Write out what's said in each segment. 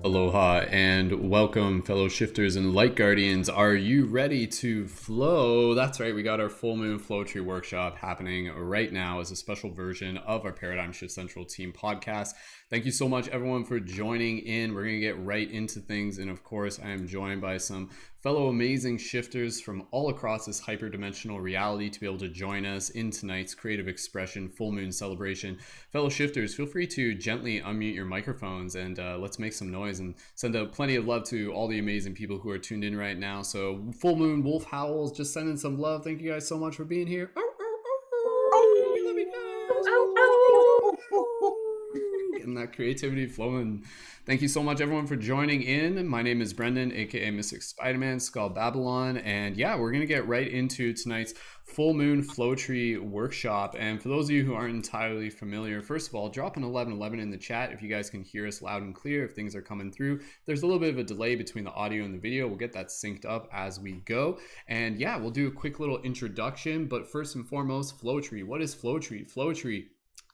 Aloha and welcome, fellow shifters and light guardians. Are you ready to flow? That's right, we got our full moon Flowetry workshop happening right now as a special version of our Paradigm Shift Central team podcast. Thank you so much, everyone, for joining in. We're going to get right into things. And of course, I am joined by some fellow amazing shifters from all across this hyperdimensional reality to be able to join us in tonight's creative expression full moon celebration. Fellow shifters, feel free to gently unmute your microphones and let's make some noise and send out plenty of love to all the amazing people who are tuned in right now. So full moon wolf howls, just sending some love. Thank you guys so much for being here. We love you guys. Getting that creativity flowing. Thank you so much, everyone, for joining in. My name is Brendon, aka Mystic Spider-Man, Skull Babylon, and yeah, we're gonna get right into tonight's full moon Flowetry workshop. And for those of you who aren't entirely familiar, first of all, drop an 1111 in the chat if you guys can hear us loud and clear, if things are coming through. There's a little bit of a delay between the audio and the video. We'll get that synced up as we go. And yeah, we'll do a quick little introduction, but first and foremost, Flowetry. What is Flowetry? Flowetry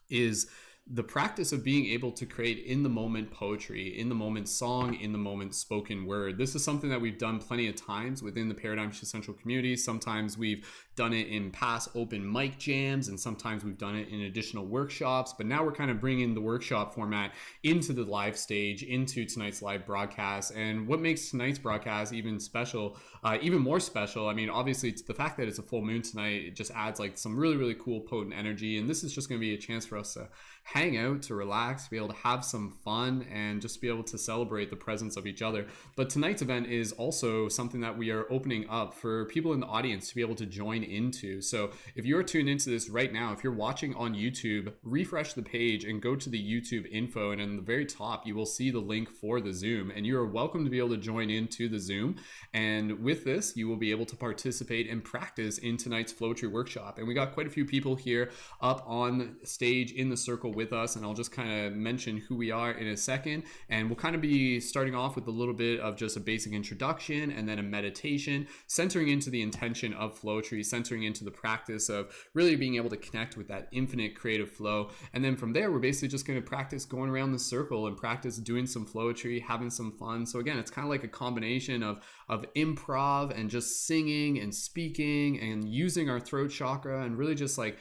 is the practice of being able to create in the moment poetry, in the moment song, in the moment spoken word. This is something that we've done plenty of times within the Paradigm Shift Central community. Sometimes we've done it in past open mic jams, and sometimes we've done it in additional workshops, but now we're kind of bringing the workshop format into the live stage, into tonight's live broadcast. And what makes tonight's broadcast even special, even more special, I mean, obviously it's the fact that it's a full moon tonight, it just adds like some really, really cool potent energy. And this is just going to be a chance for us to hang out, to relax, to be able to have some fun, and just be able to celebrate the presence of each other. But tonight's event is also something that we are opening up for people in the audience to be able to join into. So if you're tuned into this right now, if you're watching on YouTube, refresh the page and go to the YouTube info, and in the very top you will see the link for the Zoom, and you are welcome to be able to join into the Zoom. And with this, you will be able to participate and practice in tonight's Flowetry workshop. And we got quite a few people here up on stage in the circle with us, and I'll just kind of mention who we are in a second. And we'll kind of be starting off with a little bit of just a basic introduction and then a meditation, centering into the intention of Flowetry, centering into the practice of really being able to connect with that infinite creative flow. And then from there, we're basically just going to practice going around the circle and practice doing some Flowetry, having some fun. So again, it's kind of like a combination of improv and just singing and speaking and using our throat chakra and really just like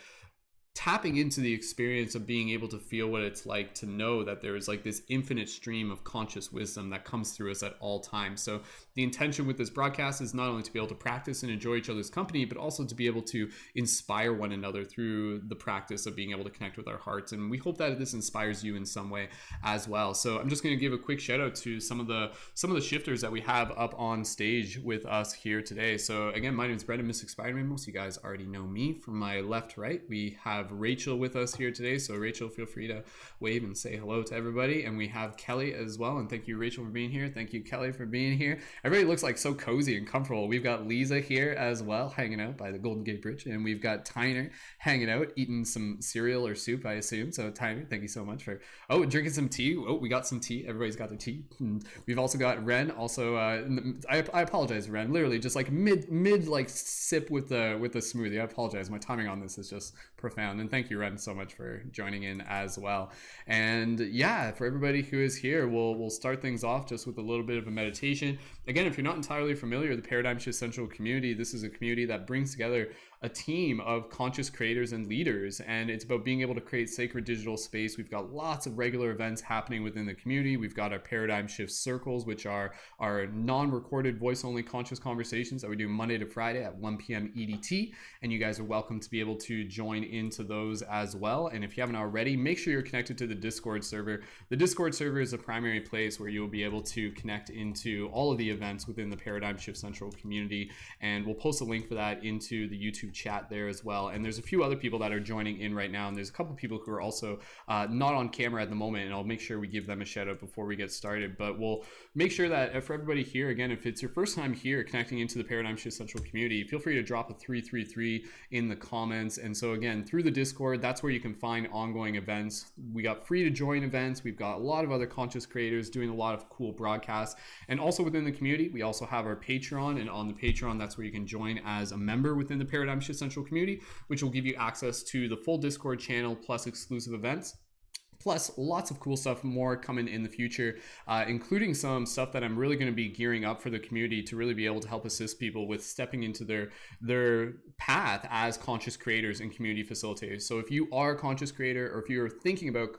tapping into the experience of being able to feel what it's like to know that there is like this infinite stream of conscious wisdom that comes through us at all times. So the intention with this broadcast is not only to be able to practice and enjoy each other's company, but also to be able to inspire one another through the practice of being able to connect with our hearts. And we hope that this inspires you in some way as well. So I'm just going to give a quick shout out to some of the shifters that we have up on stage with us here today. So again, my name is Brendon, Mystic Spider-Man. Most of you guys already know me. From my left to right, we have Rachel with us here today. So Rachel, feel free to wave and say hello to everybody. And we have Kelly as well. And thank you, Rachel, for being here. Thank you, Kelly, for being here. Everybody looks like so cozy and comfortable. We've got Leeza here as well, hanging out by the Golden Gate Bridge. And we've got Tyner hanging out, eating some cereal or soup, I assume. So Tyner, thank you so much for, drinking some tea. Oh, we got some tea. Everybody's got their tea. And we've also got Ren. Also, I apologize, Ren. Literally just like mid like sip with the smoothie. I apologize. My timing on this is just profound. And thank you, Ren, so much for joining in as well. And yeah, for everybody who is here, we'll start things off just with a little bit of a meditation. Again, if you're not entirely familiar with the Paradigm Shift Central community, this is a community that brings together a team of conscious creators and leaders, and it's about being able to create sacred digital space. We've got lots of regular events happening within the community. We've got our Paradigm Shift Circles, which are our non-recorded voice-only conscious conversations that we do Monday to Friday at 1 p.m. EDT, and you guys are welcome to be able to join into those as well. And if you haven't already, make sure you're connected to the Discord server. The Discord server is a primary place where you'll be able to connect into all of the events within the Paradigm Shift Central community, and we'll post a link for that into the YouTube chat there as well. And there's a few other people that are joining in right now, and there's a couple people who are also not on camera at the moment, and I'll make sure we give them a shout out before we get started. But we'll make sure that for everybody here, again, if it's your first time here connecting into the Paradigm Shift Central community, feel free to drop a 333 in the comments. And so again, through the Discord, that's where you can find ongoing events. We got free to join events. We've got a lot of other conscious creators doing a lot of cool broadcasts. And also within the community, we also have our Patreon, and on the Patreon, that's where you can join as a member within the Paradigm Shift Central community, which will give you access to the full Discord channel plus exclusive events. Plus lots of cool stuff more coming in the future, including some stuff that I'm really going to be gearing up for the community to really be able to help assist people with stepping into their path as conscious creators and community facilitators. So if you are a conscious creator, or if you're thinking about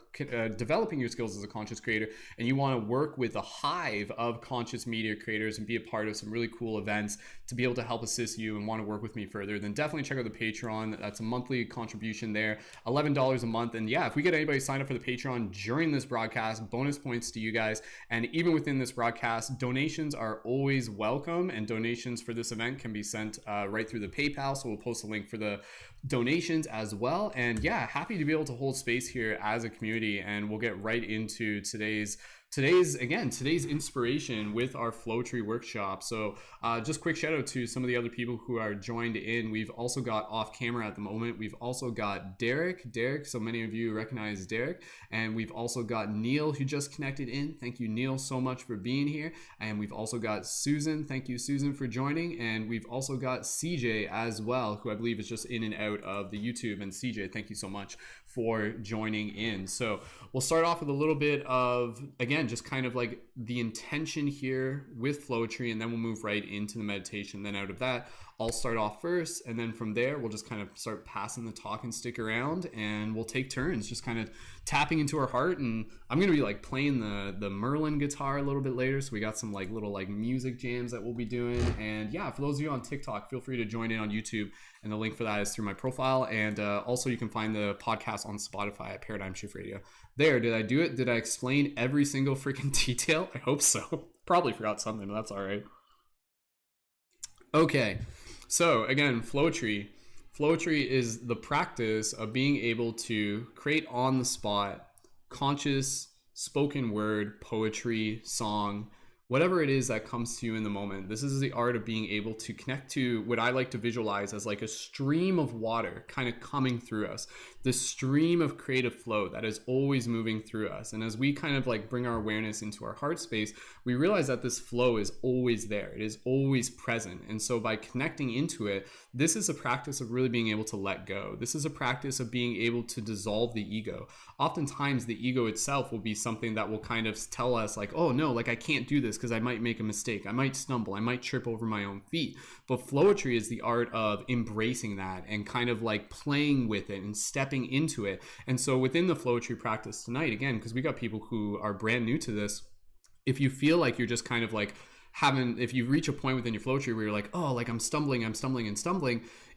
developing your skills as a conscious creator, and you want to work with a hive of conscious media creators and be a part of some really cool events to be able to help assist you and want to work with me further, then definitely check out the Patreon. That's a monthly contribution there, $11 a month. And yeah, if we get anybody signed up for the Patreon during this broadcast, bonus points to you guys. And even within this broadcast, donations are always welcome, and donations for this event can be sent right through the PayPal. So we'll post a link for the donations as well. And yeah, happy to be able to hold space here as a community, and we'll get right into today's inspiration with our Flowetry workshop. So just quick shout out to some of the other people who are joined in. We've also got off camera at the moment, we've also got Derek, so many of you recognize Derek, and we've also got Neil, who just connected in. Thank you, Neil, so much for being here. And we've also got Susan. Thank you, Susan, for joining. And we've also got CJ as well, who I believe is just in and out of the YouTube. And CJ, thank you so much for joining in. So we'll start off with a little bit of, again, just kind of like the intention here with Flowetry, and then we'll move right into the meditation. Then out of that, I'll start off first, and then from there, we'll just kind of start passing the talk and stick around, and we'll take turns just kind of tapping into our heart. And I'm going to be like playing the Merlin guitar a little bit later. So we got some like little like music jams that we'll be doing. And yeah, for those of you on TikTok, feel free to join in on YouTube. And the link for that is through my profile. And also you can find the podcast on Spotify at Paradigm Shift Radio. There, did I do it? Did I explain every single freaking detail? I hope so. Probably forgot something, but that's all right. Okay, so again, Flowetry. Flowetry is the practice of being able to create on the spot conscious spoken word, poetry, song, whatever it is that comes to you in the moment. This is the art of being able to connect to what I like to visualize as like a stream of water kind of coming through us, this stream of creative flow that is always moving through us. And as we kind of like bring our awareness into our heart space, we realize that this flow is always there. It is always present. And so by connecting into it, this is a practice of really being able to let go. This is a practice of being able to dissolve the ego. Oftentimes the ego itself will be something that will kind of tell us like, oh no, like I can't do this because I might make a mistake. I might stumble. I might trip over my own feet. But Flowetry is the art of embracing that and kind of like playing with it and stepping into it. And so within the Flowetry practice tonight, again, because we got people who are brand new to this, if you feel like you're just kind of like if you reach a point within your Flowetry where you're like, oh, like I'm stumbling,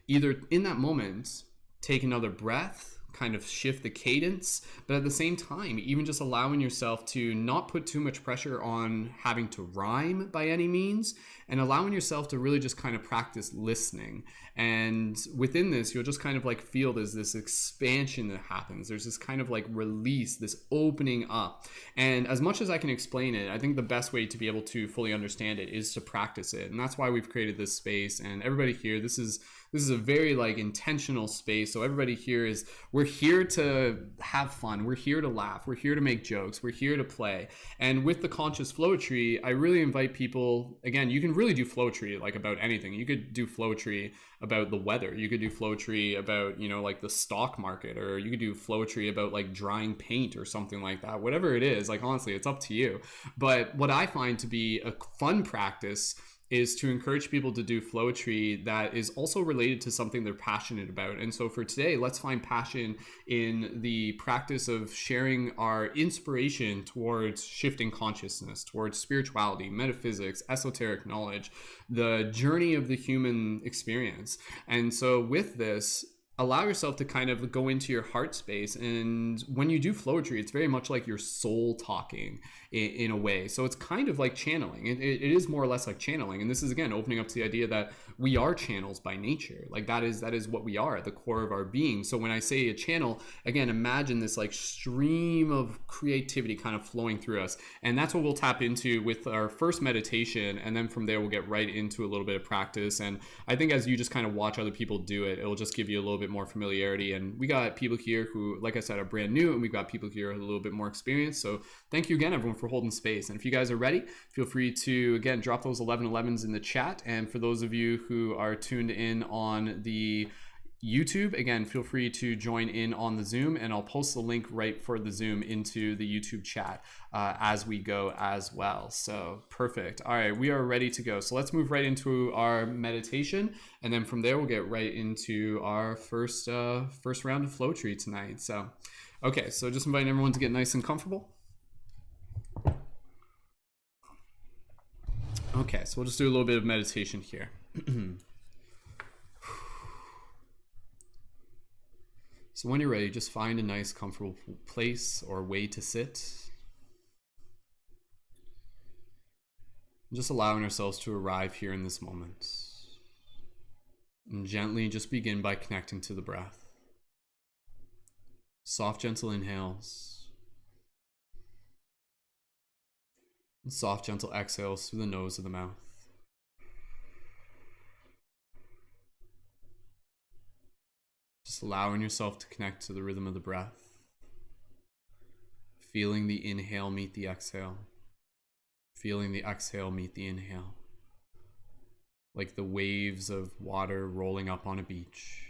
either in that moment, take another breath, kind of shift the cadence, but at the same time, even just allowing yourself to not put too much pressure on having to rhyme by any means, and allowing yourself to really just kind of practice listening. And within this, you'll just kind of like feel there's this expansion that happens. There's this kind of like release, this opening up. And as much as I can explain it, I think the best way to be able to fully understand it is to practice it. And that's why we've created this space. And everybody here, this is a very like intentional space. So everybody here we're here to have fun. We're here to laugh. We're here to make jokes. We're here to play. And with the conscious Flowetry, I really invite people, again, you can really do Flowetry like about anything. You could do Flowetry about the weather. You could do Flowetry about, like the stock market, or you could do Flowetry about like drying paint or something like that. Whatever it is, like honestly, it's up to you. But what I find to be a fun practice is to encourage people to do Flowetry that is also related to something they're passionate about. And so for today, let's find passion in the practice of sharing our inspiration towards shifting consciousness, towards spirituality, metaphysics, esoteric knowledge, the journey of the human experience. And so with this, allow yourself to kind of go into your heart space. And when you do Flowetry, it's very much like your soul talking in a way. So it's kind of like channeling. It is more or less like channeling. And this is, again, opening up to the idea that we are channels by nature. Like that is what we are at the core of our being. So when I say a channel, again, imagine this like stream of creativity kind of flowing through us. And that's what we'll tap into with our first meditation. And then from there, we'll get right into a little bit of practice. And I think as you just kind of watch other people do it, it'll just give you a little bit more familiarity. And we got people here who, like I said, are brand new, and we've got people here with a little bit more experience. So thank you again, everyone, for holding space. And if you guys are ready, feel free to, again, drop those 1111s in the chat. And for those of you who are tuned in on the YouTube, again, feel free to join in on the Zoom, and I'll post the link right for the Zoom into the YouTube chat as we go as well. So perfect. All right, we are ready to go. So let's move right into our meditation, and then from there we'll get right into our first round of Flowetry tonight. So, okay, so just inviting everyone to get nice and comfortable. Okay, so we'll just do a little bit of meditation here. So when you're ready, just find a nice, comfortable place or way to sit. Just allowing ourselves to arrive here in this moment. And gently just begin by connecting to the breath. Soft, gentle inhales. And soft, gentle exhales through the nose or the mouth. Just allowing yourself to connect to the rhythm of the breath. Feeling the inhale meet the exhale. Feeling the exhale meet the inhale. Like the waves of water rolling up on a beach.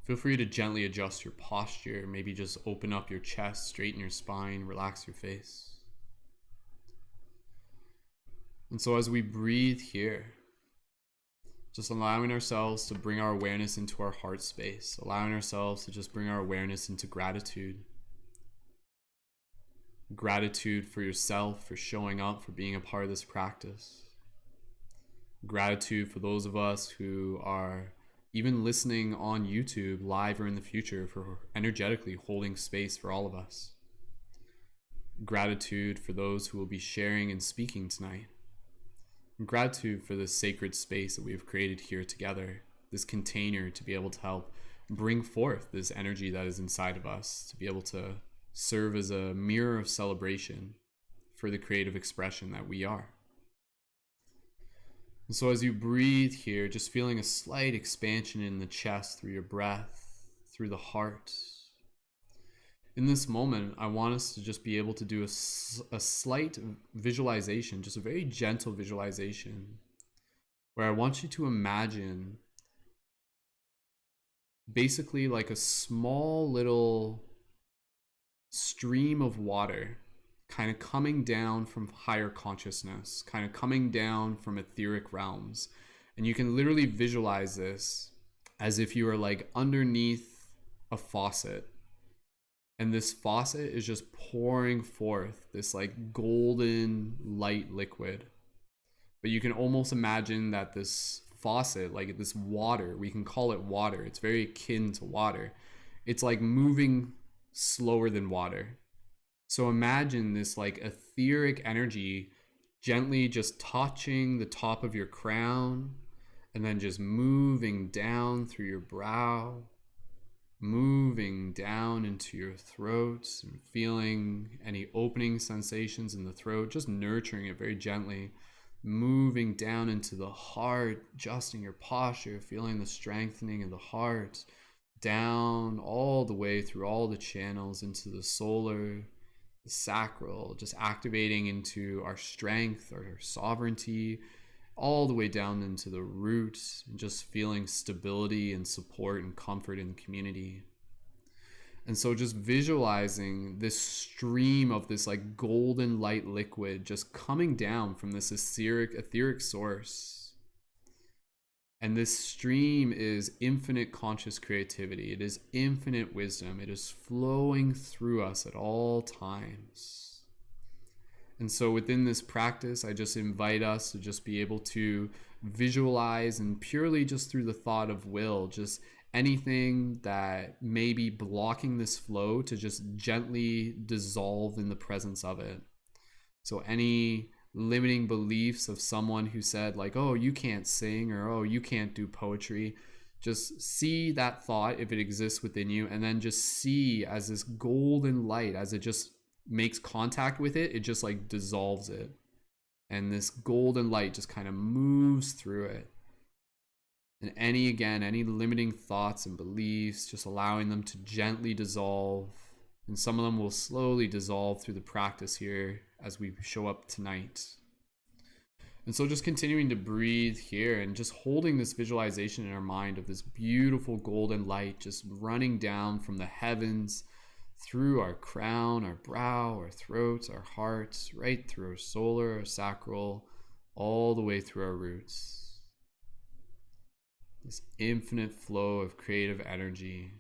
Feel free to gently adjust your posture. Maybe just open up your chest, straighten your spine, relax your face. And so as we breathe here, just allowing ourselves to bring our awareness into our heart space, allowing ourselves to just bring our awareness into gratitude. Gratitude for yourself, for showing up, for being a part of this practice. Gratitude for those of us who are even listening on YouTube live or in the future, for energetically holding space for all of us. Gratitude for those who will be sharing and speaking tonight. Gratitude for this sacred space that we have created here together, this container to be able to help bring forth this energy that is inside of us, to be able to serve as a mirror of celebration for the creative expression that we are. And so as you breathe here, just feeling a slight expansion in the chest through your breath, through the heart. In this moment, I want us to just be able to do a slight visualization, just a very gentle visualization, where I want you to imagine basically like a small little stream of water kind of coming down from higher consciousness, kind of coming down from etheric realms. And you can literally visualize this as if you were like underneath a faucet. And this faucet is just pouring forth this like golden light liquid. But you can almost imagine that this faucet, like this water, we can call it water. It's very akin to water. It's like moving slower than water. So imagine this like etheric energy gently just touching the top of your crown and then just moving down through your brow, moving down into your throat and feeling any opening sensations in the throat, just nurturing it very gently, moving down into the heart, adjusting your posture, feeling the strengthening of the heart, down all the way through all the channels into the solar, the sacral, just activating into our strength, our sovereignty, all the way down into the root, and just feeling stability and support and comfort in the community. And so just visualizing this stream of this like golden light liquid just coming down from this etheric source. And this stream is infinite conscious creativity. It is infinite wisdom. It is flowing through us at all times. And so within this practice, I just invite us to just be able to visualize, and purely just through the thought of will, just anything that may be blocking this flow to just gently dissolve in the presence of it. So any limiting beliefs of someone who said like, oh, you can't sing, or oh, you can't do poetry, just see that thought if it exists within you, and then just see as this golden light, as it just makes contact with it, it just like dissolves it, and this golden light just kind of moves through it. And any limiting thoughts and beliefs, just allowing them to gently dissolve. And some of them will slowly dissolve through the practice here as we show up tonight. And so just continuing to breathe here and just holding this visualization in our mind of this beautiful golden light just running down from the heavens through our crown, our brow, our throats, our hearts, right through our solar, our sacral, all the way through our roots. This infinite flow of creative energy.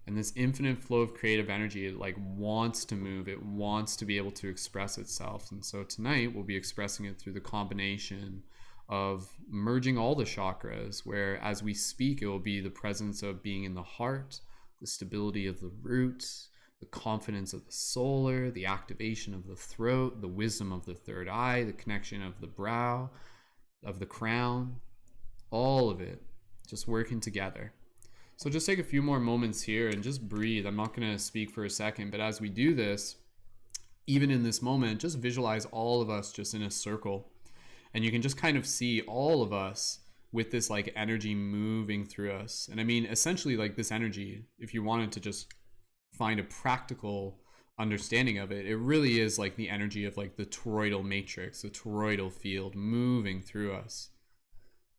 And this infinite flow of creative energy, it like wants to move, it wants to be able to express itself. And so tonight we'll be expressing it through the combination of merging all the chakras, where as we speak, it will be the presence of being in the heart, the stability of the roots, the confidence of the solar, the activation of the throat, the wisdom of the third eye, the connection of the brow, of the crown, all of it just working together. So just take a few more moments here and just breathe. I'm not going to speak for a second, but as we do this, even in this moment, just visualize all of us just in a circle. And you can just kind of see all of us with this like energy moving through us. And I mean, essentially like this energy, if you wanted to just find a practical understanding of it, it really is like the energy of like the toroidal matrix, the toroidal field moving through us.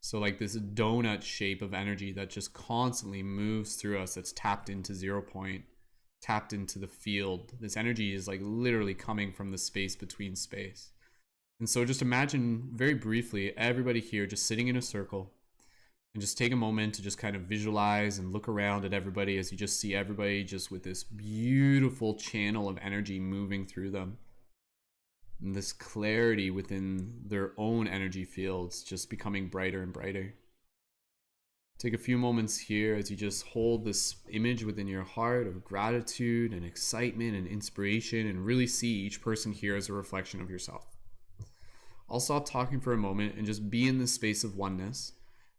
So like this donut shape of energy that just constantly moves through us, that's tapped into 0 point, tapped into the field. This energy is like literally coming from the space between space. And so just imagine very briefly, everybody here just sitting in a circle, and just take a moment to just kind of visualize and look around at everybody as you just see everybody just with this beautiful channel of energy moving through them. And this clarity within their own energy fields just becoming brighter and brighter. Take a few moments here as you just hold this image within your heart of gratitude and excitement and inspiration, and really see each person here as a reflection of yourself. I'll stop talking for a moment and just be in this space of oneness,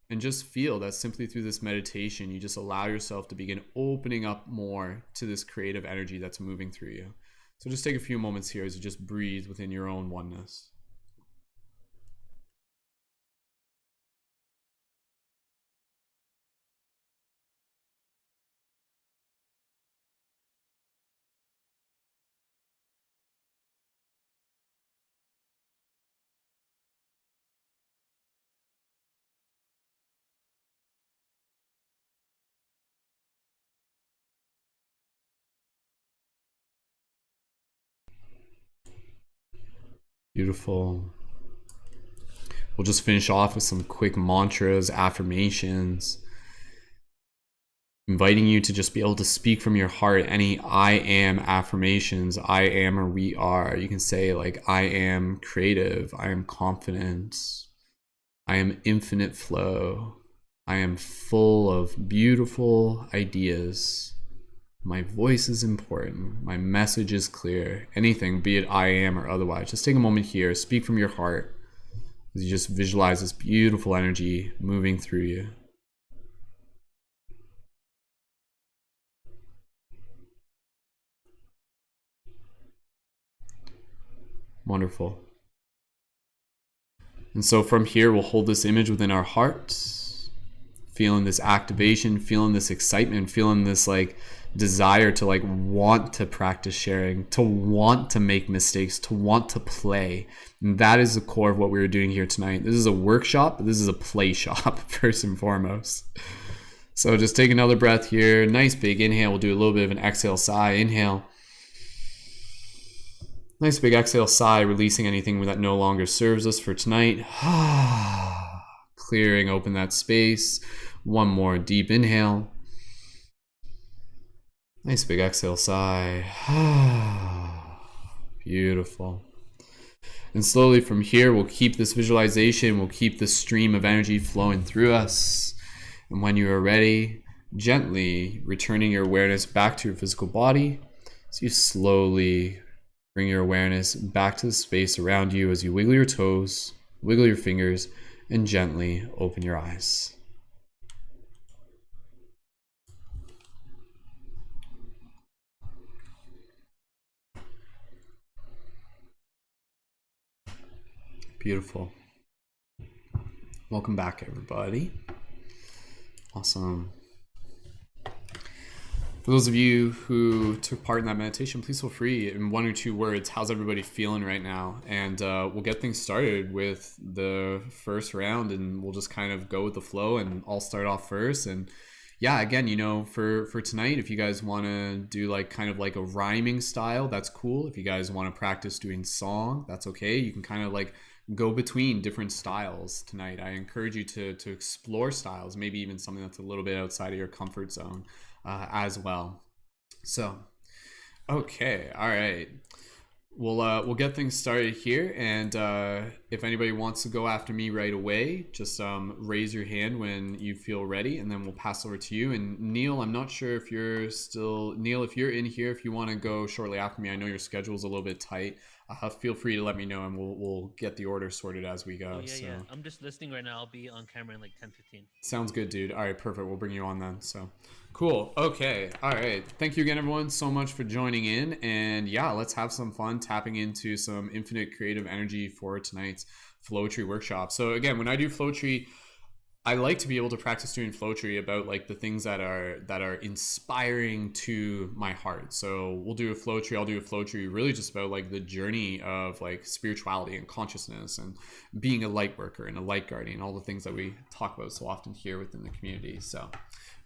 and just feel that simply through this meditation, you just allow yourself to begin opening up more to this creative energy that's moving through you. So just take a few moments here as you just breathe within your own oneness. Beautiful. We'll just finish off with some quick mantras, affirmations, inviting you to just be able to speak from your heart any I am affirmations. I am or we are. You can say like, I am creative, I am confident, I am infinite flow, I am full of beautiful ideas, my voice is important, my message is clear. Anything, be it I am or otherwise. Just take a moment here, speak from your heart as you just visualize this beautiful energy moving through you. Wonderful. And so from here, we'll hold this image within our hearts, feeling this activation, feeling this excitement, feeling this like desire to like want to practice sharing, to want to make mistakes, to want to play. And that is the core of what we were doing here tonight. This is a workshop, but this is a play shop first and foremost. So just take another breath here. Nice big inhale. We'll do a little bit of an exhale, sigh. Inhale. Nice big exhale, sigh, releasing anything that no longer serves us for tonight. Clearing open that space. One more deep inhale. Nice big exhale, sigh. Beautiful. And slowly from here, we'll keep this visualization, we'll keep this stream of energy flowing through us. And when you are ready, gently returning your awareness back to your physical body. So you slowly bring your awareness back to the space around you as you wiggle your toes, wiggle your fingers, and gently open your eyes. Beautiful. Welcome back, everybody. Awesome. For those of you who took part in that meditation, please feel free in 1 or 2 words. How's everybody feeling right now? And we'll get things started with the first round, and we'll just kind of go with the flow. And I'll start off first. And yeah, again, you know, for tonight, if you guys want to do like kind of like a rhyming style, that's cool. If you guys want to practice doing song, that's okay. You can kind of like go between different styles tonight. I encourage you to explore styles, maybe even something that's a little bit outside of your comfort zone as well. So, okay, all right. We'll get things started here, and if anybody wants to go after me right away, just raise your hand when you feel ready, and then we'll pass over to you. And Neil, I'm not sure if you're still Neil. If you're in here, if you want to go shortly after me, I know your schedule's a little bit tight. Feel free to let me know, and we'll get the order sorted as we go. Oh yeah, So. yeah. I'm just listening right now. I'll be on camera in like 10-15. Sounds good, dude. All right, perfect. We'll bring you on then. So cool. Okay. All right. Thank you again, everyone, so much for joining in. And yeah, let's have some fun tapping into some infinite creative energy for tonight's Flowetry workshop. So again, when I do Flowetry, I like to be able to practice doing Flowetry about like the things that are inspiring to my heart. So we'll do a Flowetry. I'll do a Flowetry really just about like the journey of like spirituality and consciousness and being a light worker and a light guardian, all the things that we talk about so often here within the community. So,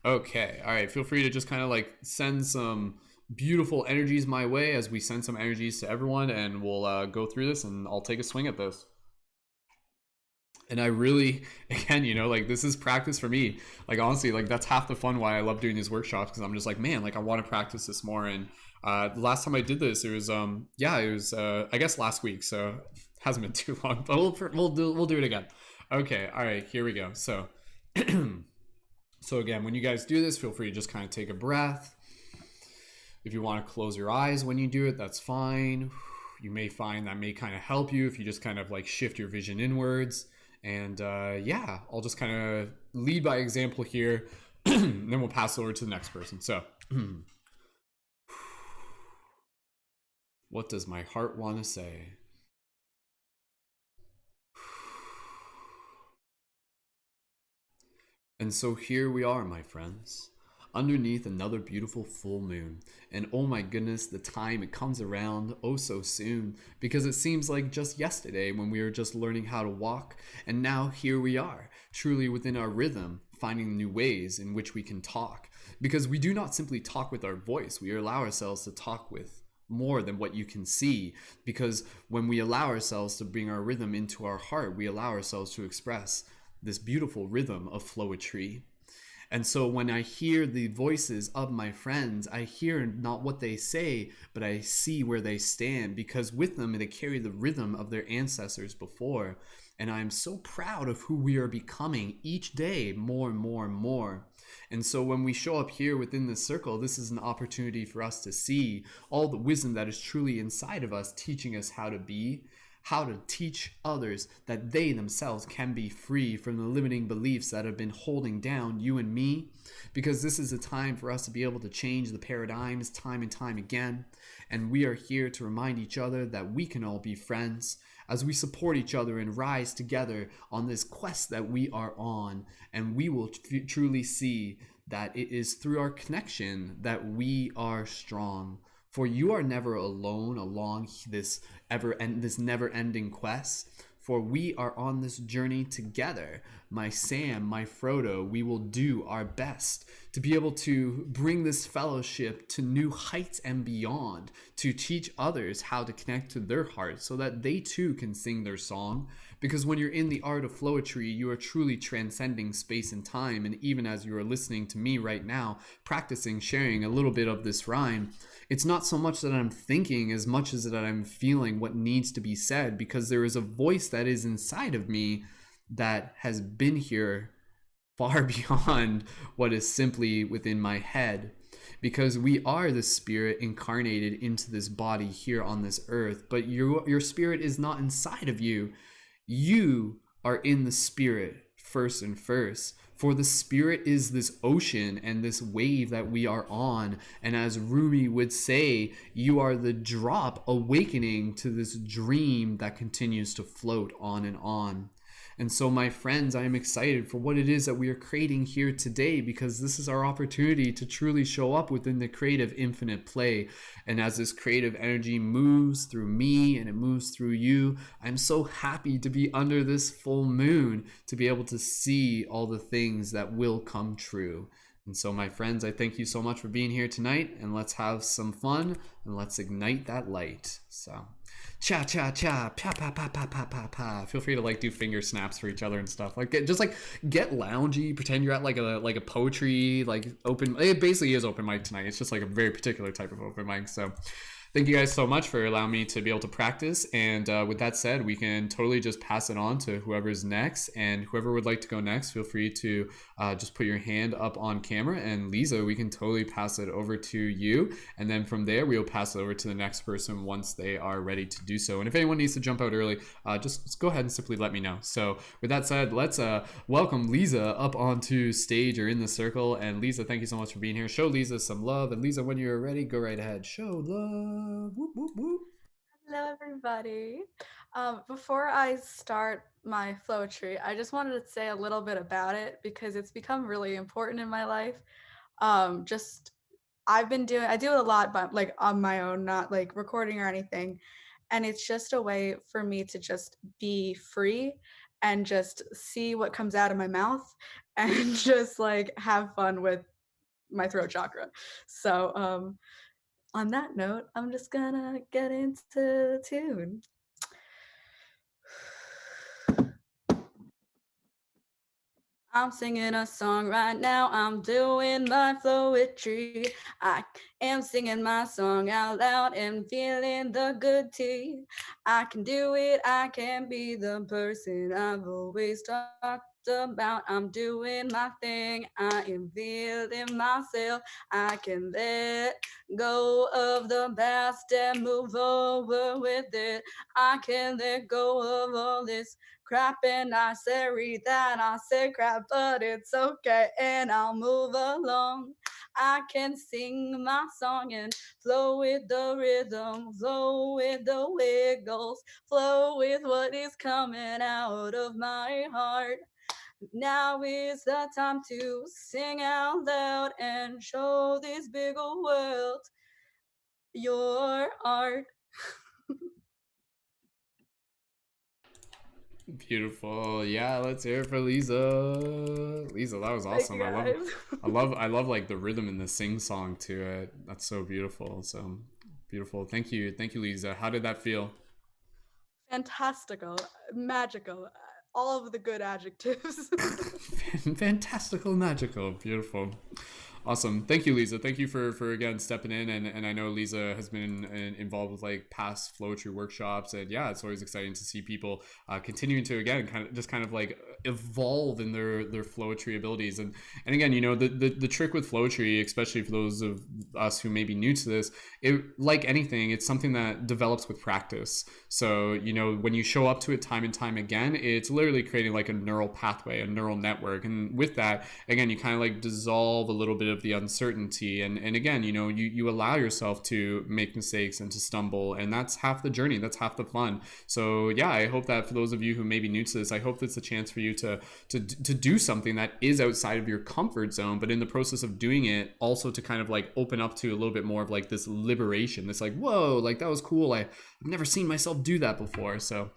okay, all right. Feel free to just kind of like send some beautiful energies my way as we send some energies to everyone, and we'll go through this, and I'll take a swing at this. And I really, again, you know, like this is practice for me. Like honestly, like that's half the fun why I love doing these workshops, because I'm just like, man, like I want to practice this more. And the last time I did this, it was I guess last week, so it hasn't been too long, but we'll do it again. Okay, all right, here we go. So so again, when you guys do this, feel free to just kind of take a breath. If you want to close your eyes when you do it, that's fine. You may find that may kind of help you if you just kind of like shift your vision inwards. And yeah, I'll just kind of lead by example here, and then we'll pass over to the next person. So, what does my heart want to say? And so here we are, my friends, underneath another beautiful full moon. And oh my goodness, the time it comes around oh so soon, because it seems like just yesterday when we were just learning how to walk, and now here we are, truly within our rhythm, finding new ways in which we can talk. Because we do not simply talk with our voice, we allow ourselves to talk with more than what you can see, because when we allow ourselves to bring our rhythm into our heart, we allow ourselves to express this beautiful rhythm of Flowetry. And so when I hear the voices of my friends, I hear not what they say, but I see where they stand, because with them they carry the rhythm of their ancestors before. And I'm so proud of who we are becoming each day, more and more and more. And so when we show up here within this circle, this is an opportunity for us to see all the wisdom that is truly inside of us, teaching us how to be, how to teach others that they themselves can be free from the limiting beliefs that have been holding down you and me, because this is a time for us to be able to change the paradigms time and time again. And we are here to remind each other that we can all be friends as we support each other and rise together on this quest that we are on. And we will truly see that it is through our connection that we are strong. For you are never alone along this never-ending quest. For we are on this journey together. My Sam, my Frodo, we will do our best to be able to bring this fellowship to new heights and beyond, to teach others how to connect to their hearts so that they too can sing their song. Because when you're in the art of Flowetry, you are truly transcending space and time. And even as you are listening to me right now, practicing, sharing a little bit of this rhyme, it's not so much that I'm thinking as much as that I'm feeling what needs to be said, because there is a voice that is inside of me that has been here far beyond what is simply within my head. Because we are the spirit incarnated into this body here on this earth, but your spirit is not inside of you. You are in the spirit first and first. For the spirit is this ocean and this wave that we are on. And as Rumi would say, you are the drop awakening to this dream that continues to float on and on. And so, my friends, I am excited for what it is that we are creating here today, because this is our opportunity to truly show up within the creative infinite play. And as this creative energy moves through me and it moves through you, I'm so happy to be under this full moon to be able to see all the things that will come true. And so, my friends, I thank you so much for being here tonight, and let's have some fun and let's ignite that light. So, cha cha cha, pa pa pa pa pa pa pa. Feel free to like do finger snaps for each other and stuff. Like just like get loungy, pretend you're at like a poetry like open. It basically is open mic tonight. It's just like a very particular type of open mic. So thank you guys so much for allowing me to be able to practice. And with that said, we can totally just pass it on to whoever's next. And whoever would like to go next, feel free to just put your hand up on camera. And Leeza, we can totally pass it over to you. And then from there, we'll pass it over to the next person once they are ready to do so. And if anyone needs to jump out early, just go ahead and simply let me know. So with that said, let's welcome Leeza up onto stage or in the circle. And Leeza, thank you so much for being here. Show Leeza some love. And Leeza, when you're ready, go right ahead. Show love. Whoop, whoop, whoop. Hello, everybody. Before I start my Flowetry, I just wanted to say a little bit about it because it's become really important in my life. Just I do it a lot, but like on my own, not like recording or anything. And it's just a way for me to just be free and just see what comes out of my mouth and just like have fun with my throat chakra. So, on that note, I'm just gonna get into the tune. I'm singing a song right now. I'm doing my flowetry. I am singing my song out loud and feeling the good tea. I can do it. I can be the person I've always talked about. I'm doing my thing. I am feeling myself. I can let go of the past and move over with it. I can let go of all this crap, and I say that I say crap, but it's okay, and I'll move along. I can sing my song and flow with the rhythm, flow with the wiggles, flow with what is coming out of my heart. Now is the time to sing out loud and show this big old world your art. Beautiful. Yeah, let's hear it for Leeza. Leeza, that was Thank awesome. you guys. I love like the rhythm and the sing song to it. That's so beautiful. So beautiful. Thank you. Thank you, Leeza. How did that feel? Fantastical, magical, all of the good adjectives. Fantastical, magical, beautiful. Awesome. Thank you, Leeza. Thank you for again stepping in. And I know Leeza has been involved with like past Flowetry workshops. And yeah, it's always exciting to see people continuing to again kind of like evolve in their Flowetry abilities. And again, you know, the trick with Flowetry, especially for those of us who may be new to this, it like anything, it's something that develops with practice. So, you know, when you show up to it time and time again, it's literally creating like a neural pathway, a neural network. And with that, again, you kind of like dissolve a little bit of the uncertainty. And again, you know, you allow yourself to make mistakes and to stumble. And that's half the journey. That's half the fun. So yeah, I hope that for those of you who may be new to this, I hope it's a chance for you to do something that is outside of your comfort zone, but in the process of doing it, also to kind of like open up to a little bit more of like this liberation. This like, whoa, like that was cool. I've never seen myself do that before. So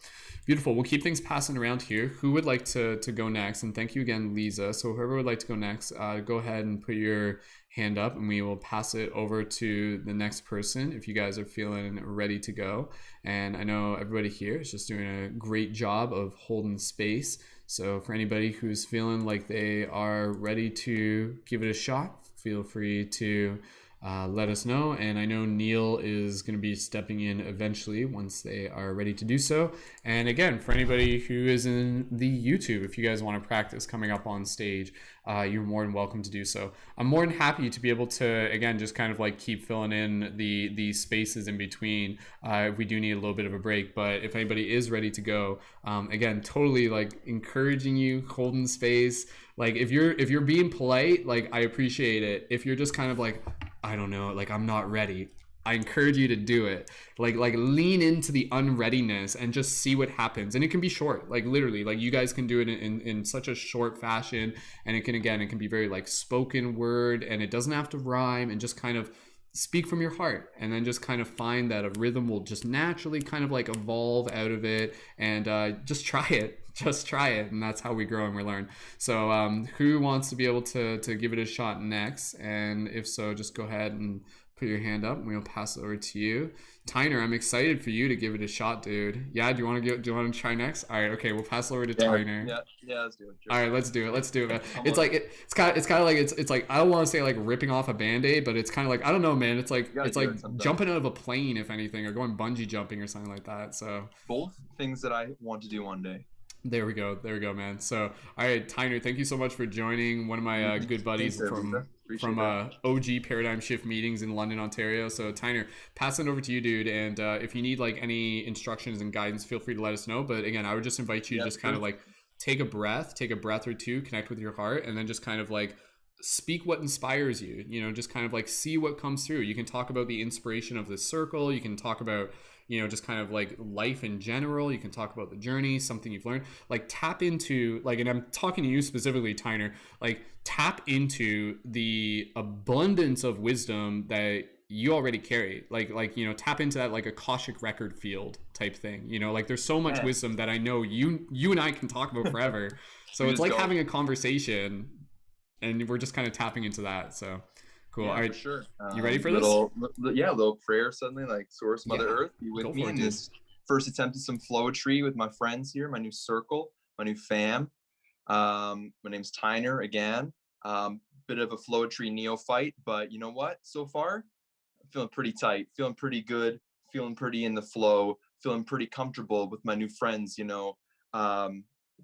beautiful. We'll keep things passing around here. Who would like to go next? And thank you again, Leeza. So whoever would like to go next, go ahead and put your hand up and we will pass it over to the next person if you guys are feeling ready to go. And I know everybody here is just doing a great job of holding space. So for anybody who's feeling like they are ready to give it a shot, feel free to let us know. And I know Neil is going to be stepping in eventually once they are ready to do so. And again, for anybody who is in the YouTube, if you guys want to practice coming up on stage, you're more than welcome to do so. I'm more than happy to be able to, again, just kind of like keep filling in the spaces in between if we do need a little bit of a break. But if anybody is ready to go, again, totally like encouraging you, holding space. Like if you're being polite, like I appreciate it. If you're just kind of like, I don't know, like I'm not ready, I encourage you to do it. Like lean into the unreadiness and just see what happens. And it can be short, like literally, like you guys can do it in such a short fashion. And it can be very like spoken word, and it doesn't have to rhyme, and just kind of speak from your heart, and then just kind of find that a rhythm will just naturally kind of like evolve out of it. And just try it. Just try it, and that's how we grow and we learn. So who wants to be able to give it a shot next? And if so, just go ahead and put your hand up, and we'll pass it over to you. Tyner, I'm excited for you to give it a shot, dude. Yeah, do you want to try next? All right, okay, we'll pass it over to Tyner. Yeah, let's do it. Sure. All right, let's do it, man. It's like it's kind of like it's like, I don't want to say like ripping off a band-aid, but it's kind of like, I don't know, man. It's like jumping out of a plane, if anything, or going bungee jumping or something like that. So both things that I want to do one day. There we go, man. So, all right, Tyner, thank you so much for joining. One of my good buddies from OG Paradigm Shift meetings in London, Ontario. So, Tyner, pass it over to you, dude. And if you need like any instructions and guidance, feel free to let us know. But again, I would just invite you to just kind of like take a breath or two, connect with your heart, and then just kind of like speak what inspires you. You know, just kind of like see what comes through. You can talk about the inspiration of this circle. You can talk about, you know, just kind of like life in general. You can talk about the journey, something you've learned. Like tap into, like, and I'm talking to you specifically, Tyner, like tap into the abundance of wisdom that you already carry. Like, you know, tap into that like Akashic record field type thing. You know, like there's so much wisdom that I know you and I can talk about forever. So it's like having a conversation, and we're just kind of tapping into that. So cool. Yeah, all right, for sure. You ready for this? Little prayer suddenly, like Source, Mother Earth, be with me in this first attempt at some Flowetry with my friends here, my new circle, my new fam. My name's Tyner again. Bit of a Flowetry neophyte, but you know what? So far, I'm feeling pretty tight, feeling pretty good, feeling pretty in the flow, feeling pretty comfortable with my new friends. You know, I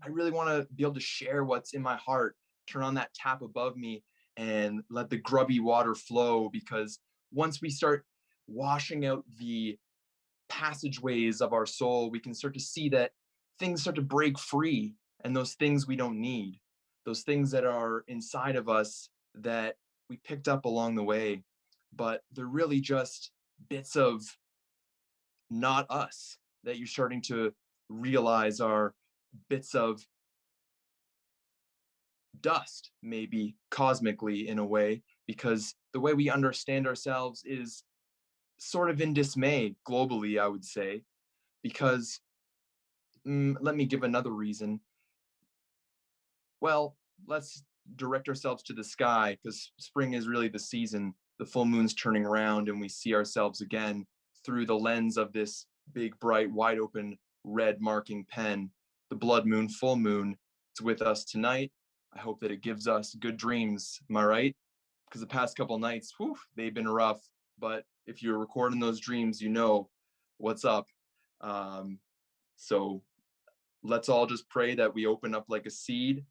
really want to be able to share what's in my heart, turn on that tap above me, and let the grubby water flow, because once we start washing out the passageways of our soul, we can start to see that things start to break free, and those things we don't need, those things that are inside of us that we picked up along the way, but they're really just bits of not us that you're starting to realize are bits of dust, maybe cosmically in a way, because the way we understand ourselves is sort of in dismay globally, I would say, because let me give another reason. Well, let's direct ourselves to the sky, because spring is really the season. The full moon's turning around, and we see ourselves again through the lens of this big, bright, wide open red marking pen. The blood moon, full moon, it's with us tonight. I hope that it gives us good dreams. Am I right? Because the past couple nights, they've been rough. But if you're recording those dreams, you know what's up. So let's all just pray that we open up like a seed.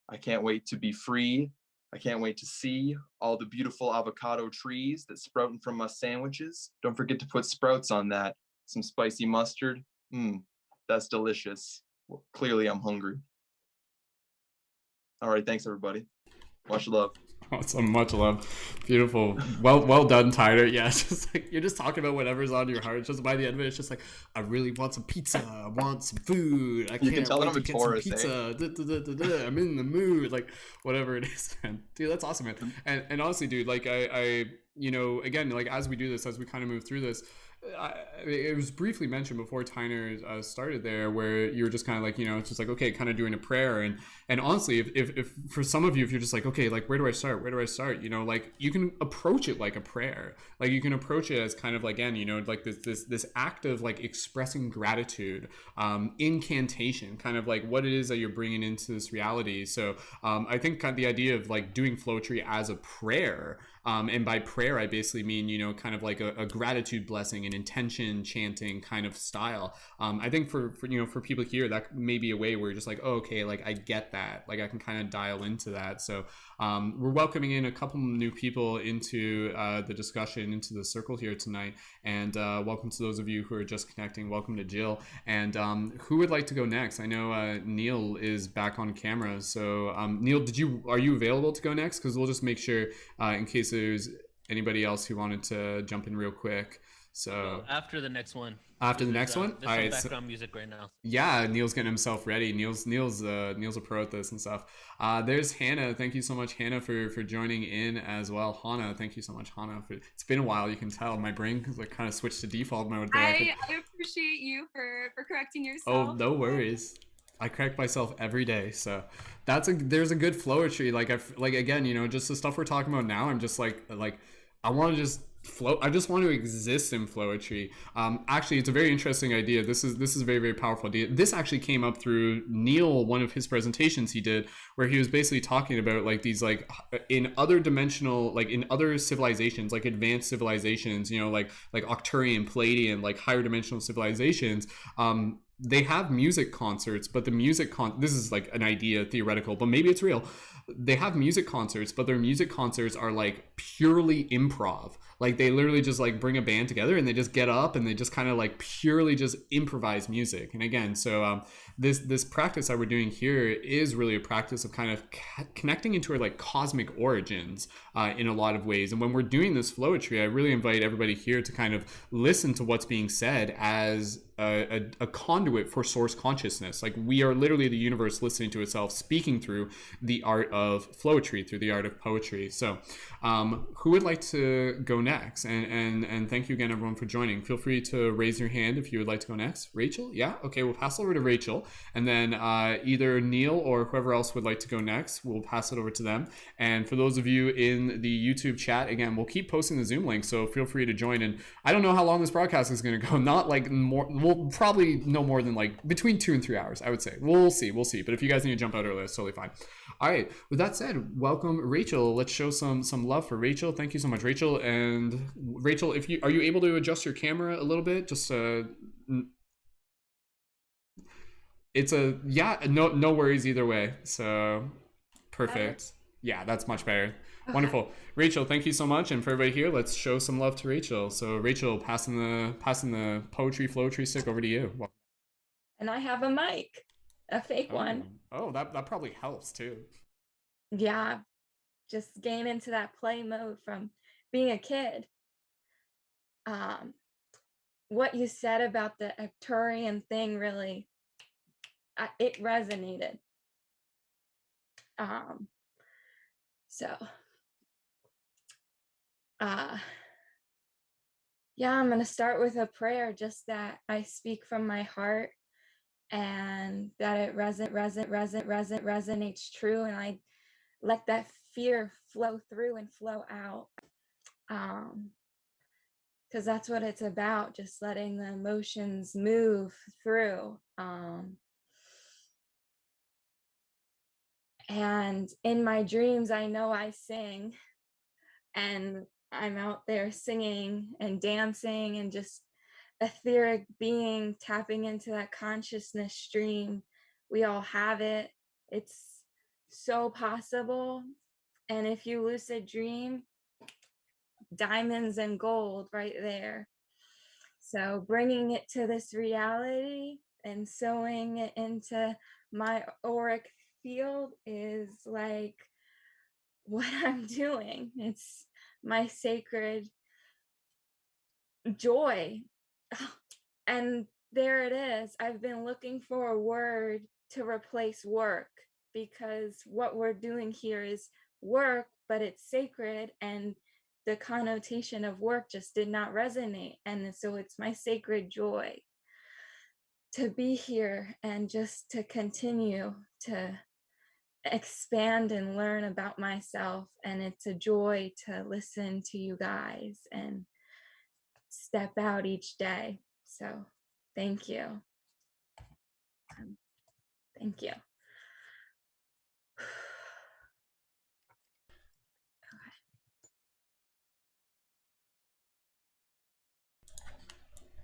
I can't wait to be free. I can't wait to see all the beautiful avocado trees that sprouting from my sandwiches. Don't forget to put sprouts on that. Some spicy mustard. That's delicious. Well, clearly I'm hungry. All right, thanks everybody. Much love. Awesome, much love. Beautiful. Well done, Tyner. Yeah, it's just like you're just talking about whatever's on your heart. It's just by the end of it, it's just like, I really want some pizza. I want some food. I can't tell wait I'm to a get Taurus, some pizza. I'm in the mood. Like whatever it is, man. Dude, that's awesome, man. And honestly, dude, like I you know, again, like as we do this, as we kind of move through this, it was briefly mentioned before Tyner started there, where you were just kind of like, you know, it's just like, okay, kind of doing a prayer. And honestly, if for some of you, if you're just like, okay, like where do I start, you know, like you can approach it like a prayer. Like you can approach it as kind of like, again, you know, like this act of like expressing gratitude, incantation, kind of like what it is that you're bringing into this reality. So I think kind of the idea of like doing Flowetry as a prayer, and by prayer I basically mean, you know, kind of like a gratitude blessing, an intention chanting kind of style. I think for you know, for people here, that may be a way where you're just like, oh, okay, like I get that, like I can kind of dial into that. So we're welcoming in a couple new people into the discussion, into the circle here tonight, and welcome to those of you who are just connecting. Welcome to Jill. And who would like to go next? I know Neil is back on camera, so Neil, are you available to go next? Because we'll just make sure in case there's Anybody else who wanted to jump in real quick? So after the next one. After the next one, there's some background music right now. Yeah, Neil's getting himself ready. Neil's a pro at this and stuff. There's Hana. Thank you so much, Hana, for joining in as well. Hana, thank you so much, Hana. It's been a while. You can tell my brain like kind of switched to default mode there. I appreciate you for correcting yourself. Oh, no worries. I correct myself every day, so there's a good Flowetry. Like again, you know, just the stuff we're talking about now. I'm just like I want to just float. I just want to exist in Flowetry. Actually, it's a very interesting idea. This is a very, very powerful idea. This actually came up through Neil, one of his presentations he did, where he was basically talking about like these like in other dimensional, like in other civilizations, like advanced civilizations, you know, like Octurian, Palladian, like higher dimensional civilizations. They have music concerts, but the this is like an idea, theoretical, but maybe it's real. They have music concerts, but their music concerts are like purely improv. Like they literally just like bring a band together and they just get up and they just kind of like purely just improvise music. And again, so this practice that we're doing here is really a practice of kind of connecting into our like cosmic origins in a lot of ways. And when we're doing this Flowetry, I really invite everybody here to kind of listen to what's being said as a conduit for source consciousness. Like we are literally the universe listening to itself, speaking through the art of Flowetry, through the art of poetry. So who would like to go next? And thank you again, everyone, for joining. Feel free to raise your hand if you would like to go next. Rachel? Yeah? Okay, we'll pass over to Rachel. And then either Neil or whoever else would like to go next, we'll pass it over to them. And for those of you in the YouTube chat, again, we'll keep posting the Zoom link, so feel free to join. And I don't know how long this broadcast is going to go. Not like more, we'll probably no more than like between 2 and 3 hours, I would say. We'll see. But if you guys need to jump out early, that's totally fine. All right, with that said, welcome Rachel. Let's show some love for Rachel. Thank you so much, Rachel. And Rachel, are you able to adjust your camera a little bit? Just it's no worries either way. So perfect. Yeah, that's much better. Okay. Wonderful. Rachel, thank you so much. And for everybody here, let's show some love to Rachel. So Rachel, passing the poetry Flowetry stick over to you. And I have a mic, a fake one. Oh, that probably helps too. Yeah, just getting into that play mode from being a kid. What you said about the Arcturian thing really, it resonated. Yeah, I'm going to start with a prayer, just that I speak from my heart and that it resonates true, and I let that fear flow through and flow out, because that's what it's about, just letting the emotions move through. And in my dreams, I know I sing, and I'm out there singing and dancing and just etheric being, tapping into that consciousness stream. We all have it. It's so possible. And if you lucid dream, diamonds and gold right there. So bringing it to this reality and sewing it into my auric field is like what I'm doing. It's my sacred joy. And there it is. I've been looking for a word to replace work, because what we're doing here is work, but it's sacred, and the connotation of work just did not resonate. And so it's my sacred joy to be here and just to continue to expand and learn about myself. And it's a joy to listen to you guys and step out each day. So thank you. Thank you.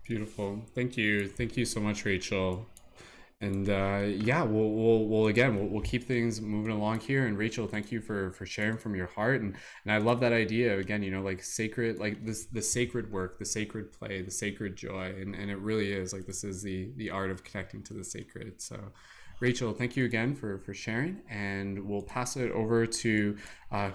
Beautiful. Thank you so much, Rachel. And yeah, we'll keep things moving along here. And Rachel, thank you for sharing from your heart. And I love that idea again, you know, like sacred, like the sacred work, the sacred play, the sacred joy. And it really is like, this is the art of connecting to the sacred. So Rachel, thank you again for sharing, and we'll pass it over to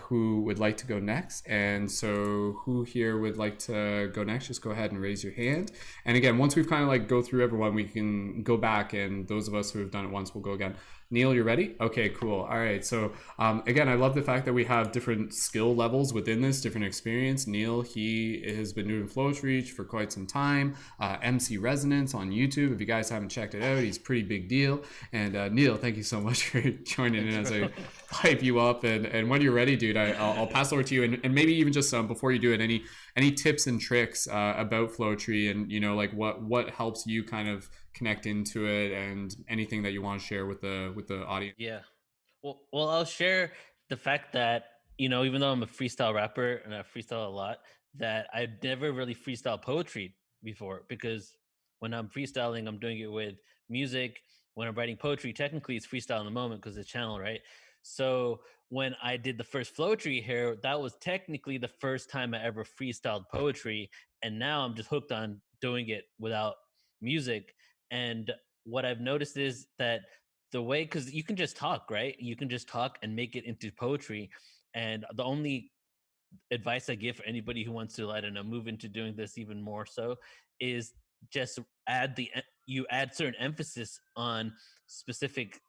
who would like to go next. And so who here would like to go next? Just go ahead and raise your hand. And again, once we've kind of like go through everyone, we can go back, and those of us who have done it once will go again. Neil, you're ready? Okay, cool. All right. So again, I love the fact that we have different skill levels within this, different experience. Neil, he has been doing Flowetry for quite some time. MC Resonance on YouTube. If you guys haven't checked it out, he's a pretty big deal. And Neil, thank you so much for joining in as I hype you up. And when you're ready, dude, I'll pass over to you. And maybe even just before you do it, any tips and tricks about Flowetry, and like what helps you kind of connect into it, and anything that you want to share with the audience. Yeah. Well, I'll share the fact that, even though I'm a freestyle rapper and I freestyle a lot, that I've never really freestyle poetry before, because when I'm freestyling, I'm doing it with music. When I'm writing poetry, technically it's freestyle in the moment because it's channel, right? So when I did the first Flowetry here, that was technically the first time I ever freestyled poetry. And now I'm just hooked on doing it without music. And what I've noticed is that the way, because you can just talk, right? You can just talk and make it into poetry. And the only advice I give for anybody who wants to, I don't know, move into doing this even more so, is just you add certain emphasis on specific,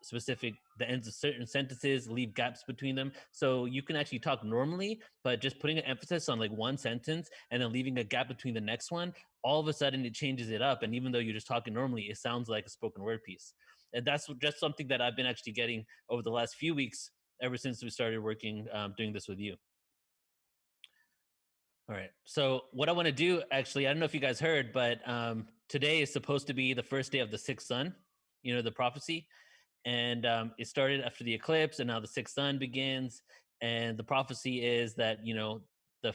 specific the ends of certain sentences, leave gaps between them, so you can actually talk normally, but just putting an emphasis on like one sentence and then leaving a gap between the next one, all of a sudden it changes it up. And even though you're just talking normally, it sounds like a spoken word piece. And that's just something that I've been actually getting over the last few weeks, ever since we started working, doing this with you. All right. So what I want to do, actually, I don't know if you guys heard, but today is supposed to be the first day of the sixth sun, the prophecy. And it started after the eclipse, and now the sixth sun begins. And the prophecy is that, the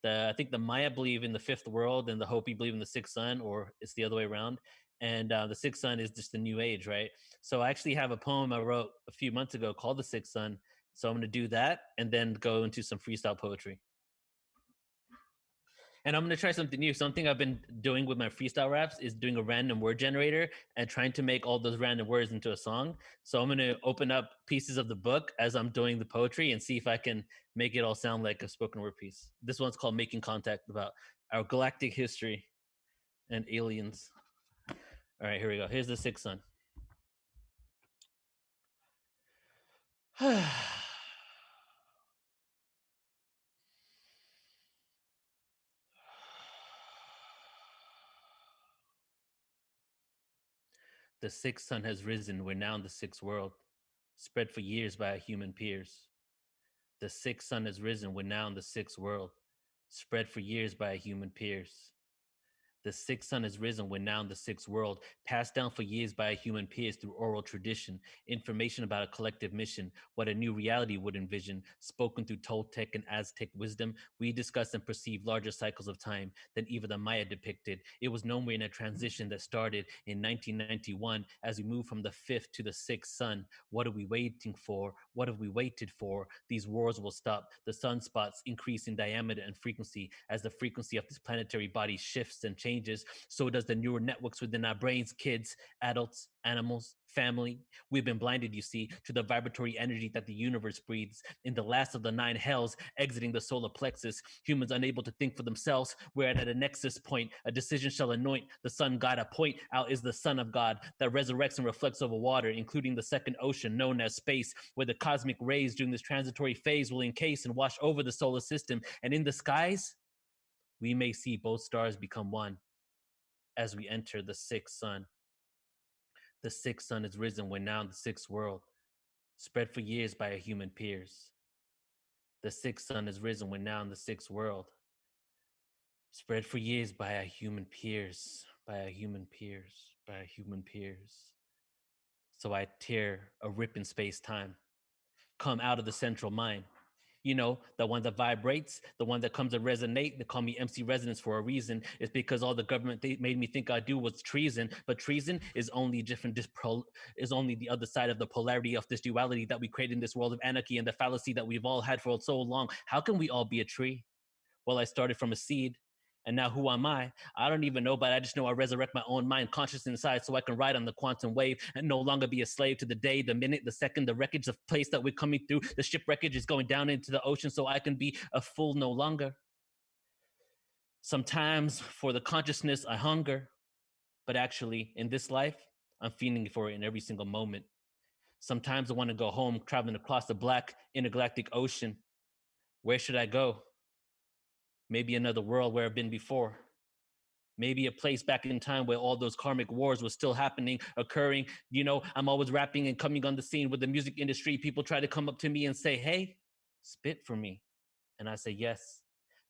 I think the Maya believe in the fifth world, and the Hopi believe in the sixth sun, or it's the other way around. And the sixth sun is just the new age, right? So I actually have a poem I wrote a few months ago called The Sixth Sun. So I'm going to do that and then go into some freestyle poetry. And I'm going to try something new. Something I've been doing with my freestyle raps is doing a random word generator and trying to make all those random words into a song. So I'm going to open up pieces of the book as I'm doing the poetry and see if I can make it all sound like a spoken word piece. This one's called Making Contact, about our galactic history and aliens. All right, here we go. Here's the sixth sun. The sixth sun has risen, we're now in the sixth world, spread for years by our human peers. The sixth sun has risen, we're now in the sixth world, spread for years by our human peers. The sixth sun has risen, we're now in the sixth world, passed down for years by our human peers through oral tradition, information about a collective mission, what a new reality would envision, spoken through Toltec and Aztec wisdom. We discuss and perceive larger cycles of time than even the Maya depicted. It was known we're in a transition that started in 1991 as we move from the fifth to the sixth sun. What are we waiting for? What have we waited for? These wars will stop. The sunspots increase in diameter and frequency as the frequency of this planetary body shifts and changes. So does the neural networks within our brains, kids, adults, animals, family. We've been blinded, you see, to the vibratory energy that the universe breathes. In the last of the nine hells, exiting the solar plexus, humans unable to think for themselves, we're at a nexus point. A decision shall anoint the sun god. A point out is the Son of God that resurrects and reflects over water, including the second ocean known as space, where the cosmic rays during this transitory phase will encase and wash over the solar system. And in the skies, we may see both stars become one as we enter the sixth sun. The sixth sun is risen, we're now in the sixth world, spread for years by our human peers. The sixth sun is risen, we're now in the sixth world, spread for years by our human peers, by our human peers, by our human peers. So I tear a rip in space-time, come out of the central mind. You know, the one that vibrates, the one that comes to resonate. They call me MC Resonance for a reason. It's because all the government they made me think I do was treason. But treason is only is only the other side of the polarity of this duality that we create in this world of anarchy and the fallacy that we've all had for so long. How can we all be a tree? Well, I started from a seed, And now who am I? I don't even know, but I just know I resurrect my own mind, conscious inside, so I can ride on the quantum wave and no longer be a slave to the day, the minute, the second, the wreckage of place that we're coming through. The ship wreckage is going down into the ocean, so I can be a fool no longer. Sometimes for the consciousness I hunger, but actually in this life, I'm feeling for it in every single moment. Sometimes I want to go home, traveling across the black intergalactic ocean. Where should I go? Maybe another world where I've been before. Maybe a place back in time where all those karmic wars were still happening, occurring. You know, I'm always rapping and coming on the scene with the music industry. People try to come up to me and say, hey, spit for me. And I say, yes.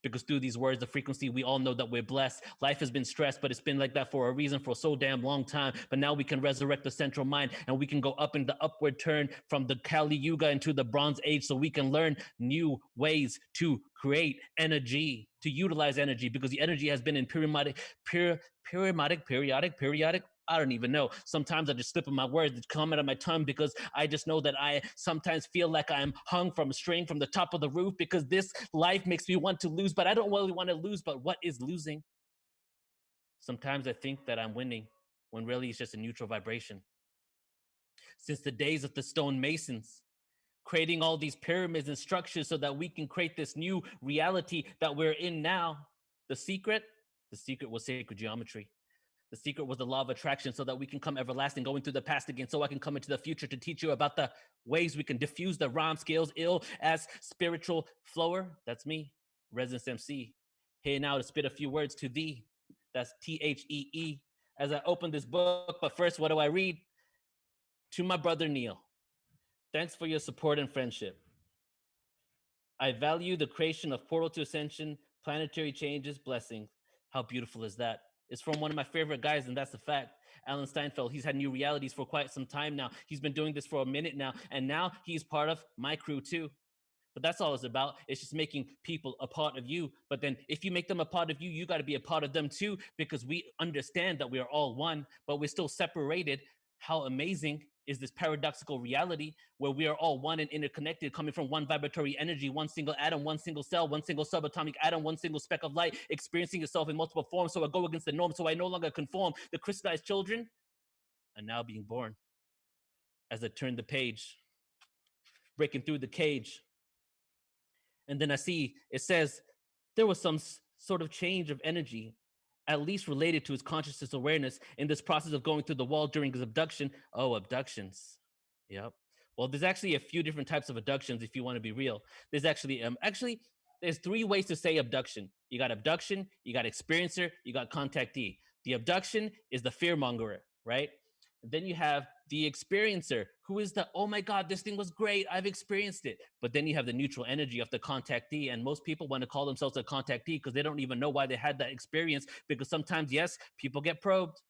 Because through these words, the frequency, we all know that we're blessed. Life has been stressed, but it's been like that for a reason for so damn long time. But now we can resurrect the central mind and we can go up in the upward turn from the Kali Yuga into the Bronze Age, so we can learn new ways to create energy, to utilize energy, because the energy has been in periodic. I don't even know. Sometimes I just slip in my words that come out of my tongue because I just know that I sometimes feel like I'm hung from a string from the top of the roof, because this life makes me want to lose, but I don't really want to lose. But what is losing? Sometimes I think that I'm winning when really it's just a neutral vibration. Since the days of the stone masons, creating all these pyramids and structures so that we can create this new reality that we're in now. The secret was sacred geometry. The secret was the law of attraction, so that we can come everlasting, going through the past again, so I can come into the future to teach you about the ways we can diffuse the rhyme scales ill as spiritual flower. That's me, Residence MC. Here now to spit a few words to thee. That's THEE. As I open this book, but first, what do I read? To my brother Neil. Thanks for your support and friendship. I value the creation of Portal to Ascension, planetary changes, blessings. How beautiful is that? It's from one of my favorite guys, and that's the fact. Alan Steinfeld, he's had new realities for quite some time now. He's been doing this for a minute now, and now he's part of my crew too. But that's all it's about. It's just making people a part of you. But then if you make them a part of you, you got to be a part of them too, because we understand that we are all one, but we're still separated. How amazing is this paradoxical reality where we are all one and interconnected, coming from one vibratory energy, one single atom, one single cell, one single subatomic atom, one single speck of light, experiencing itself in multiple forms. So I go against the norm, so I no longer conform. The crystallized children are now being born. As I turn the page, breaking through the cage, and then I see it says there was some sort of change of energy, at least related to his consciousness awareness in this process of going through the wall during his abduction. Oh, abductions. Yep. Well, there's actually a few different types of abductions, if you want to be real. There's actually there's three ways to say abduction. You got abduction, you got experiencer, you got contactee. The abduction is the fear mongerer, right? Then you have the experiencer, who is the, oh my God, this thing was great, I've experienced it. But then you have the neutral energy of the contactee. And most people want to call themselves a contactee because they don't even know why they had that experience. Because sometimes, yes, people get probed,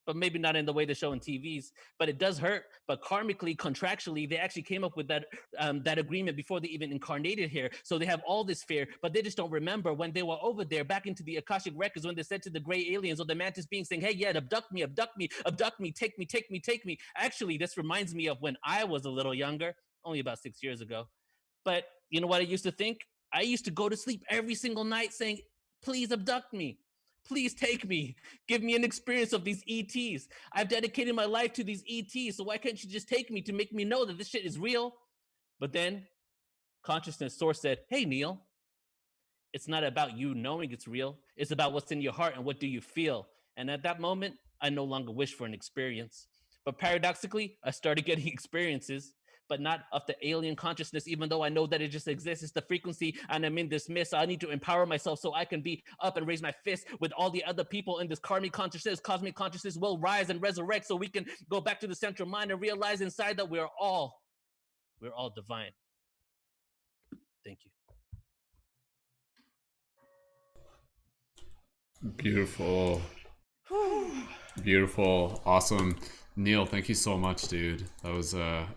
but maybe not in the way they show in TVs. But it does hurt. But karmically, contractually, they actually came up with that that agreement before they even incarnated here. So they have all this fear, but they just don't remember when they were over there, back into the Akashic records, when they said to the gray aliens or the mantis being saying, hey, yeah, abduct me, abduct me, abduct me, take me, take me, take me. Actually, this reminds me of when I was a little younger, only about 6 years ago. But you know what I used to think? I used to go to sleep every single night saying, please abduct me. Please take me. Give me an experience of these ETs. I've dedicated my life to these ETs, so why can't you just take me to make me know that this shit is real? But then consciousness source said, hey, Neil, it's not about you knowing it's real. It's about what's in your heart and what do you feel. And at that moment, I no longer wish for an experience. But paradoxically, I started getting experiences, but not of the alien consciousness, even though I know that it just exists. It's the frequency, and I'm in this mist. So I need to empower myself so I can be up and raise my fist with all the other people in this karmic consciousness. Cosmic consciousness will rise and resurrect, so we can go back to the central mind and realize inside that we're all divine. Thank you. Beautiful. Beautiful. Awesome. Neil, thank you so much, dude. That was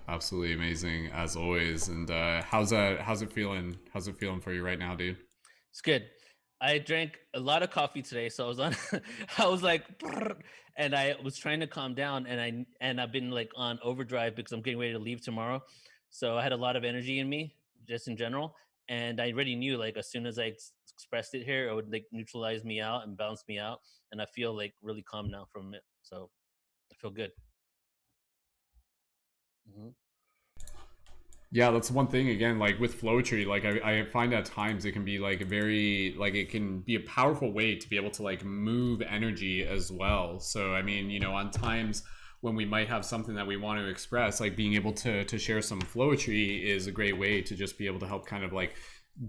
absolutely amazing as always. And how's it feeling? How's it feeling for you right now, dude? It's good. I drank a lot of coffee today, so I was on I was like, and I was trying to calm down, and I've been like on overdrive because I'm getting ready to leave tomorrow. So I had a lot of energy in me just in general. And I already knew, like, as soon as I expressed it here, it would like neutralize me out and balance me out, and I feel like really calm now from it. So I feel good. Mm-hmm. Yeah, that's one thing again, like with Flowetry, like I find at times it can be like a very, like it can be a powerful way to be able to like move energy as well. So I mean, you know, on times when we might have something that we want to express, like being able to share some Flowetry is a great way to just be able to help kind of like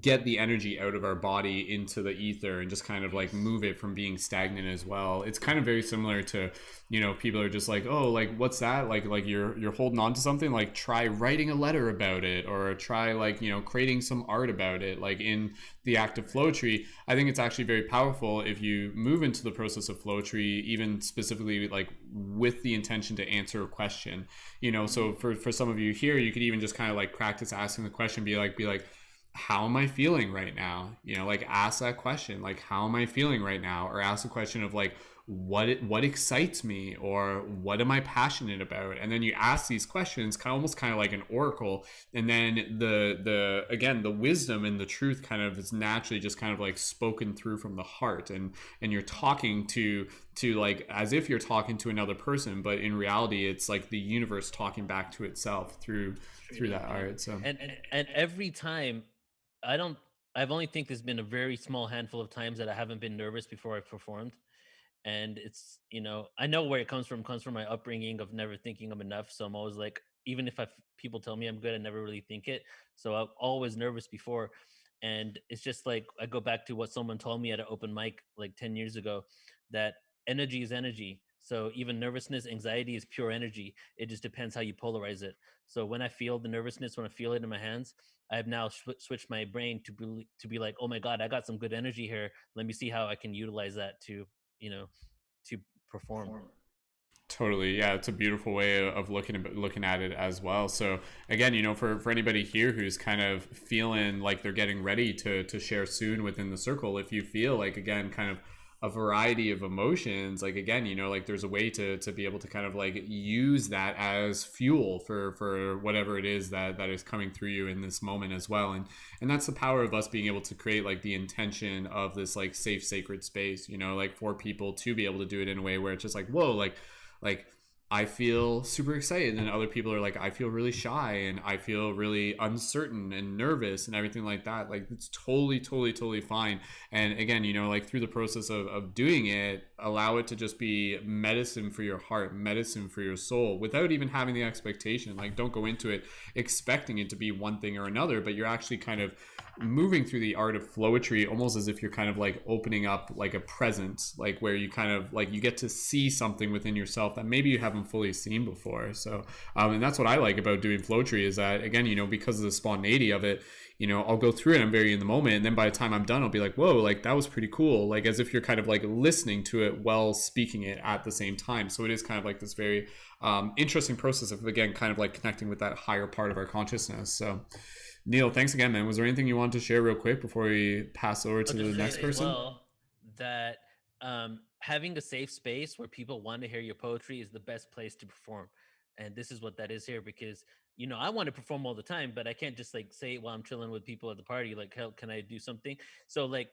get the energy out of our body into the ether and just kind of like move it from being stagnant as well. It's kind of very similar to, you know, people are just like, oh, like what's that, like you're holding on to something, like try writing a letter about it, or try like, you know, creating some art about it. Like in the act of Flowetry, I think it's actually very powerful if you move into the process of Flowetry, even specifically like with the intention to answer a question, you know. So for some of you here, you could even just kind of like practice asking the question, be like, how am I feeling right now? You know, like ask that question, like, how am I feeling right now? Or ask the question of like, what excites me, or what am I passionate about? And then you ask these questions almost kind of like an oracle, and then the again, the wisdom and the truth kind of is naturally just kind of like spoken through from the heart, and you're talking to like as if you're talking to another person, but in reality it's like the universe talking back to itself through that art. So and every time, I've only think there's been a very small handful of times that I haven't been nervous before I've performed. And it's, you know, I know where it comes from my upbringing of never thinking I'm enough. So I'm always like, even if people tell me I'm good, I never really think it. So I'm always nervous before. And it's just like I go back to what someone told me at an open mic like 10 years ago, that energy is energy. So even nervousness, anxiety is pure energy. It just depends how you polarize it. So when I feel the nervousness, when I feel it in my hands, I have now switched my brain to be like, oh my god, I got some good energy here. Let me see how I can utilize that to, you know, to perform. Totally, yeah, it's a beautiful way of looking at it as well. So again, you know, for anybody here who's kind of feeling like they're getting ready to share soon within the circle, if you feel like, again, kind of a variety of emotions, like again, you know, like there's a way to be able to kind of like use that as fuel for whatever it is that is coming through you in this moment as well. And that's the power of us being able to create like the intention of this like safe, sacred space, you know, like for people to be able to do it in a way where it's just like, whoa, like I feel super excited, and other people are like, I feel really shy, and I feel really uncertain and nervous and everything like that. Like it's totally fine. And again, you know, like through the process of doing it, allow it to just be medicine for your heart, medicine for your soul, without even having the expectation. Like don't go into it expecting it to be one thing or another, but you're actually kind of moving through the art of Flowetry almost as if you're kind of like opening up like a present, like where you kind of like you get to see something within yourself that maybe you haven't fully seen before. So and that's what I like about doing Flowetry, is that again, you know, because of the spontaneity of it, you know, I'll go through it, I'm very in the moment, and then by the time I'm done, I'll be like, whoa, like that was pretty cool, like as if you're kind of like listening to it while speaking it at the same time. So it is kind of like this very interesting process of, again, kind of like connecting with that higher part of our consciousness. So Neil, thanks again, man. Was there anything you wanted to share real quick before we pass over to the next person? Well, that having a safe space where people want to hear your poetry is the best place to perform. And this is what that is here, because, you know, I want to perform all the time, but I can't just like say it while I'm chilling with people at the party, like, hell, can I do something? So like,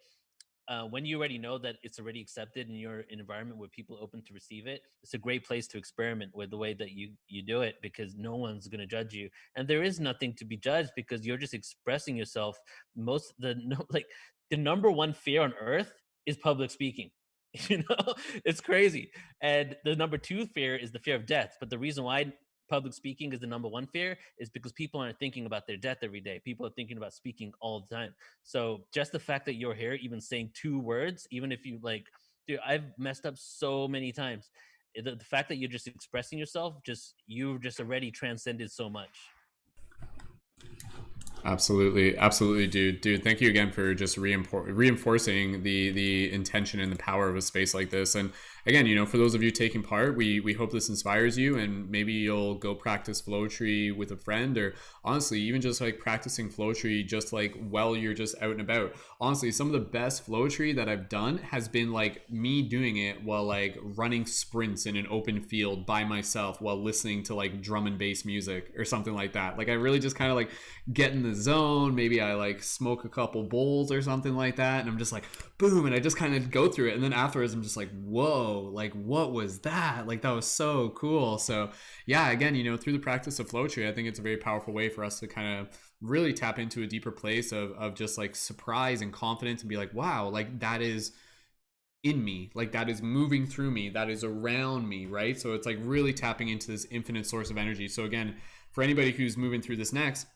when you already know that it's already accepted and you're in an environment where people are open to receive it, it's a great place to experiment with the way that you do it, because no one's going to judge you, and there is nothing to be judged because you're just expressing yourself. Like the number one fear on earth is public speaking. You know, it's crazy. And the number two fear is the fear of death. But the reason why public speaking is the number one fear is because people aren't thinking about their death every day. People are thinking about speaking all the time. So just the fact that you're here, even saying two words, even if you like, dude, I've messed up so many times. The fact that you're just expressing yourself, you've just already transcended so much. Absolutely, dude. Thank you again for just reinforcing the intention and the power of a space like this. And again, you know, for those of you taking part, we hope this inspires you, and maybe you'll go practice Flowetry with a friend, or honestly, even just like practicing Flowetry just like while you're just out and about. Honestly, some of the best Flowetry that I've done has been like me doing it while like running sprints in an open field by myself while listening to like drum and bass music or something like that. Like I really just kind of like get in the zone. Maybe I like smoke a couple bowls or something like that, and I'm just like boom, and I just kind of go through it, and then afterwards I'm just like, whoa, like what was that? Like that was so cool. So yeah, again, you know, through the practice of Flowetry, I think it's a very powerful way for us to kind of really tap into a deeper place of just like surprise and confidence and be like, wow, like that is in me, like that is moving through me, that is around me, right? So it's like really tapping into this infinite source of energy. So again, for anybody who's moving through this next,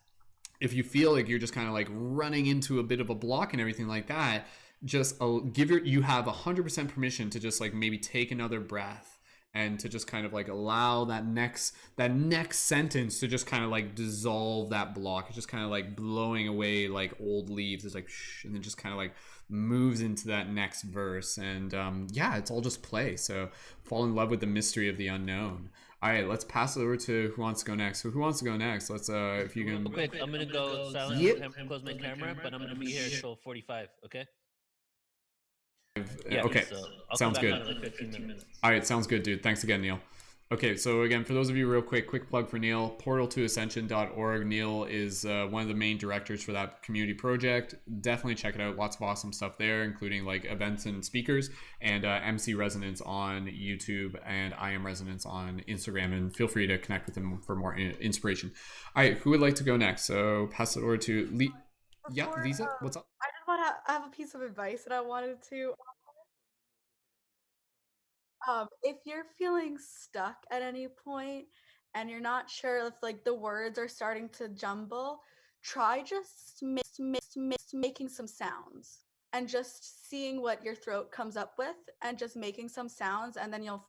if you feel like you're just kind of like running into a bit of a block and everything like that, just you have 100% permission to just like maybe take another breath and to just kind of like allow that next sentence to just kind of like dissolve that block. It's just kind of like blowing away like old leaves. It's like shh, and then just kind of like moves into that next verse. And yeah, it's all just play. So fall in love with the mystery of the unknown. All right, let's pass it over to who wants to go next. So who wants to go next? Let's if you can. Real quick, I'm gonna go silent, Yep. close my camera, but I'm gonna be here at 12:45. Okay. Yeah, okay, so I'll sounds come back good. in like 15 minutes. All right, sounds good, dude. Thanks again, Neil. Okay, so again, for those of you, real quick plug for Neil, portaltoascension.org. Neil is one of the main directors for that community project. Definitely check it out. Lots of awesome stuff there, including like events and speakers, and MC Resonance on YouTube, and I Am Resonance on Instagram. And feel free to connect with him for more inspiration. All right, who would like to go next? So pass it over to Yeah, Leeza, what's up? I just want to have a piece of advice that I wanted to. If you're feeling stuck at any point and you're not sure if like the words are starting to jumble, try just making some sounds and just seeing what your throat comes up with and just making some sounds, and then you'll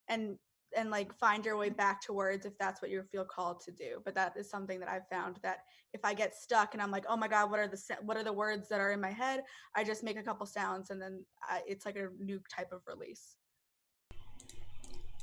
and and like find your way back to words if that's what you feel called to do. But that is something that I've found, that if I get stuck and I'm like, oh my god, what are the words that are in my head, I just make a couple sounds, and then it's like a new type of release.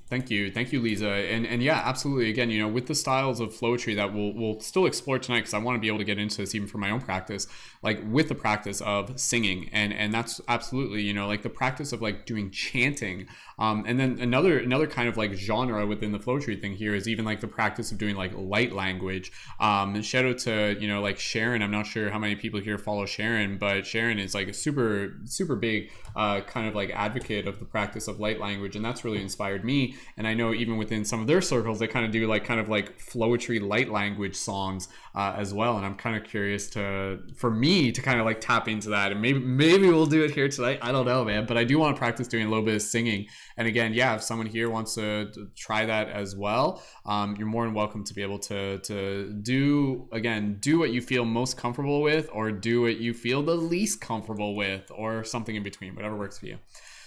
Thank you, Leeza, and yeah, absolutely. Again, you know, with the styles of Flowetry that we'll still explore tonight, because I want to be able to get into this even for my own practice, like with the practice of singing, and that's absolutely, you know, like the practice of like doing chanting, and then another kind of like genre within the Flowetry thing here is even like the practice of doing like light language. Shout out to, you know, like Sharon. I'm not sure how many people here follow Sharon, but Sharon is like a super big kind of like advocate of the practice of light language, and that's really inspired me. And I know even within some of their circles, they kind of do like Flowetry light language songs as well. And I'm kind of curious for me to kind of like tap into that, and maybe we'll do it here tonight. I don't know, man, but I do want to practice doing a little bit of singing. And again, yeah, if someone here wants to try that as well, you're more than welcome to be able to do what you feel most comfortable with, or do what you feel the least comfortable with, or something in between, whatever works for you.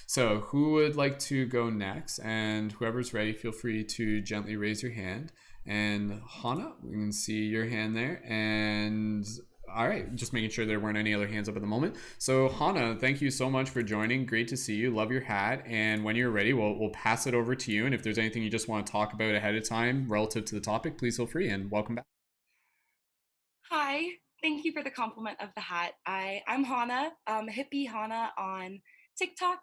So who would like to go next? And whoever's ready, feel free to gently raise your hand. And Hana, we can see your hand there. And all right, just making sure there weren't any other hands up at the moment. So Hana, thank you so much for joining. Great to see you. Love your hat. And when you're ready, we'll pass it over to you. And if there's anything you just want to talk about ahead of time relative to the topic, please feel free, and welcome back. Hi, thank you for the compliment of the hat. I'm Hana, hippie Hana on TikTok.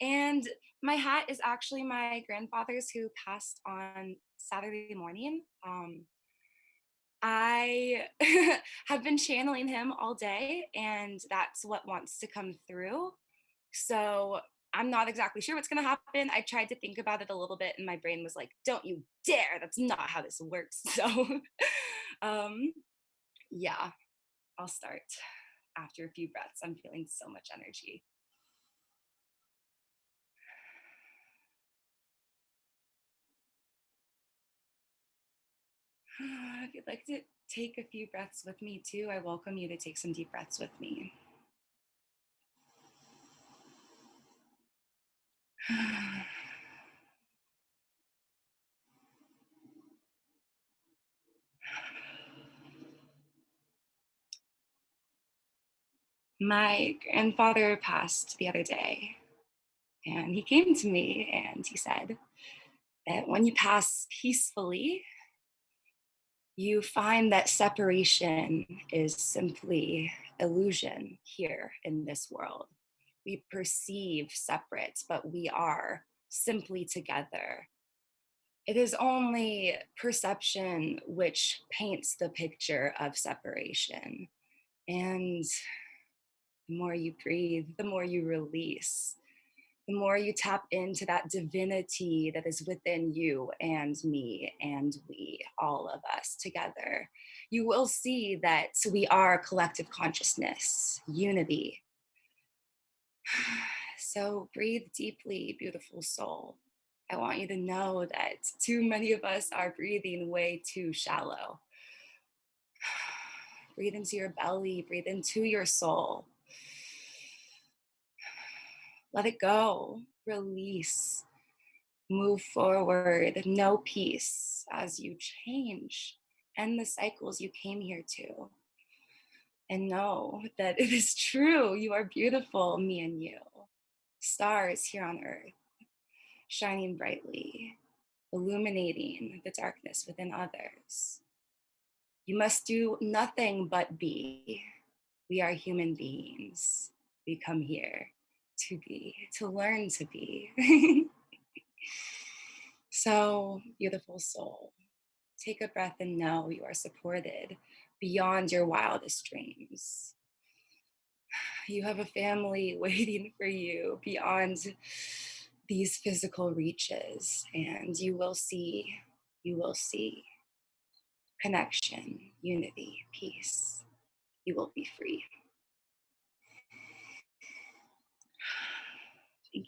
And my hat is actually my grandfather's, who passed on Saturday morning. I have been channeling him all day, and that's what wants to come through. So I'm not exactly sure what's going to happen. I tried to think about it a little bit, and my brain was like, don't you dare. That's not how this works. So yeah, I'll start after a few breaths. I'm feeling so much energy. If you'd like to take a few breaths with me too, I welcome you to take some deep breaths with me. My grandfather passed the other day, and he came to me and he said that when you pass peacefully, you find that separation is simply illusion here in this world. We perceive separate, but we are simply together. It is only perception which paints the picture of separation. And the more you breathe, the more you release, the more you tap into that divinity that is within you and me and we, all of us together, you will see that we are collective consciousness, unity. So breathe deeply, beautiful soul. I want you to know that too many of us are breathing way too shallow. Breathe into your belly, breathe into your soul. Let it go, release, move forward, know peace as you change and the cycles you came here to. And know that it is true, you are beautiful, me and you. Stars here on earth, shining brightly, illuminating the darkness within others. You must do nothing but be. We are human beings. We come here to be, to learn to be. So, beautiful soul, take a breath and know you are supported beyond your wildest dreams. You have a family waiting for you beyond these physical reaches, and you will see connection, unity, peace. You will be free. Thank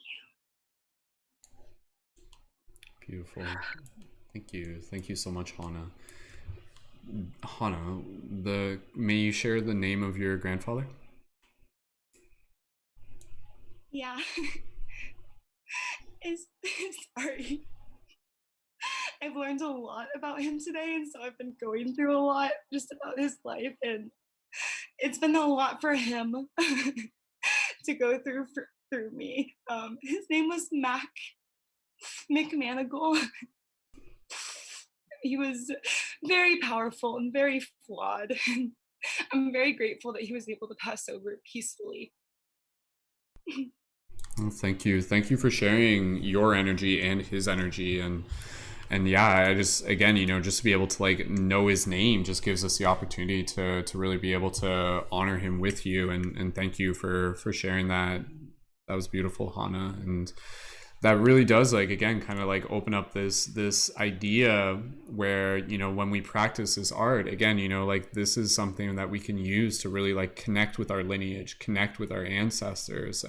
you. Beautiful. Thank you. Thank you so much, Hana. Hana, may you share the name of your grandfather? Yeah. Sorry. I've learned a lot about him today, and so I've been going through a lot just about his life, and it's been a lot for him to go through through me. His name was McManigal. He was very powerful and very flawed. I'm very grateful that he was able to pass over peacefully. Well, thank you. Thank you for sharing your energy and his energy. And yeah, I just, again, just to be able to like know his name just gives us the opportunity to really be able to honor him with you. And thank you for sharing that. That was beautiful, Hana. And that really does, like, again, kind of like open up this idea where, when we practice this art, again, like this is something that we can use to really like connect with our lineage, connect with our ancestors.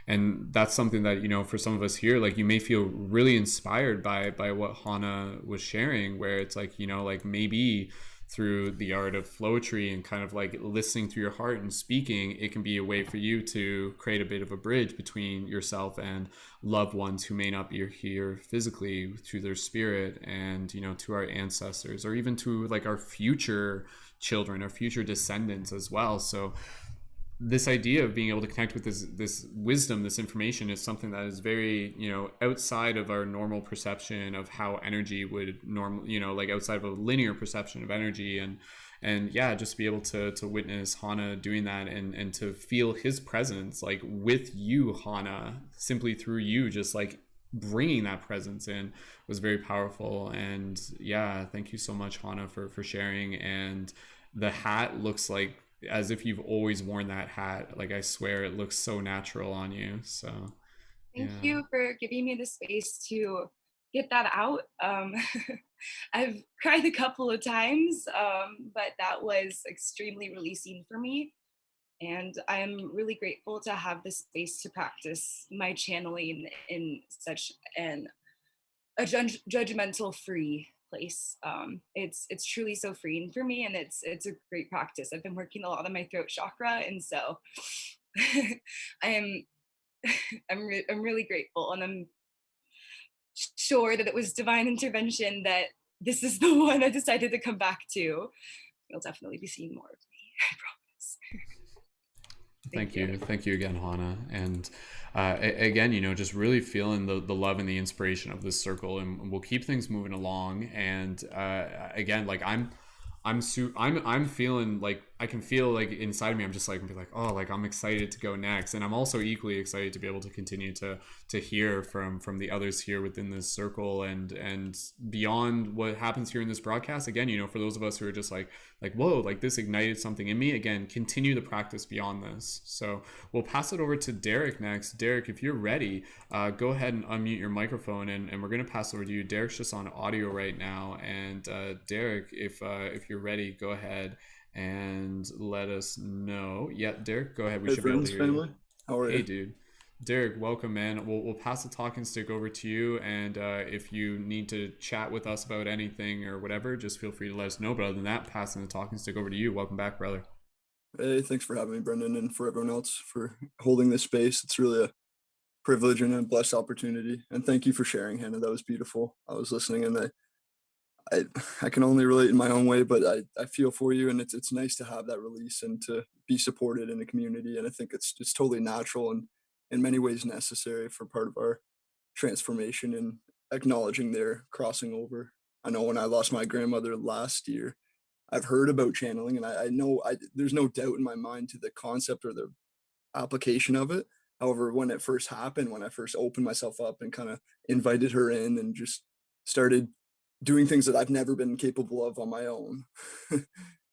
And that's something that, for some of us here, like you may feel really inspired by what Hana was sharing, where it's like, like maybe through the art of Flowetry and kind of like listening through your heart and speaking, it can be a way for you to create a bit of a bridge between yourself and loved ones who may not be here physically, through their spirit, and to our ancestors, or even to like our future children, our future descendants as well. So this idea of being able to connect with this wisdom, this information, is something that is very, outside of our normal perception of how energy would normally, like outside of a linear perception of energy. And yeah, just be able to witness Hana doing that, and to feel his presence like with you, Hana, simply through you, just like bringing that presence in, was very powerful. And yeah, thank you so much, Hana, for sharing. And the hat looks like as if you've always worn that hat. Like, I swear it looks so natural on you. So thank you for giving me the space to get that out. I've cried a couple of times, but that was extremely releasing for me. And I'm really grateful to have the space to practice my channeling in such a judgmental free place. It's truly so freeing for me, and it's a great practice. I've been working a lot on my throat chakra, and so I'm really grateful, and I'm sure that it was divine intervention that this is the one I decided to come back to. You'll definitely be seeing more of me, I promise. Thank you again, Hana. And again, just really feeling the love and the inspiration of this circle, and we'll keep things moving along. And again, like I'm feeling like I can feel like inside of me, I'm just like, be like, oh, like I'm excited to go next. And I'm also equally excited to be able to continue to hear from the others here within this circle and beyond what happens here in this broadcast. Again, you know, for those of us who are just like, whoa, like this ignited something in me. Again, continue the practice beyond this. So we'll pass it over to Derek next. Derek, if you're ready, go ahead and unmute your microphone, and we're going to pass over to you. Derek's just on audio right now. And Derek, if you're ready, go ahead and let us know. Yeah, Derek, go ahead. We should be able to hear family. You. How are you? Hey, dude. Derek, welcome, man. We'll pass the talking stick over to you, and if you need to chat with us about anything or whatever, just feel free to let us know. But other than that, passing the talking stick over to you. Welcome back, brother. Hey, thanks for having me, Brendon, and for everyone else for holding this space. It's really a privilege and a blessed opportunity. And thank you for sharing, Hannah. That was beautiful. I was listening, and I can only relate in my own way, but I feel for you, and it's nice to have that release and to be supported in the community. And I think it's totally natural and in many ways necessary for part of our transformation and acknowledging their crossing over. I know when I lost my grandmother last year, I've heard about channeling, and I know there's no doubt in my mind to the concept or the application of it. However, when it first happened, when I first opened myself up and kind of invited her in and just started doing things that I've never been capable of on my own,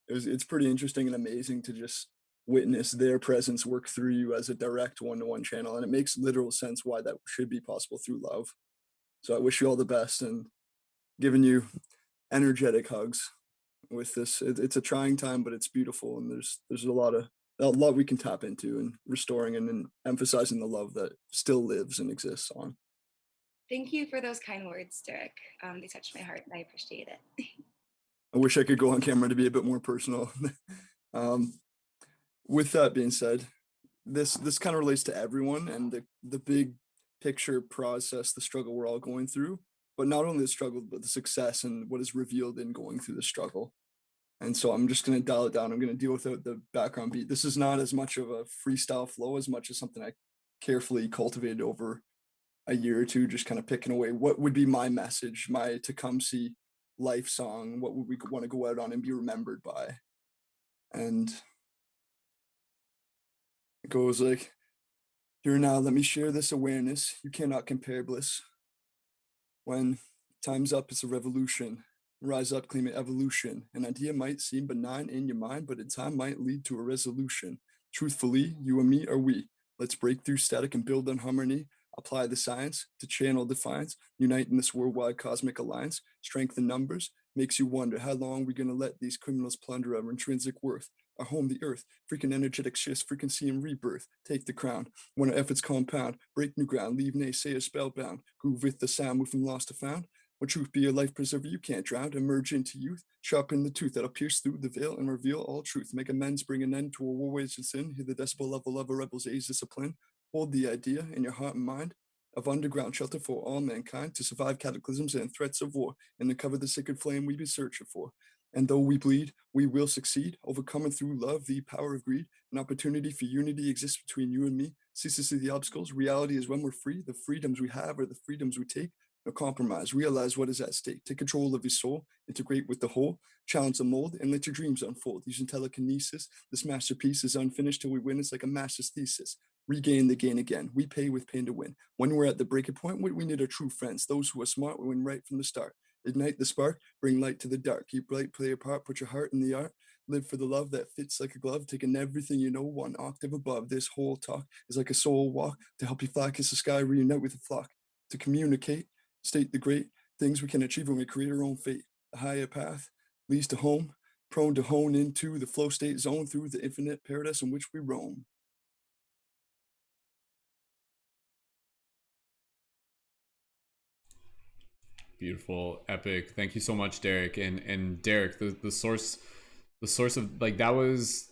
it's pretty interesting and amazing to just witness their presence work through you as a direct one-to-one channel. And it makes literal sense why that should be possible through love. So I wish you all the best and giving you energetic hugs with this. It's a trying time, but it's beautiful. And there's a lot we can tap into and restoring and emphasizing the love that still lives and exists on. Thank you for those kind words, Derek. They touched my heart and I appreciate it. I wish I could go on camera to be a bit more personal. With that being said, this kind of relates to everyone and the big picture process, the struggle we're all going through, but not only the struggle, but the success and what is revealed in going through the struggle. And so I'm just going to dial it down. I'm going to deal without the background beat. This is not as much of a freestyle flow as much as something I carefully cultivated over a year or two, just kind of picking away what would be my message, my Tecumseh life song, what would we want to go out on and be remembered by. And it goes like, here now, let me share this awareness. You cannot compare bliss. When time's up, it's a revolution. Rise up, claim it evolution. An idea might seem benign in your mind, but in time might lead to a resolution. Truthfully, you and me are we. Let's break through static and build on harmony. Apply the science to channel defiance. Unite in this worldwide cosmic alliance. Strength in numbers makes you wonder how long we're going to let these criminals plunder our intrinsic worth. Our home, the earth, freaking energetic shifts, frequency rebirth. Take the crown. When our efforts compound, break new ground, leave naysayers spellbound. Groove with the sound, move from lost to found. When truth be a life preserver, you can't drown. Emerge into youth, sharpen the tooth that'll pierce through the veil and reveal all truth. Make amends, bring an end to a war waged in sin. Hear the decibel level of a rebel's age discipline. Hold the idea in your heart and mind of underground shelter for all mankind to survive cataclysms and threats of war and uncover the sacred flame we've been searching for. And though we bleed, we will succeed, overcoming through love the power of greed. An opportunity for unity exists between you and me. Cease to see the obstacles. Reality is when we're free. The freedoms we have are the freedoms we take. No compromise. Realize what is at stake. Take control of your soul. Integrate with the whole. Challenge the mold and let your dreams unfold. Using telekinesis. This masterpiece is unfinished till we win. It's like a master's thesis. Regain the gain again. We pay with pain to win. When we're at the breaking point, we need our true friends. Those who are smart, we win right from the start. Ignite the spark, bring light to the dark. Keep light, play your part, put your heart in the art. Live for the love that fits like a glove, taking everything you know one octave above. This whole talk is like a soul walk to help you fly, kiss the sky, reunite with the flock. To communicate, state the great things we can achieve when we create our own fate. The higher path leads to home, prone to hone into the flow state zone through the infinite paradise in which we roam. Beautiful, epic. Thank you so much, Derek. And Derek, the source of like that was,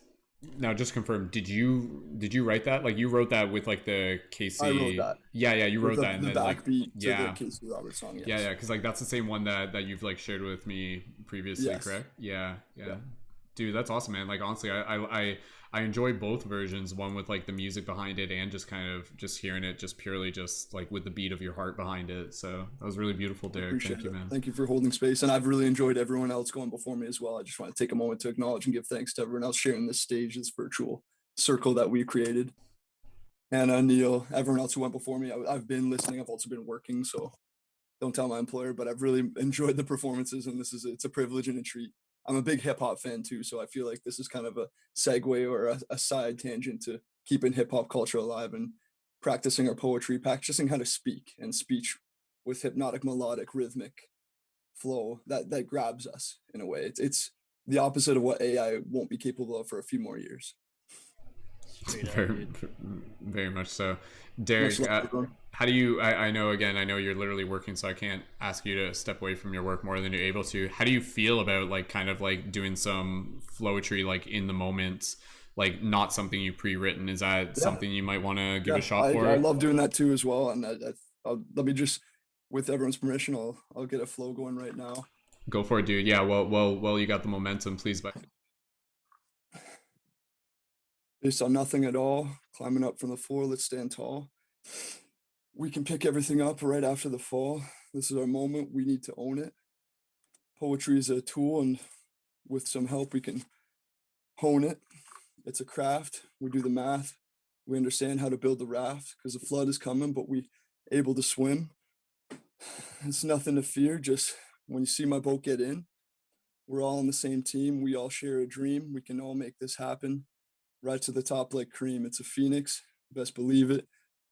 now just confirm, did you write that? Like you wrote that with like the Casey? I wrote that. Yeah, you wrote that, and the then like backbeat to the Casey Roberts song. Yes. Yeah, because like that's the same one that you've like shared with me previously, yes. Correct? Yeah. Dude, that's awesome, man. Like honestly, I enjoy both versions, one with like the music behind it and just kind of just hearing it just purely just like with the beat of your heart behind it. So that was really beautiful, Derek. Thank you, man. Thank you for holding space. And I've really enjoyed everyone else going before me as well. I just want to take a moment to acknowledge and give thanks to everyone else sharing this stage, this virtual circle that we created. Hana, Neil, everyone else who went before me. I've been listening. I've also been working, so don't tell my employer, but I've really enjoyed the performances, and it's a privilege and a treat. I'm a big hip hop fan too, so I feel like this is kind of a segue or a side tangent to keeping hip hop culture alive and practicing our poetry, practicing how to speak and speech with hypnotic, melodic, rhythmic flow that grabs us in a way. It's the opposite of what AI won't be capable of for a few more years. Very, very much so. Derek, how do you, I know, again, I know you're literally working, so I can't ask you to step away from your work more than you're able to. How do you feel about like kind of like doing some flowetry like in the moment, like not something you pre-written? Is that something you might want to give a shot for? I love doing that too as well. And let me just, with everyone's permission, I'll get a flow going right now. Go for it, dude. Yeah, well, you got the momentum, please. Based on nothing at all, climbing up from the floor, let's stand tall. We can pick everything up right after the fall. This is our moment. We need to own it. Poetry is a tool, and with some help, we can hone it. It's a craft. We do the math. We understand how to build the raft because the flood is coming, but we able to swim. It's nothing to fear. Just when you see my boat get in, we're all on the same team. We all share a dream. We can all make this happen. Right to the top like cream. It's a phoenix. Best believe it.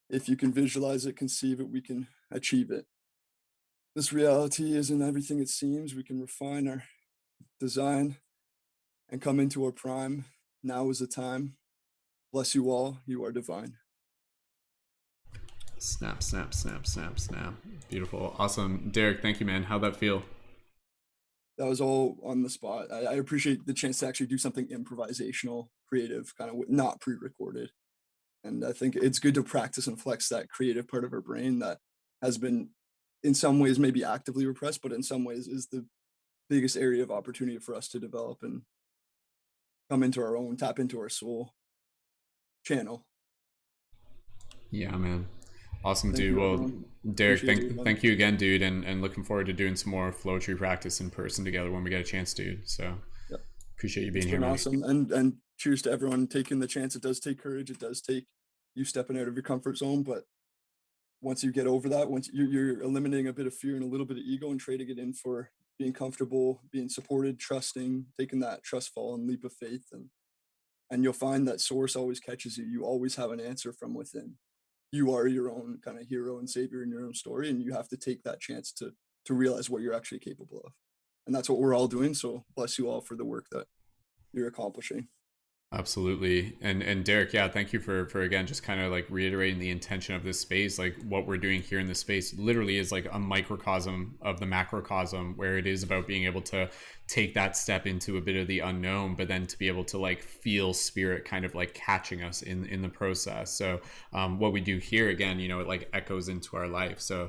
If you can visualize it, conceive it, we can achieve it. This reality isn't everything it seems. We can refine our design and come into our prime. Now is the time. Bless you all. You are divine. Snap, snap, snap, snap, snap. Beautiful. Awesome. Derek, thank you, man. How'd that feel? That was all on the spot. I appreciate the chance to actually do something improvisational, creative, kind of not pre-recorded. And I think it's good to practice and flex that creative part of our brain that has been in some ways maybe actively repressed, but in some ways is the biggest area of opportunity for us to develop and come into our own, tap into our soul channel. Yeah, man. Awesome, dude. Well, Derek, thank you again, dude, and looking forward to doing some more flowetry practice in person together when we get a chance, dude. So appreciate you being here, man. Awesome. And cheers to everyone taking the chance. It does take courage. It does take you stepping out of your comfort zone, but once you get over that, once you're eliminating a bit of fear and a little bit of ego and trading it in for being comfortable, being supported, trusting, taking that trust fall and leap of faith, and you'll find that source always catches you. You always have an answer from within. You are your own kind of hero and savior in your own story, and you have to take that chance to realize what you're actually capable of. And that's what we're all doing. So bless you all for the work that you're accomplishing. Absolutely. And Derek, yeah, thank you for again just kind of like reiterating the intention of this space. Like what we're doing here in this space literally is like a microcosm of the macrocosm, where it is about being able to take that step into a bit of the unknown, but then to be able to like feel spirit kind of like catching us in the process. So what we do here, again, you know, it like echoes into our life. So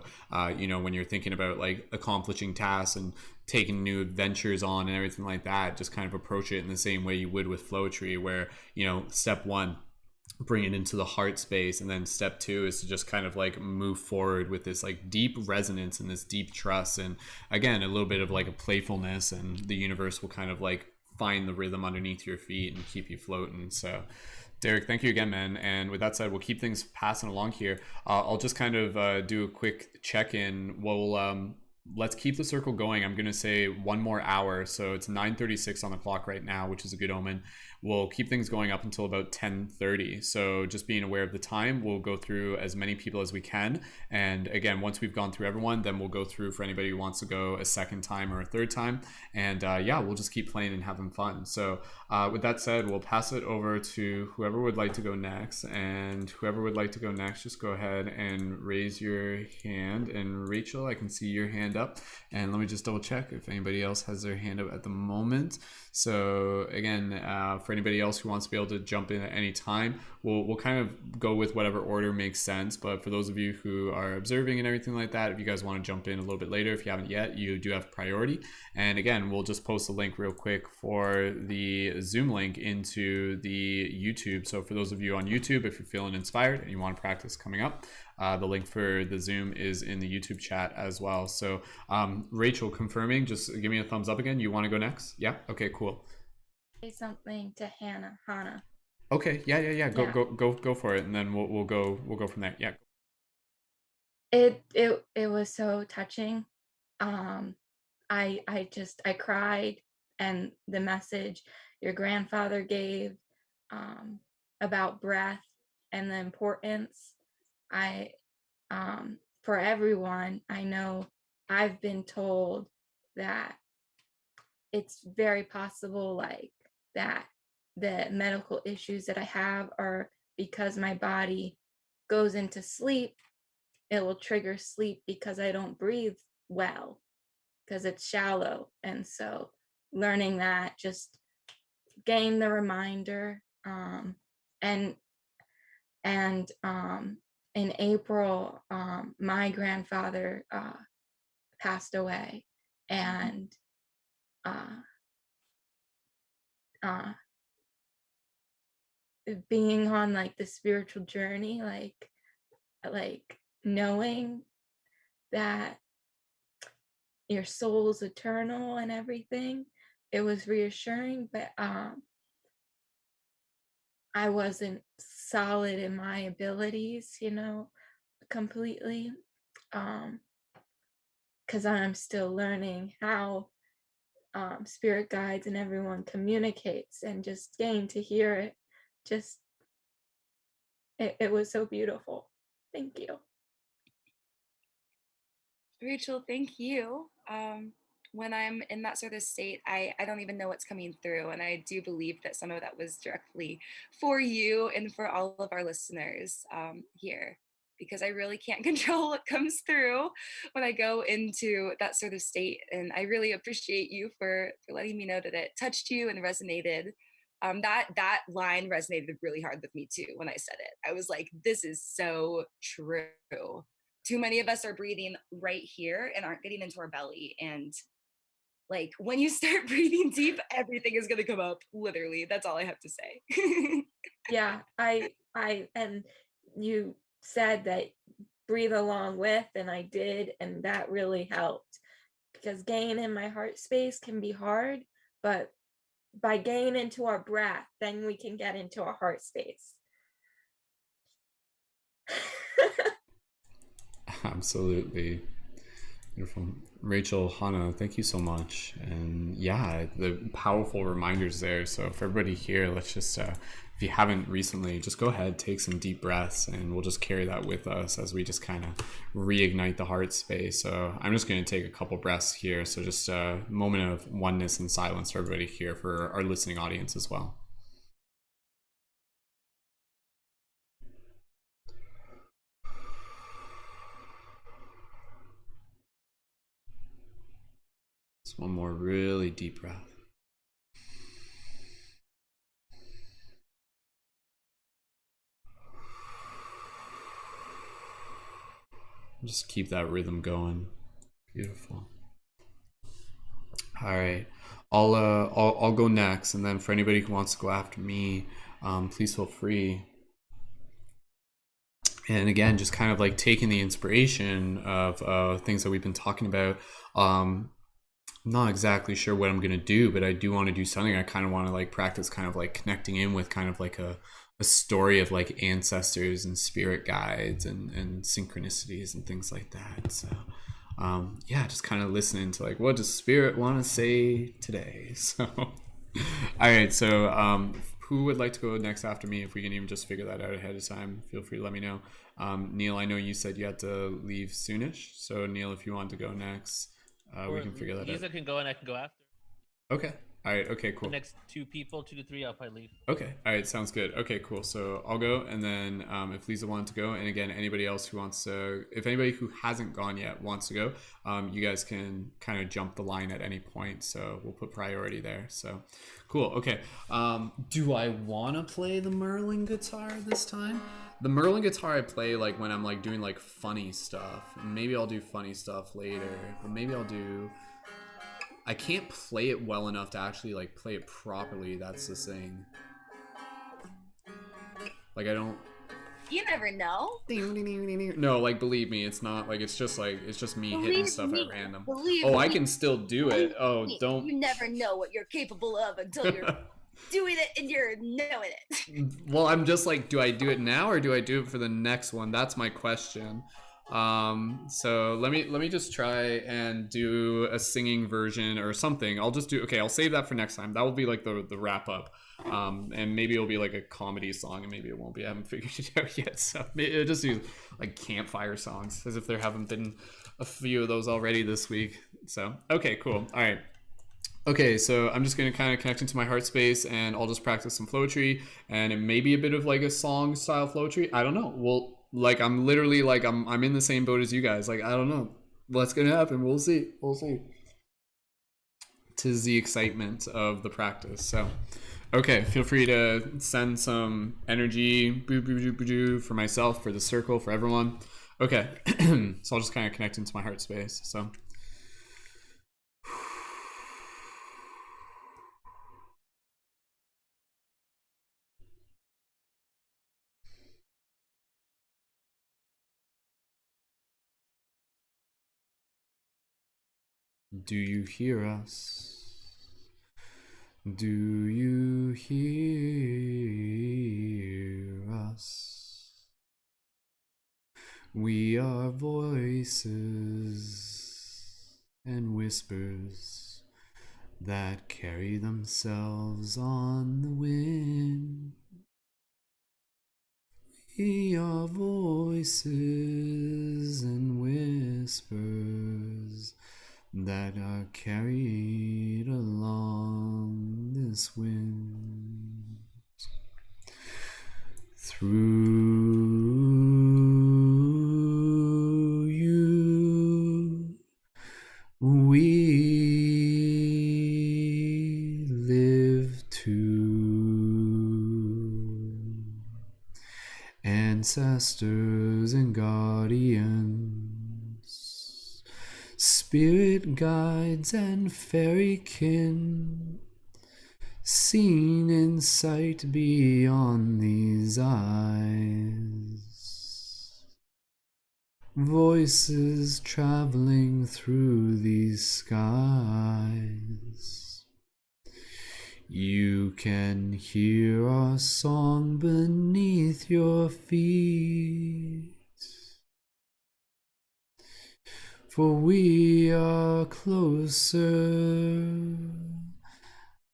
you know, when you're thinking about like accomplishing tasks and taking new adventures on and everything like that, just kind of approach it in the same way you would with flowetry, where, you know, step one, bring it into the heart space, and then step two is to just kind of like move forward with this like deep resonance and this deep trust, and again a little bit of like a playfulness, and the universe will kind of like find the rhythm underneath your feet and keep you floating. So Derek, thank you again, man. And with that said, we'll keep things passing along here. I'll just kind of do a quick check-in. We'll let's keep the circle going. I'm going to say one more hour. So it's 9:36 on the clock right now, which is a good omen. We'll keep things going up until about 10:30. So just being aware of the time, we'll go through as many people as we can. And again, once we've gone through everyone, then we'll go through for anybody who wants to go a second time or a third time. And yeah, we'll just keep playing and having fun. So with that said, we'll pass it over to whoever would like to go next. And whoever would like to go next, just go ahead and raise your hand. And Rachel, I can see your hand up. And let me just double check if anybody else has their hand up at the moment. So again, For anybody else who wants to be able to jump in at any time, we'll kind of go with whatever order makes sense. But for those of you who are observing and everything like that, if you guys want to jump in a little bit later, if you haven't yet, you do have priority. And again, we'll just post a link real quick for the Zoom link into the YouTube. So for those of you on YouTube, if you're feeling inspired and you want to practice coming up, the link for the Zoom is in the YouTube chat as well. So Rachel, confirming, just give me a thumbs up again. You want to go next? Yeah. Okay, cool. Say something to Hana. Okay. Yeah. Go for it, and then we'll go from there. Yeah. It was so touching. I cried, and the message your grandfather gave about breath and the importance. For everyone, I know I've been told that it's very possible like that the medical issues that I have are because my body goes into sleep. It will trigger sleep because I don't breathe well, because it's shallow. And so learning that just gained the reminder. And in April, my grandfather passed away, and being on like the spiritual journey, like knowing that your soul's eternal and everything, it was reassuring. But I wasn't solid in my abilities, completely, because I'm still learning how spirit guides and everyone communicates, and just getting to hear it, it was so beautiful. Thank you. Rachel, thank you. When I'm in that sort of state, I don't even know what's coming through. And I do believe that some of that was directly for you and for all of our listeners here, because I really can't control what comes through when I go into that sort of state. And I really appreciate you for letting me know that it touched you and resonated. That line resonated really hard with me too when I said it. I was like, this is so true. Too many of us are breathing right here and aren't getting into our belly. And like when you start breathing deep, everything is going to come up. Literally, that's all I have to say. Yeah, I and you said that breathe along with, and I did, and that really helped, because getting in my heart space can be hard, but by getting into our breath, then we can get into our heart space. Absolutely. Beautiful. Rachel, Hana, thank you so much. And yeah, the powerful reminders there. So for everybody here, let's just, if you haven't recently, just go ahead, take some deep breaths, and we'll just carry that with us as we just kind of reignite the heart space. So I'm just going to take a couple breaths here. So just a moment of oneness and silence for everybody here, for our listening audience as well. One more really deep breath. Just keep that rhythm going. Beautiful. All right, I'll go next, and then for anybody who wants to go after me, please feel free. And again, just kind of like taking the inspiration of things that we've been talking about. I'm not exactly sure what I'm gonna do, but I do want to do something. I kind of want to like practice kind of like connecting in with kind of like a story of like ancestors and spirit guides and synchronicities and things like that. So yeah, just kind of listening to like, what does spirit want to say today? So all right, so who would like to go next after me? If we can even just figure that out ahead of time, feel free to let me know. Neil, I know you said you had to leave soonish, so Neil, if you want to go next, we can figure that out. Leeza can go and I can go after. Okay, All right. Okay. Cool. The next 2 people, 2 to 3, I'll probably leave. Okay. All right. Sounds good. Okay. Cool. So I'll go, and then if Leeza wanted to go, and again, anybody else who wants to, if anybody who hasn't gone yet wants to go, you guys can kind of jump the line at any point. So we'll put priority there. So cool. Okay. Do I want to play the Merlin guitar this time? The Merlin guitar I play like when I'm like doing like funny stuff. Maybe I'll do funny stuff later, but maybe I'll do. I can't play it well enough to actually like play it properly. That's the thing. Like I don't. You never know. No, like believe me, it's not like it's just me hitting stuff at random. Believe I me. can still do it. Oh, don't. You never know what you're capable of until you're doing it and you're knowing it. Well, I'm just like, do I do it now or do I do it for the next one? That's my question. So let me just try and do a singing version or something. I'll just do, okay, I'll save that for next time. That will be like the wrap up. And maybe it'll be like a comedy song and maybe it won't be. I haven't figured it out yet. So it'll just do like campfire songs as if there haven't been a few of those already this week. So, okay, cool. All right. Okay, so I'm just going to kind of connect into my heart space and I'll just practice some Flowetry and it may be a bit of like a song style Flowetry. I don't know. Well, like I'm literally like I'm in the same boat as you guys. Like I don't know what's gonna happen. We'll see. Tis the excitement of the practice. So, okay, feel free to send some energy, boo boo boo boo boo, for myself, for the circle, for everyone. Okay, so I'll just kind of connect into my heart space. So. Do you hear us? Do you hear us? We are voices and whispers that carry themselves on the wind. We are voices and whispers that are carried along this wind. Through you, we live too. Ancestors and guardians, spirit guides and fairy kin, seen in sight beyond these eyes, voices traveling through these skies. You can hear our song beneath your feet, for we are closer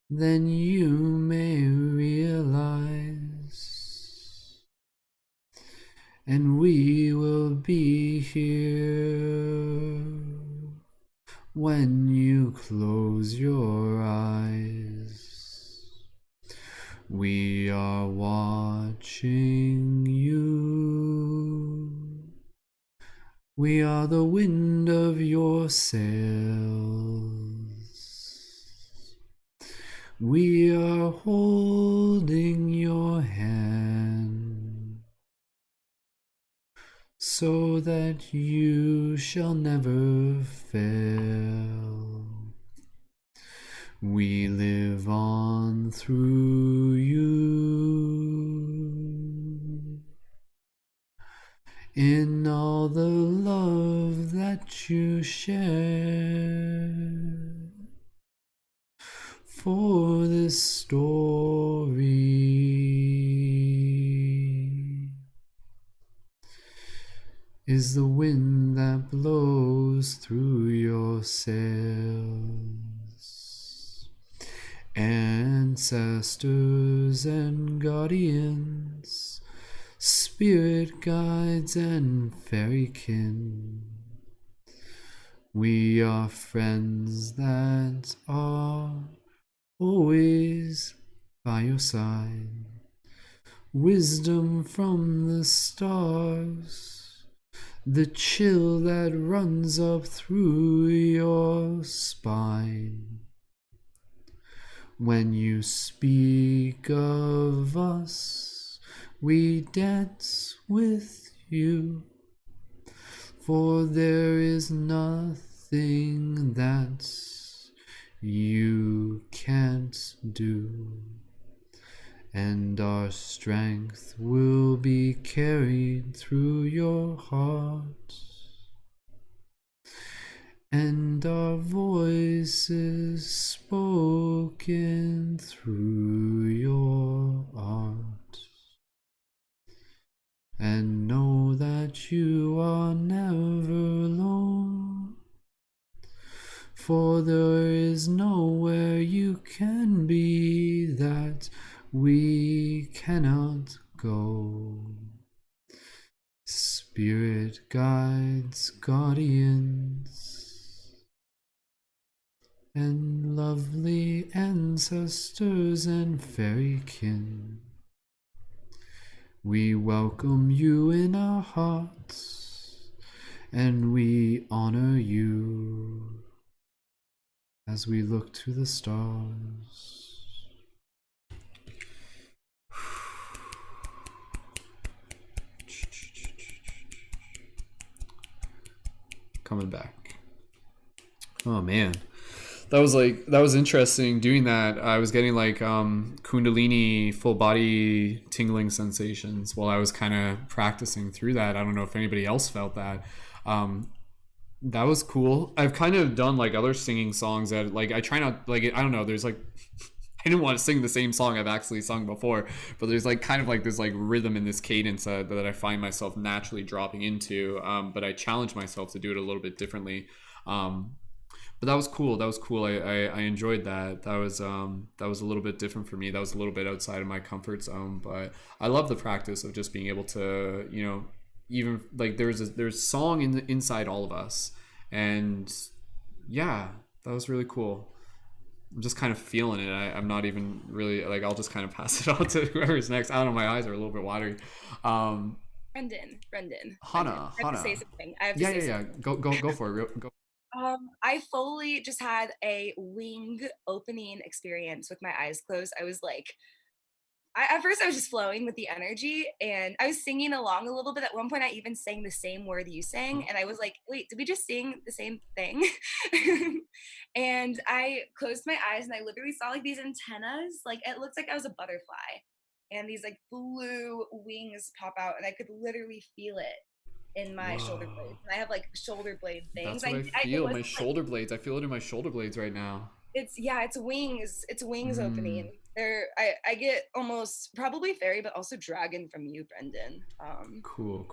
than you may realize, and we will be here when you close your eyes. We are watching you. We are the wind of your sails. We are holding your hand so that you shall never fail. We live on through you, in all the love that you share. For this story is the wind that blows through your sails. Ancestors and guardians, spirit guides and fairy kin, we are friends that are always by your side. Wisdom from the stars, the chill that runs up through your spine. When you speak of us, we dance with you, for there is nothing that you can't do, and our strength will be carried through your heart, and our voices spoken through your art. And know that you are never alone, for there is nowhere you can be that we cannot go. Spirit guides, guardians, and lovely ancestors and fairy kin, we welcome you in our hearts, and we honor you as we look to the stars. Coming back. Oh man. That was interesting doing that. I was getting like kundalini full body tingling sensations while I was kind of practicing through that. I don't know if anybody else felt that. That was cool. I've kind of done like other singing songs that like I try not like I don't know, there's like I didn't want to sing the same song I've actually sung before, but there's like kind of like this like rhythm and this cadence that I find myself naturally dropping into, but I challenge myself to do it a little bit differently. But that was cool. I enjoyed that. That was a little bit different for me. That was a little bit outside of my comfort zone, but I love the practice of just being able to, you know, even like there's song inside all of us, and yeah, that was really cool. I'm just kind of feeling it. I'm not even really like. I'll just kind of pass it on to whoever's next. I don't know. My eyes are a little bit watery. Brendon. Hana. I have to say something. Yeah. Go for it. Go. I fully just had a wing opening experience with my eyes closed. I was like, at first I was just flowing with the energy, and I was singing along a little bit. At one point I even sang the same word you sang, and I was like, wait, did we just sing the same thing? And I closed my eyes and I literally saw like these antennas, like it looks like I was a butterfly, and these like blue wings pop out, and I could literally feel it in my shoulder blades. And I have like shoulder blade things. That's what I feel. My shoulder blades. I feel it in my shoulder blades right now. It's wings. It's wings opening. I get almost probably fairy, but also dragon from you, Brendon. Cool.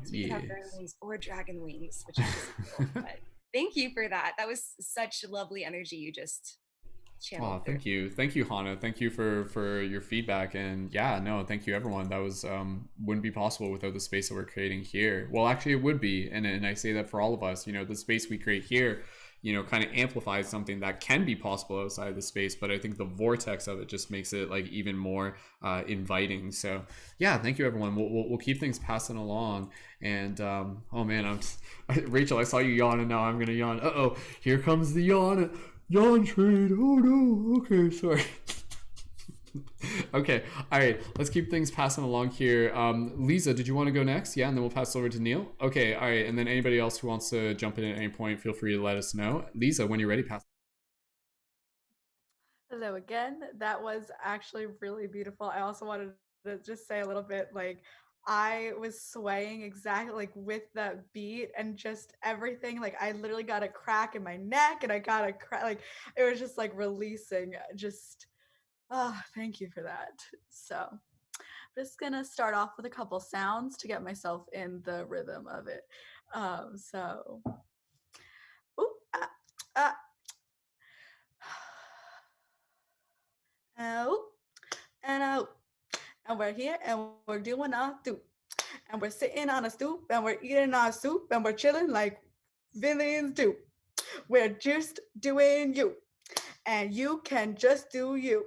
So you can have fairy wings or dragon wings, which is just cool. But thank you for that. That was such lovely energy you just channeled. Oh, thank you, Hana. Thank you for your feedback, and yeah, no, thank you, everyone. That was wouldn't be possible without the space that we're creating here. Well, actually, it would be, and I say that for all of us. You know, the space we create here, you know, kind of amplifies something that can be possible outside of the space, but I think the vortex of it just makes it like even more inviting. So yeah, thank you, everyone. We'll keep things passing along, and oh man, Rachel, I saw you yawn, and now I'm gonna yawn. Uh-oh, here comes the yawn trade. Oh no. Okay, sorry. Okay, all right, let's keep things passing along here. Leeza, did you want to go next? Yeah, and then we'll pass over to Neil. Okay, all right, and then anybody else who wants to jump in at any point, feel free to let us know. Leeza, when you're ready, pass. Hello again. That was actually really beautiful. I also wanted to just say a little bit like I was swaying exactly like with that beat and just everything. Like I literally got a crack in my neck and I got a crack. Like it was just like releasing. Just thank you for that. So I'm just gonna start off with a couple sounds to get myself in the rhythm of it. So, ooh, out and out. And we're here and we're doing our do. And we're sitting on a stoop and we're eating our soup and we're chilling like villains do. We're just doing you. and you can just do you.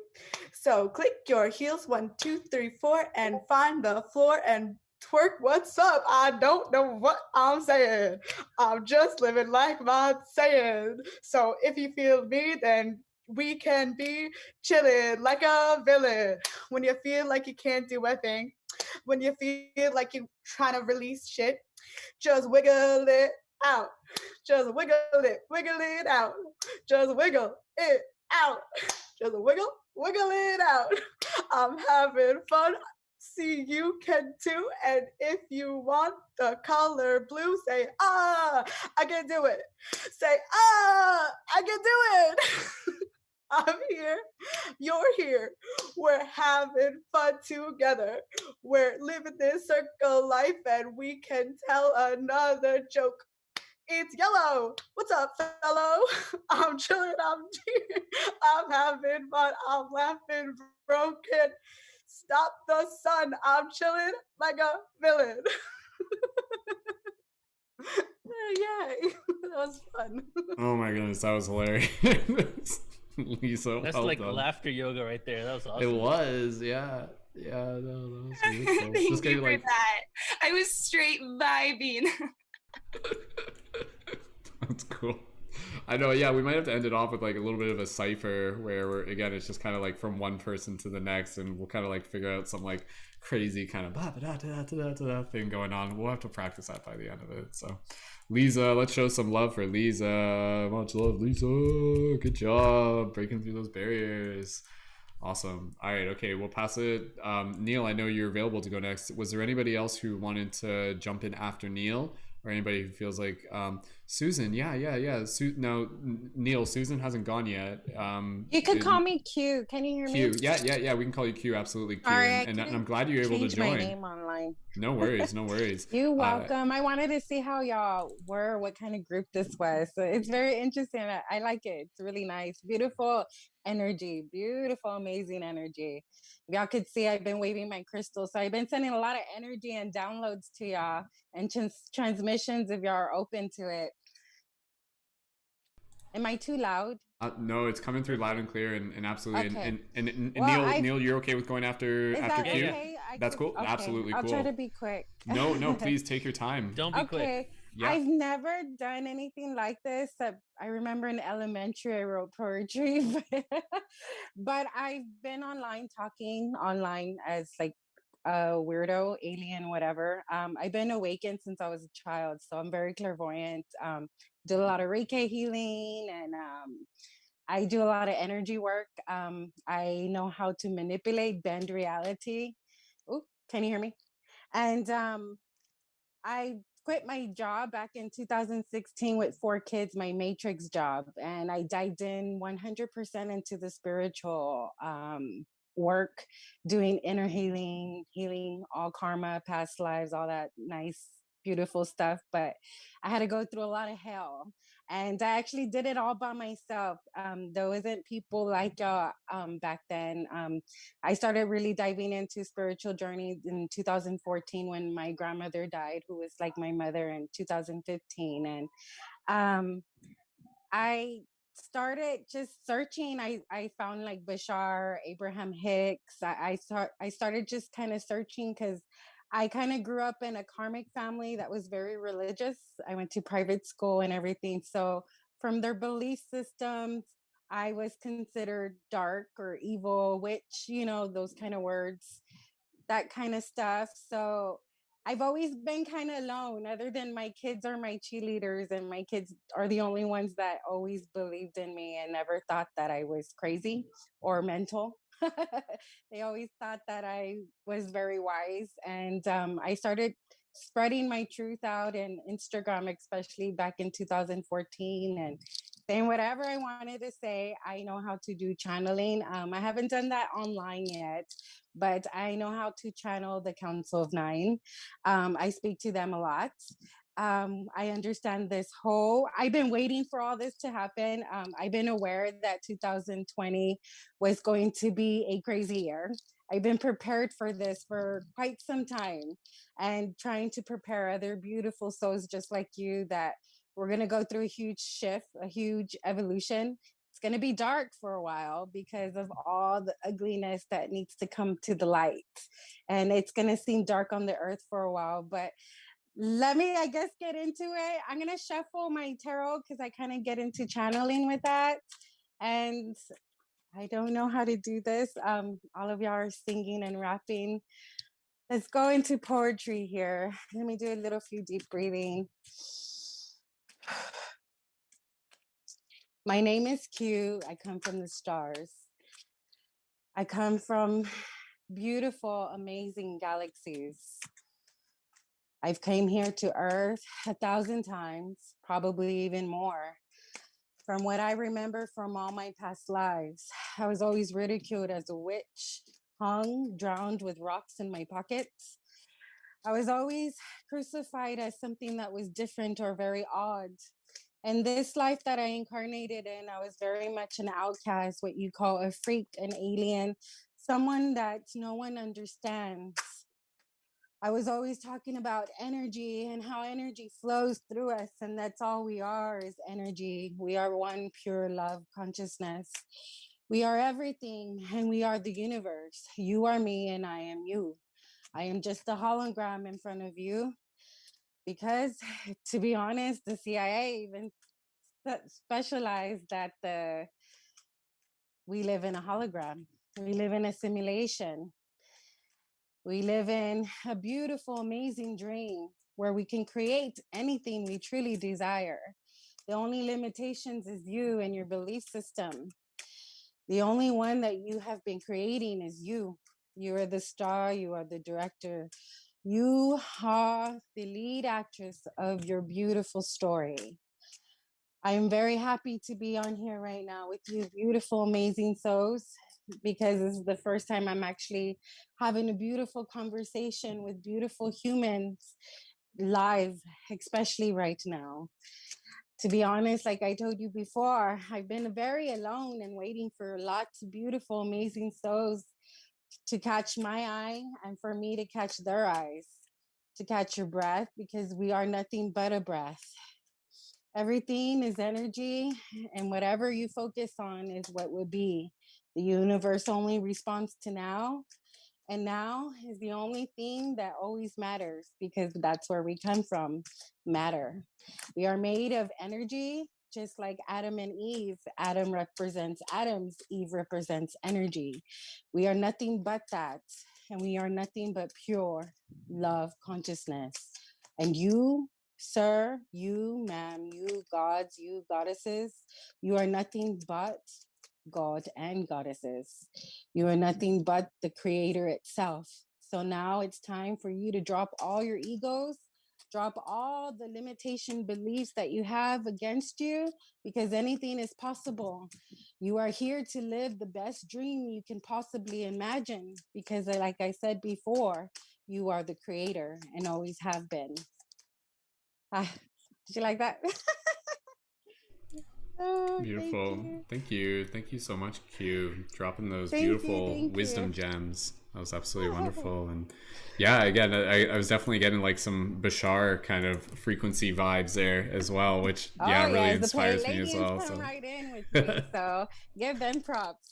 So click your heels 1, 2, 3, 4 and find the floor and twerk. What's up? I don't know what I'm saying. I'm just living like my saying. So if you feel me, then we can be chilling like a villain. When you feel like you can't do a thing, when you feel like you're trying to release shit, just wiggle it out. Just wiggle it out. Just wiggle it out. Just wiggle it out. I'm having fun. See, you can too. And if you want the color blue, say, ah, I can do it. Say, ah, I can do it. I'm here. You're here. We're having fun together. We're living this circle life and we can tell another joke. It's yellow. What's up, fellow? I'm chilling. I'm here. I'm having fun. I'm laughing broken. Stop the sun. I'm chilling like a villain. Yay. That was fun. Oh my goodness, that was hilarious. Leeza, That's well like done. laughter yoga right there. That was awesome. It was, yeah. Yeah, no, that was beautiful. Thank Just you getting for like that. I was straight vibing. That's cool. I know, yeah, we might have to end it off with like a little bit of a cipher where we're, again, it's just kind of like from one person to the next, and we'll kind of like figure out some like crazy kind of thing going on. We'll have to practice that by the end of it. So, Leeza, let's show some love for Leeza. Much love, Leeza. Good job breaking through those barriers. Awesome. All right, okay, we'll pass it. Neil, I know you're available to go next. Was there anybody else who wanted to jump in after Neil? Or anybody who feels like Susan, yeah. No, Neil, Susan hasn't gone yet. You could call me Q. Can you hear Q. me? Yeah. We can call you Q. Absolutely, Q. Sorry, and I'm glad you're able to change my join. name online. No worries. You're welcome. I wanted to see how y'all were, what kind of group this was. So it's very interesting. I like it. It's really nice. Beautiful energy. Beautiful, amazing energy. If y'all could see, I've been waving my crystal. So I've been sending a lot of energy and downloads to y'all and transmissions if y'all are open to it. Am I too loud? No, it's coming through loud and clear and absolutely. Okay. And Well, Neil, you're okay with going after Is after that Q? okay? That's cool. Okay. Absolutely I'll cool. try to be quick. No, please take your time. Don't be quick. Yeah. I've never done anything like this. I remember in elementary I wrote poetry, but I've been talking online as like a weirdo, alien, whatever. I've been awakened since I was a child, so I'm very clairvoyant. Do a lot of Reiki healing, and I do a lot of energy work. I know how to manipulate, bend reality. Oh, can you hear me? And I quit my job back in 2016 with 4 kids, my matrix job, and I dived in 100% into the spiritual work, doing inner healing all karma, past lives, all that nice, beautiful stuff. But I had to go through a lot of hell. And I actually did it all by myself. There wasn't people like y'all back then. I started really diving into spiritual journey in 2014 when my grandmother died, who was like my mother, in 2015. And I started just searching. I found like Bashar, Abraham Hicks. I started just kind of searching because I kind of grew up in a karmic family that was very religious. I went to private school and everything. So from their belief systems, I was considered dark or evil, witch, those kind of words, that kind of stuff. So I've always been kind of alone, other than my kids are my cheerleaders, and my kids are the only ones that always believed in me and never thought that I was crazy or mental. They always thought that I was very wise. And I started spreading my truth out in Instagram, especially back in 2014, and saying whatever I wanted to say. I know how to do channeling. I haven't done that online yet, but I know how to channel the Council of Nine. I speak to them a lot. I understand I've been waiting for all this to happen. I've been aware that 2020 was going to be a crazy year. I've been prepared for this for quite some time, and trying to prepare other beautiful souls just like you that we're going to go through a huge shift, a huge evolution. it's going to be dark for a while because of all the ugliness that needs to come to the light. And it's going to seem dark on the earth for a while, but let me, I guess, get into it. I'm going to shuffle my tarot because I kind of get into channeling with that. And I don't know how to do this. All of y'all are singing and rapping. Let's go into poetry here. Let me do a little few deep breathing. My name is Q. I come from the stars. I come from beautiful, amazing galaxies. I've came here to Earth 1,000 times, probably even more. From what I remember from all my past lives, I was always ridiculed as a witch, hung, drowned with rocks in my pockets. I was always crucified as something that was different or very odd. And this life that I incarnated in, I was very much an outcast, what you call a freak, an alien, someone that no one understands. I was always talking about energy and how energy flows through us, and that's all we are is energy. We are one pure love consciousness. We are everything, and we are the universe. You are me, and I am you. I am just a hologram in front of you because, to be honest, the CIA even specialized that we live in a hologram. We live in a simulation. We live in a beautiful, amazing dream where we can create anything we truly desire. The only limitations is you and your belief system. The only one that you have been creating is you. You are the star, you are the director. You are the lead actress of your beautiful story. I am very happy to be on here right now with you, beautiful, amazing souls, because this is the first time I'm actually having a beautiful conversation with beautiful humans live, especially right now. To be honest, like I told you before, I've been very alone and waiting for lots of beautiful, amazing souls to catch my eye and for me to catch their eyes, to catch your breath, because we are nothing but a breath. Everything is energy, and whatever you focus on is what will be. The universe only responds to now, and now is the only thing that always matters because that's where we come from, matter. We are made of energy, just like Adam and Eve. Adam represents atoms, Eve represents energy. We are nothing but that, and we are nothing but pure love consciousness. And you, sir, you, ma'am, you, gods, you, goddesses, you are nothing but God and goddesses. You are nothing but the creator itself. So now it's time for you to drop all your egos, drop all the limitation beliefs that you have against you, because anything is possible. You are here to live the best dream you can possibly imagine, because like I said before, you are the creator and always have been. Did you like that? Oh, beautiful. Thank you. Thank you so much, Q. Dropping those thank beautiful you. wisdom gems. That was absolutely wonderful. And yeah, again, I was definitely getting like some Bashar kind of frequency vibes there as well, which really inspires me as well. Come right in with me, so give them props.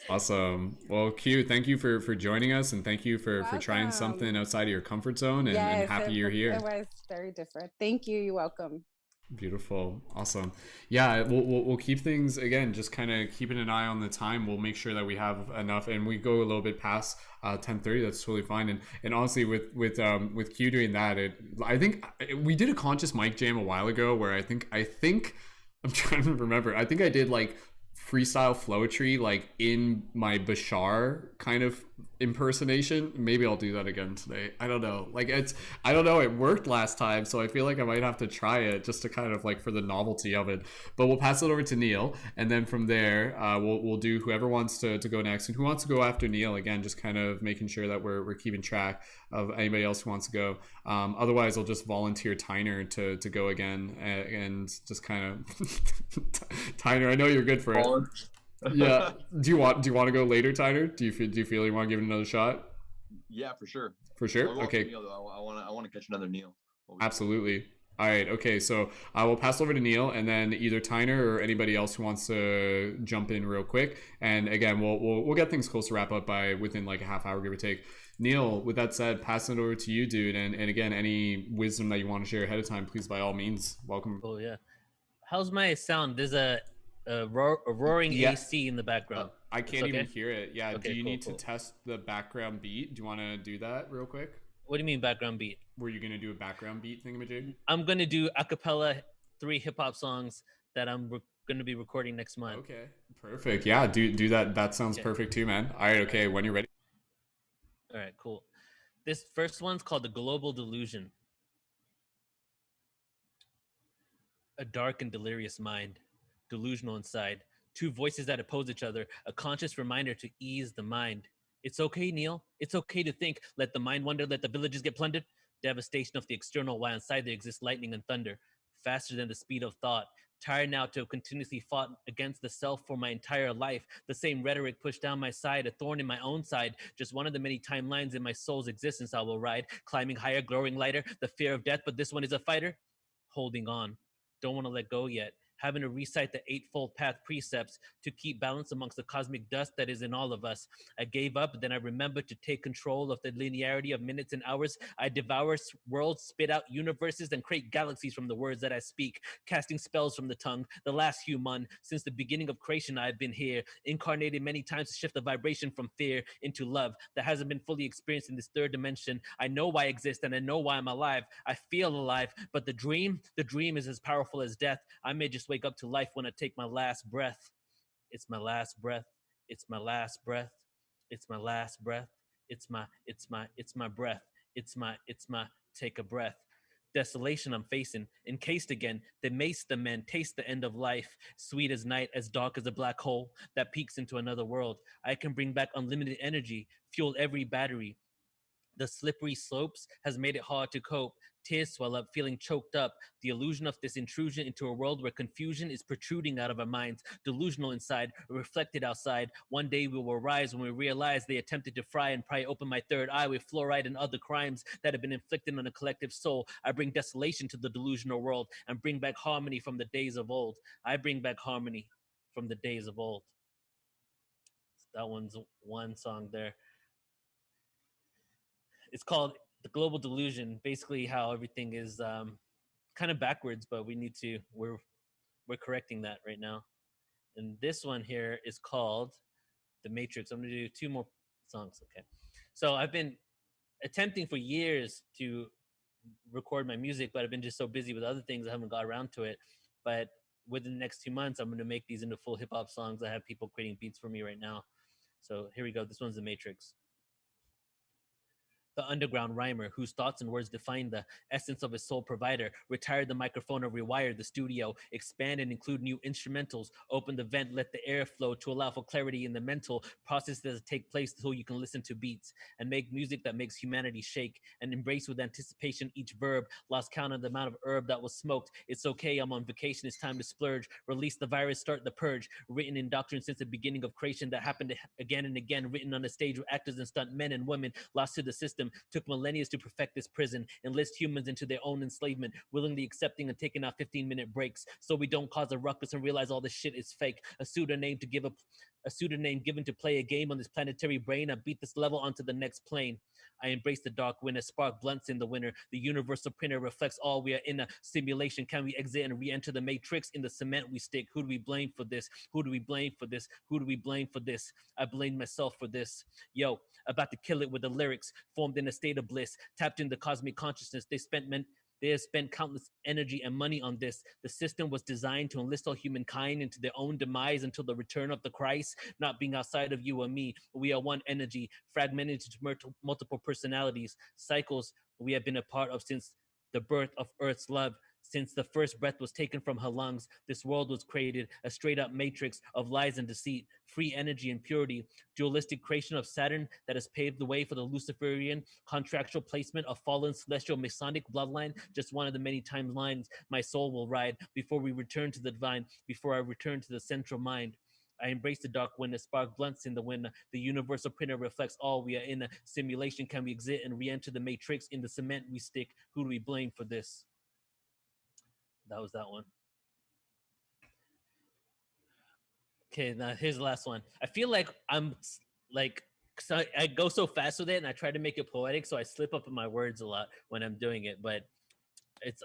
Awesome. Well, Q, thank you for joining us, and thank you for trying something outside of your comfort zone, and happy you're here. It was very different. Thank you. You're welcome. Beautiful. Awesome. Yeah, we'll keep things, again, just kind of keeping an eye on the time. We'll make sure that we have enough, and we go a little bit past 10:30. That's totally fine. And honestly, with Q doing that, I think we did a conscious mic jam a while ago where I think I'm trying to remember. I think I did like freestyle Flowetry like in my Bashar kind of impersonation. Maybe I'll do that again today. I don't know. I don't know. It worked last time, so I feel like I might have to try it just to kind of like for the novelty of it. But we'll pass it over to Neil, and then from there, we'll do whoever wants to go next, and who wants to go after Neil. Again, just kind of making sure that we're keeping track of anybody else who wants to go. Otherwise, I'll just volunteer Tyner to go again, and just kind of Tyner. I know you're good for it. Yeah. Do you want to go later, Tyner? Do you feel you want to give it another shot? Yeah, for sure. For sure. Okay. Neil, though. I want to catch another Neil. Absolutely. All right. Okay. So I will pass over to Neil, and then either Tyner or anybody else who wants to jump in real quick. And again, we'll get things close to wrap up by within like a half hour, give or take. Neil, with that said, passing it over to you, dude. And again, any wisdom that you want to share ahead of time, please by all means, welcome. Oh yeah. How's my sound? There's a roaring AC in the background. I can't okay? even hear it. Yeah. Okay, Do you cool, need cool. to test the background beat? Do you want to do that real quick? What do you mean background beat? Were you gonna do a background beat thingamajig? I'm gonna do a cappella 3 hip hop songs that I'm gonna be recording next month. Okay, perfect. Yeah, do that. That sounds perfect too, man. All right. Okay, when you're ready. All right, cool. This first one's called The Global Delusion. A dark and delirious mind, delusional inside, 2 voices that oppose each other, a conscious reminder to ease the mind. It's okay, Neil. It's okay to think. Let the mind wander, let the villages get plundered. Devastation of the external, while inside there exists lightning and thunder. Faster than the speed of thought. Tired now to have continuously fought against the self for my entire life. The same rhetoric pushed down my side, a thorn in my own side. Just one of the many timelines in my soul's existence I will ride. Climbing higher, growing lighter. The fear of death, but this one is a fighter. Holding on. Don't want to let go yet. Having to recite the 8-fold path precepts to keep balance amongst the cosmic dust that is in all of us. I gave up, then I remembered to take control of the linearity of minutes and hours. I devour worlds, spit out universes, and create galaxies from the words that I speak, casting spells from the tongue. The last human, since the beginning of creation, I've been here, incarnated many times to shift the vibration from fear into love that hasn't been fully experienced in this 3rd dimension. I know why I exist and I know why I'm alive. I feel alive, but the dream is as powerful as death. I may just wake up to life when I take my last breath. It's my last breath. It's my last breath. It's my last breath. It's my breath. It's my take a breath. Desolation I'm facing, encased again, the mace the men, taste the end of life, sweet as night, as dark as a black hole that peeks into another world. I can bring back unlimited energy, fuel every battery. The slippery slopes has made it hard to cope. Tears swell up, feeling choked up. The illusion of this intrusion into a world where confusion is protruding out of our minds. Delusional inside, reflected outside. One day we will rise when we realize they attempted to fry and pry open my 3rd eye with fluoride and other crimes that have been inflicted on a collective soul. I bring desolation to the delusional world and bring back harmony from the days of old. I bring back harmony from the days of old. So that one's one song there. It's called The Global Delusion. Basically, how everything is kind of backwards, but we're correcting that right now. And this one here is called The Matrix. I'm gonna do 2 more songs. Okay. So I've been attempting for years to record my music, but I've been just so busy with other things I haven't got around to it. But within the next 2 months, I'm gonna make these into full hip hop songs. I have people creating beats for me right now. So here we go. This one's The Matrix. The underground rhymer whose thoughts and words define the essence of his sole provider, retired the microphone or rewired the studio, expand and include new instrumentals, open the vent, let the air flow to allow for clarity in the mental process that take place so you can listen to beats and make music that makes humanity shake and embrace with anticipation each verb, lost count of the amount of herb that was smoked. It's okay, I'm on vacation, it's time to splurge, release the virus, start the purge, written in doctrine since the beginning of creation that happened again and again, written on the stage with actors and stunt men and women lost to the system. Took millennia to perfect this prison, enlist humans into their own enslavement, willingly accepting and taking out 15-minute breaks so we don't cause a ruckus and realize all this shit is fake. A pseudonym given to play a game on this planetary brain. I beat this level onto the next plane. I embrace the dark winter, spark blunts in the winter. The universal printer reflects all. We are in a simulation. Can we exit and re-enter the matrix? In the cement we stick. Who do we blame for this? Who do we blame for this? Who do we blame for this? I blame myself for this. Yo, about to kill it with the lyrics, formed in a state of bliss, tapped into cosmic consciousness. They have spent countless energy and money on this. The system was designed to enlist all humankind into their own demise until the return of the Christ, not being outside of you or me. We are one energy, fragmented into multiple personalities, cycles we have been a part of since the birth of Earth's love. Since the first breath was taken from her lungs, this world was created, a straight-up matrix of lies and deceit, free energy and purity, dualistic creation of Saturn that has paved the way for the Luciferian contractual placement of fallen celestial Masonic bloodline, just one of the many timelines my soul will ride before we return to the divine, before I return to the central mind. I embrace the dark wind, the spark blunts in the wind. The universal printer reflects all. We are in a simulation. Can we exit and re-enter the matrix? In the cement we stick. Who do we blame for this? that was that one. Okay, now here's the last one. I feel like I'm like, cause I go so fast with it, and I try to make it poetic, so I slip up in my words a lot when I'm doing it. But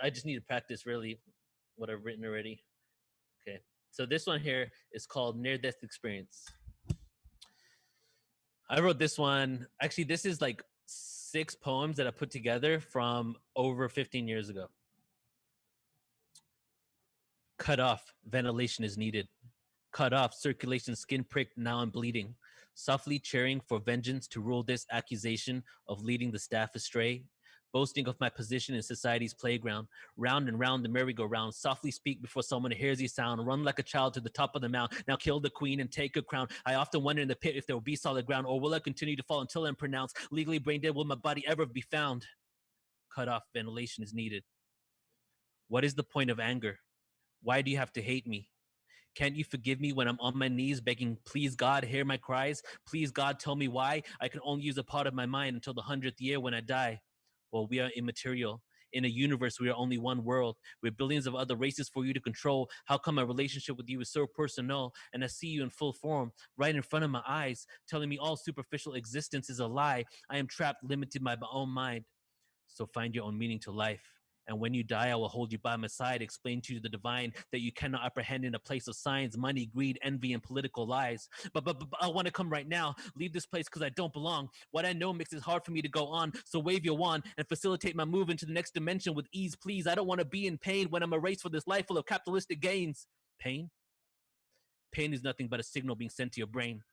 I just need to practice really what I've written already. Okay, so this one here is called Near Death Experience. I wrote this one. Actually, this is like 6 poems that I put together from over 15 years ago. Cut off, ventilation is needed. Cut off, circulation skin pricked, now I'm bleeding. Softly cheering for vengeance to rule this accusation of leading the staff astray. Boasting of my position in society's playground. Round and round the merry-go-round. Softly speak before someone hears you sound. Run like a child to the top of the mount. Now kill the queen and take a crown. I often wonder in the pit if there will be solid ground, or will I continue to fall until I'm pronounced legally brain dead? Will my body ever be found? Cut off, ventilation is needed. What is the point of anger? Why do you have to hate me? Can't you forgive me when I'm on my knees begging, please God, hear my cries? Please God, tell me why I can only use a part of my mind until the 100th year when I die. Well, we are immaterial. In a universe, we are only one world with billions of other races for you to control. How come my relationship with you is so personal? And I see you in full form, right in front of my eyes, telling me all superficial existence is a lie. I am trapped, limited by my own mind. So find your own meaning to life. And when you die, I will hold you by my side, explain to you the divine that you cannot apprehend in a place of science, money, greed, envy, and political lies. But I want to come right now, leave this place because I don't belong. What I know makes it hard for me to go on, so wave your wand and facilitate my move into the next dimension with ease, please. I don't want to be in pain when I'm erased for this life full of capitalistic gains. Pain? Pain is nothing but a signal being sent to your brain.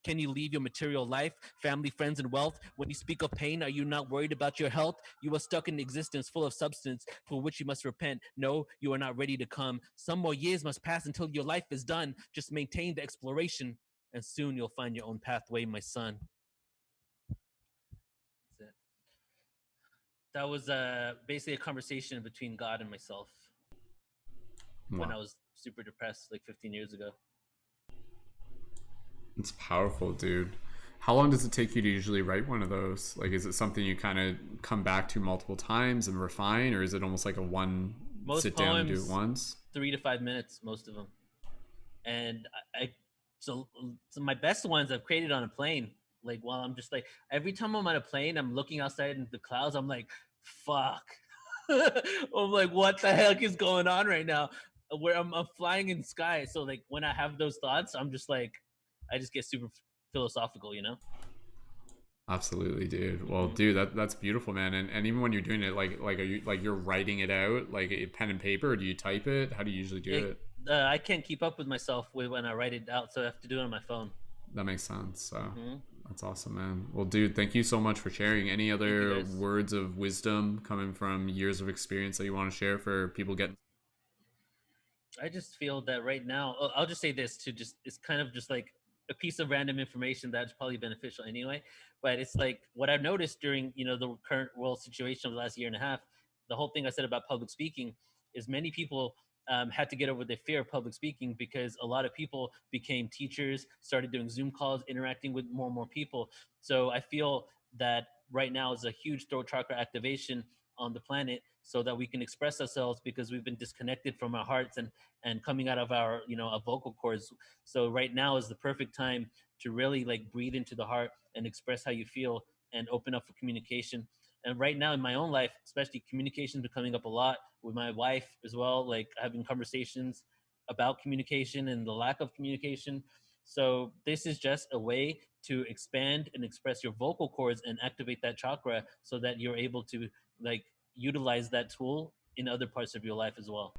Can you leave your material life, family, friends, and wealth? When you speak of pain, are you not worried about your health? You are stuck in existence full of substance for which you must repent. No, you are not ready to come. Some more years must pass until your life is done. Just maintain the exploration, and soon you'll find your own pathway, my son. That's it. That was basically a conversation between God and myself when I was super depressed like 15 years ago. It's powerful, dude. How long does it take you to usually write one of those? Like, is it something you kind of come back to multiple times and refine, or is it almost like a one most sit poems, down and do it once? 3 to 5 minutes, most of them. And so my best ones I've created on a plane. Like, while I'm just like, every time I'm on a plane, I'm looking outside into the clouds. I'm like, fuck. I'm like, what the heck is going on right now? Where I'm flying in the sky. So like, when I have those thoughts, I'm just like, I just get super philosophical, you know? Absolutely, dude. Well, dude, that's beautiful, man. And even when you're doing it, like are you like you're writing it out like a pen and paper, or do you type it? How do you usually do it? I can't keep up with myself when I write it out, so I have to do it on my phone. That makes sense. So that's awesome, man. Well, dude, thank you so much for sharing. Any other words of wisdom coming from years of experience that you want to share for people getting? I just feel that right now, I'll just say this too, it's kind of just like a piece of random information that's probably beneficial anyway, but it's like what I've noticed during, the current world situation of the last year and a half, the whole thing I said about public speaking is many people had to get over their fear of public speaking because a lot of people became teachers, started doing Zoom calls, interacting with more and more people. So I feel that right now is a huge throat chakra activation on the planet so that we can express ourselves because we've been disconnected from our hearts and coming out of our, our vocal cords. So right now is the perfect time to really like breathe into the heart and express how you feel and open up for communication. And right now in my own life, especially, communication is coming up a lot with my wife as well, like having conversations about communication and the lack of communication. So this is just a way to expand and express your vocal cords and activate that chakra so that you're able to like utilize that tool in other parts of your life as well.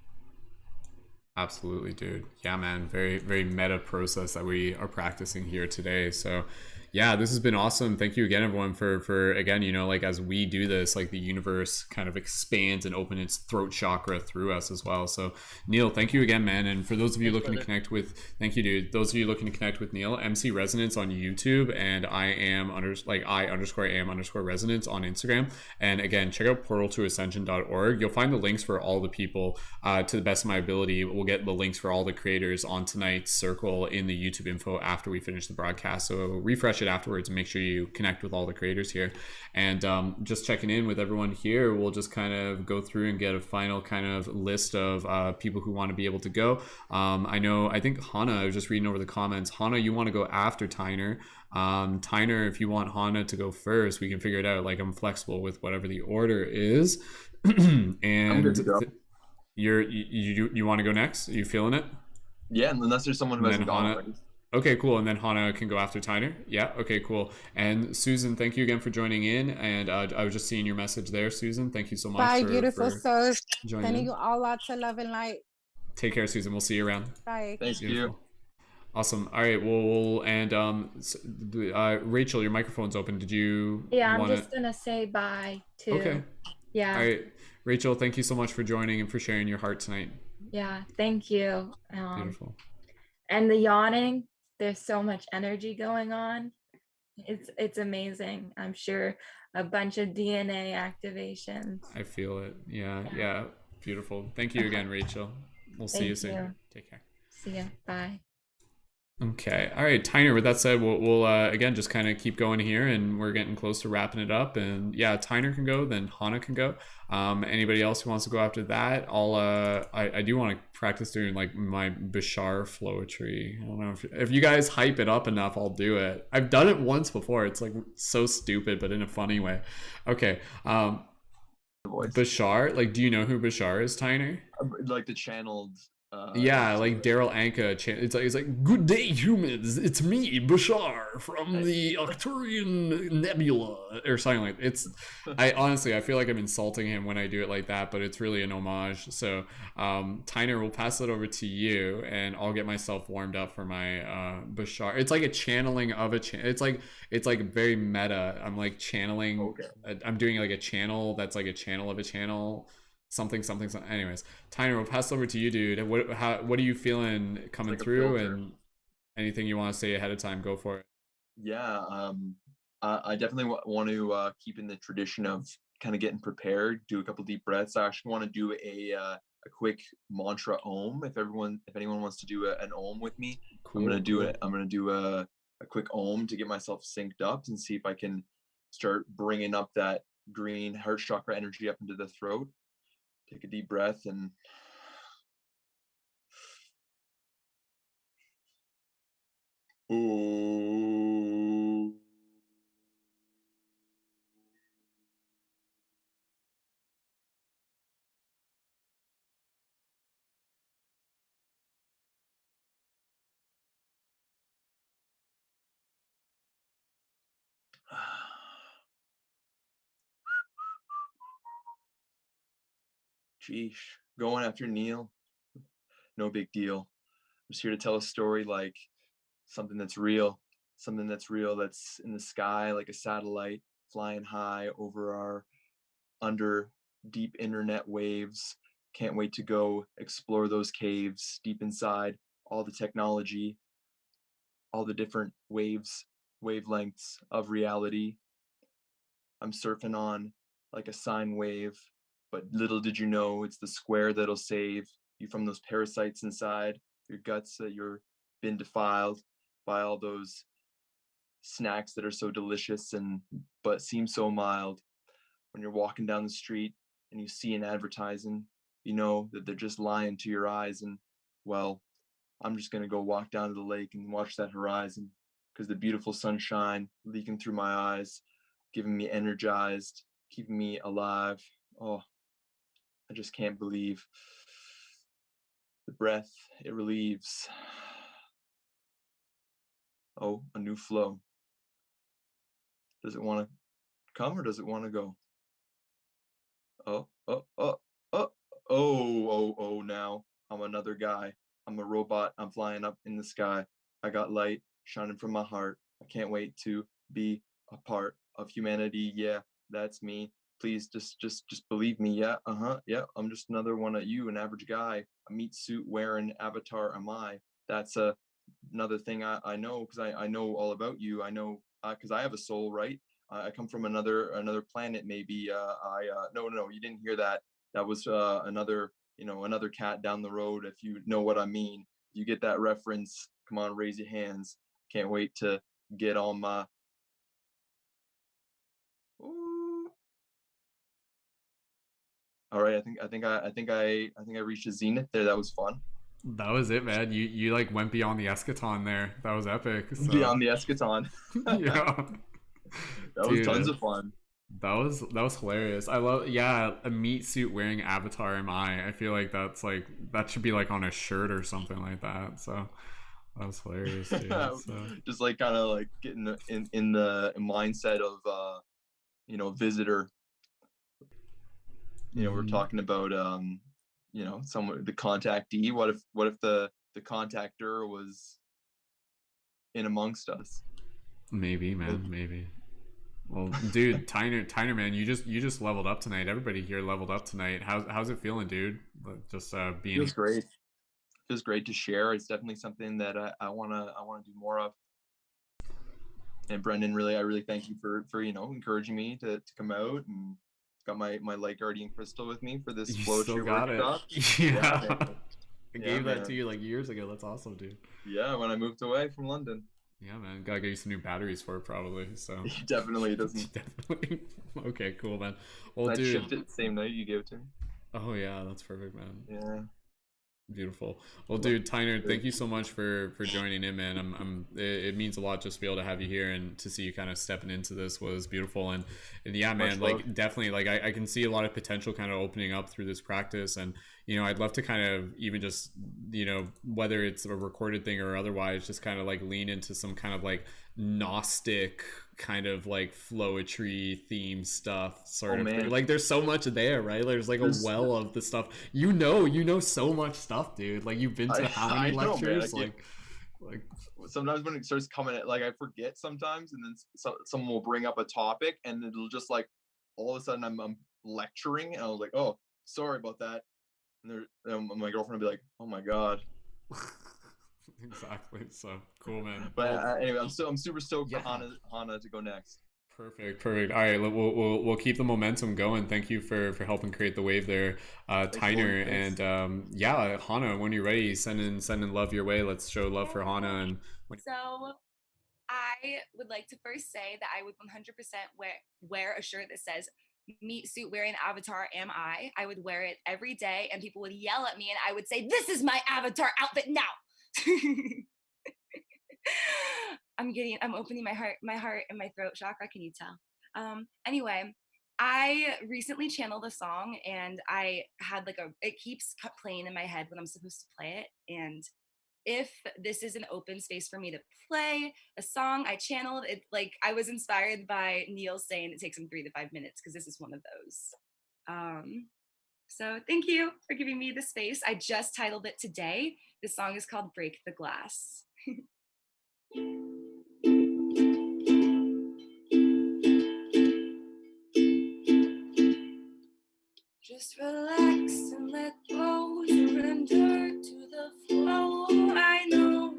Absolutely, dude. Yeah, man. Very, very meta process that we are practicing here today. So yeah, this has been awesome. Thank you again, everyone, for again, like as we do this, like the universe kind of expands and opens its throat chakra through us as well. So Neil, thank you again, man. And for those of you looking to connect with, thank you, dude. Those of you looking to connect with Neil, MC Resonance on YouTube, and I _am _resonance on Instagram. And again, check out portaltoascension.org. You'll find the links for all the people to the best of my ability. We'll get the links for all the creators on tonight's circle in the YouTube info after we finish the broadcast. So refresh refresh it afterwards and make sure you connect with all the creators here. And just checking in with everyone here, we'll just kind of go through and get a final kind of list of people who want to be able to go. I think Hana, I was just reading over the comments. Hana, you want to go after Tyner. Tyner, if you want Hana to go first, we can figure it out. Like, I'm flexible with whatever the order is. And I'm good to go. You want to go next? Are you feeling it? Yeah, unless there's someone who hasn't gone already. Okay, cool. And then Hana can go after Tyner. Yeah. Okay, cool. And Susan, thank you again for joining in. And I was just seeing your message there, Susan. Thank you so much. Bye, beautiful souls. Sending in. you all lots of love and light. Take care, Susan. We'll see you around. Bye. Thank you. Awesome. All right. Well, and Rachel, your microphone's open. Did you? Yeah, I'm just gonna say bye to. Okay. Yeah. All right, Rachel. Thank you so much for joining and for sharing your heart tonight. Yeah. Thank you. Beautiful. And the yawning. There's so much energy going on. It's amazing. I'm sure a bunch of DNA activations. I feel it. Yeah. Beautiful. Thank you again, Rachel. We'll see you soon. Take care. See ya. Bye. Okay. All right, Tyner, with that said, we'll again just kind of keep going here, and we're getting close to wrapping it up. And yeah, Tyner can go, then Hana can go. Anybody else who wants to go after that, I do want to practice doing like my Bashar Flowetry. I don't know if you guys hype it up enough, I'll do it. I've done it once before. It's like so stupid, but in a funny way. Okay. Bashar, like, do you know who Bashar is, Tyner? Like the channeled. Yeah, like Daryl Anka. It's like, good day, humans. It's me, Bashar, from the Arcturian Nebula, or something like. It's. I honestly, I feel like I'm insulting him when I do it like that, but it's really an homage. So, Tyner, we'll pass it over to you, and I'll get myself warmed up for my Bashar. It's like a channeling of a channel. It's like very meta. I'm like channeling. Okay. I'm doing like a channel that's like a channel of a channel. Something. Anyways, Tyner, we'll pass over to you, dude. What are you feeling coming like through? And anything you want to say ahead of time, go for it. Yeah, I definitely want to keep in the tradition of kind of getting prepared. Do a couple deep breaths. I actually want to do a quick mantra om. If anyone wants to do an om with me, cool, I'm gonna do it. I'm gonna do a quick om to get myself synced up and see if I can start bringing up that green heart chakra energy up into the throat. Take a deep breath and ooh. Sheesh, going after Neil, no big deal. I'm just here to tell a story, like something that's real that's in the sky, like a satellite flying high over under deep internet waves. Can't wait to go explore those caves deep inside, all the technology, all the different wavelengths of reality. I'm surfing on like a sine wave, but little did you know it's the square that'll save you from those parasites inside your guts that you're been defiled by all those snacks that are so delicious but seem so mild. When you're walking down the street and you see an advertising, you know that they're just lying to your eyes, and well, I'm just gonna go walk down to the lake and watch that horizon, because the beautiful sunshine leaking through my eyes, giving me energized, keeping me alive. Oh, I just can't believe the breath it relieves. Oh, a new flow. Does it want to come or does it want to go? Oh, now I'm another guy. I'm a robot. I'm flying up in the sky. I got light shining from my heart. I can't wait to be a part of humanity. Yeah, that's me. Please just believe me. Yeah, yeah. I'm just another one of you, an average guy. A meat suit wearing avatar am I. That's another thing I know, because I know all about you. I know because I have a soul, right? I come from another planet, maybe. No, you didn't hear that. That was another cat down the road. If you know what I mean, if you get that reference, come on, raise your hands. Can't wait to get all my. Ooh. All right, I think I reached a zenith there. That was fun. That was it, man. You like went beyond the eschaton there. That was epic. So. Beyond the eschaton. Yeah. That was tons of fun. That was hilarious. I love a meat suit wearing avatar am I feel like that's like that should be like on a shirt or something like that. So that was hilarious, dude. So. Just like kind of like getting in the mindset of visitor. We're talking about someone, the contactee. What if the contactor was in amongst us? Maybe, man, maybe. Well, dude, Tyner, man, you just leveled up tonight. Everybody here leveled up tonight. How's it feeling, dude? Just being. Feels great. Feels great to share. It's definitely something that I wanna do more of. And Brendon, I really thank you for encouraging me to come out, and got my light guardian crystal with me for this Flowetry workshop. Yeah. I gave that to you like years ago. That's awesome, dude. Yeah, when I moved away from London. Yeah, man, gotta get you some new batteries for it, probably. So definitely doesn't. Definitely. Okay, cool, man. Well, I dude, shipped it the same night you gave it to me. Oh yeah, that's perfect, man. Yeah. Beautiful. Well, dude, Tyner, thank you so much for joining in, man. It means a lot just to be able to have you here, and to see you kind of stepping into this was beautiful. And yeah, man, like definitely, like I can see a lot of potential kind of opening up through this practice. And I'd love to kind of even just whether it's a recorded thing or otherwise, just kind of like lean into some kind of like Gnostic kind of like Flowetry theme stuff sort of thing. Like there's so much there, right? There's like a well of the stuff. You know so much stuff, dude. Like you've been to how many lectures? Like sometimes when it starts coming at, like I forget sometimes, and then someone will bring up a topic, and it'll just like all of a sudden I'm lecturing, and I was like, oh, sorry about that. And my girlfriend will be like, oh my god. Exactly. So cool, man. But anyway, I'm super stoked for Hana to go next. Perfect. All right, we'll keep the momentum going. Thank you for helping create the wave there, Tyner. And Hana, when you're ready, send in love your way. Let's show love for Hana. And so I would like to first say that I would 100% wear a shirt that says meat suit wearing avatar am I would wear it every day, and people would yell at me, and I would say, this is my avatar outfit now. I'm opening my heart and my throat chakra. Can you tell? Anyway, I recently channeled a song, and I had it keeps playing in my head when I'm supposed to play it. And if this is an open space for me to play a song I channeled, it I was inspired by Neil saying it takes him 3 to 5 minutes, because this is one of those. So thank you for giving me the space. I just titled it today. This song is called Break the Glass. Just relax and let go, surrender to the flow. I know,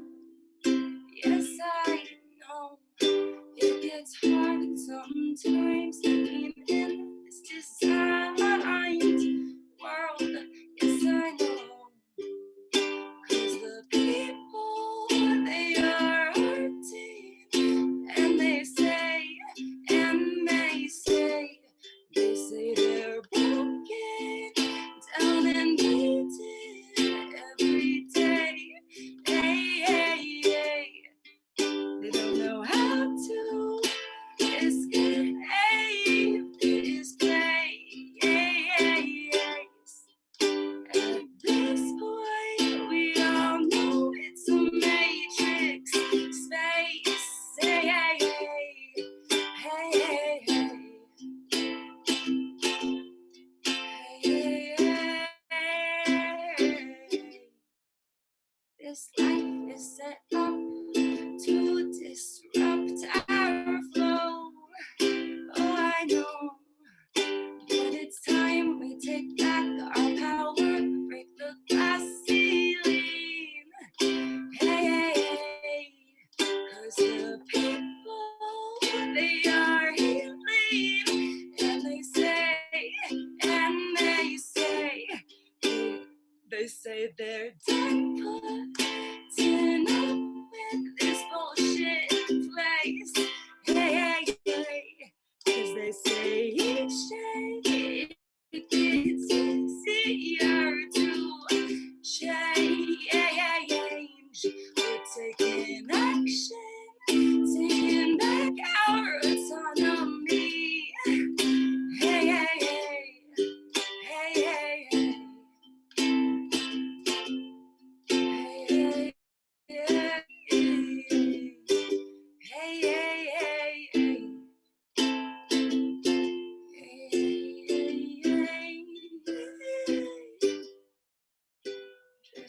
yes I know, it gets hard sometimes living in this designed world. Yes I know, 'cause the people, they are hurting, and they say they're broken down and beaten every day. Hey. They don't know how to escape this place. At this point, we all know it's a matrix space. Hey. This life is set up to disrupt our flow. Oh, I know, but it's time we take back our power, break the glass ceiling. Hey, 'cause the people, they are healing, and they say they're done putting up with this bullshit play.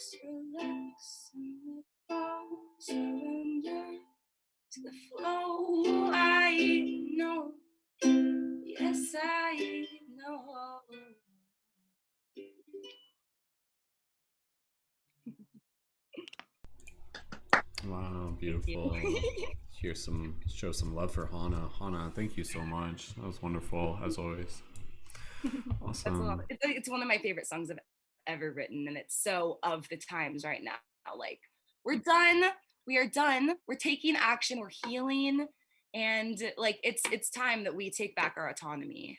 Just relax and let go, surrender to the flow. I know, yes, I know. Wow, beautiful. Show some love for Hana. Hana, thank you so much. That was wonderful as always. Awesome. It's one of my favorite songs I've ever written, and it's so of the times right now. Like, we're done. We are done. We're taking action. We're healing, and like it's time that we take back our autonomy.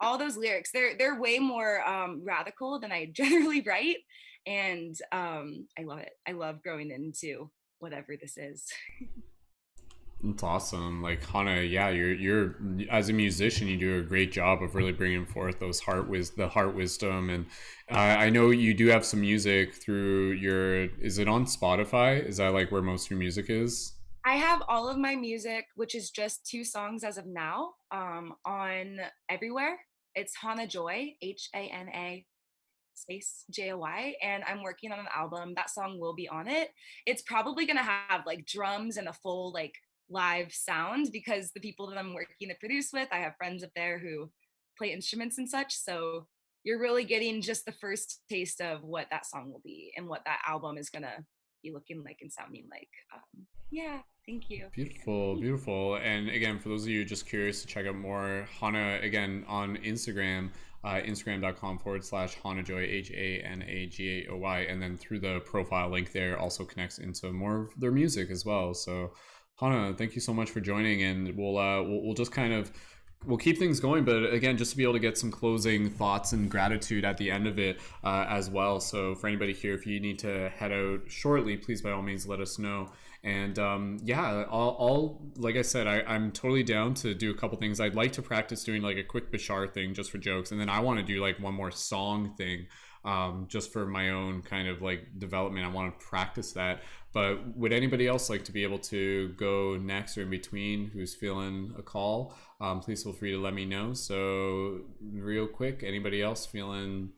All those lyrics, they're way more radical than I generally write, and I love it. I love growing into whatever this is. It's awesome. Like Hana, yeah, you're as a musician, you do a great job of really bringing forth those the heart wisdom, and I know you do have some music through your. Is it on Spotify? Is that like where most of your music is? I have all of my music, which is just 2 songs as of now, on everywhere. It's Hana Joy, Hana space Joy, and I'm working on an album. That song will be on it. It's probably gonna have like drums and a full like live sound because the people that I'm working to produce with, I have friends up there who play instruments and such. So you're really getting just the first taste of what that song will be and what that album is gonna be looking like and sounding like. Yeah, thank you. Beautiful, beautiful. And again, for those of you just curious to check out more, Hana, again, on Instagram, instagram.com/HanaJoy, HANAGAOY. And then through the profile link there also connects into more of their music as well. So Hana, thank you so much for joining, and we'll just kind of we'll keep things going, but again, just to be able to get some closing thoughts and gratitude at the end of it as well. So for anybody here, if you need to head out shortly, please by all means let us know. And yeah, I'll like I said, I'm totally down to do a couple things. I'd like to practice doing like a quick Bashar thing just for jokes, and then I want to do like one more song thing just for my own kind of like development. I want to practice that. But would anybody else like to be able to go next or in between who's feeling a call? Please feel free to let me know. So real quick, anybody else feeling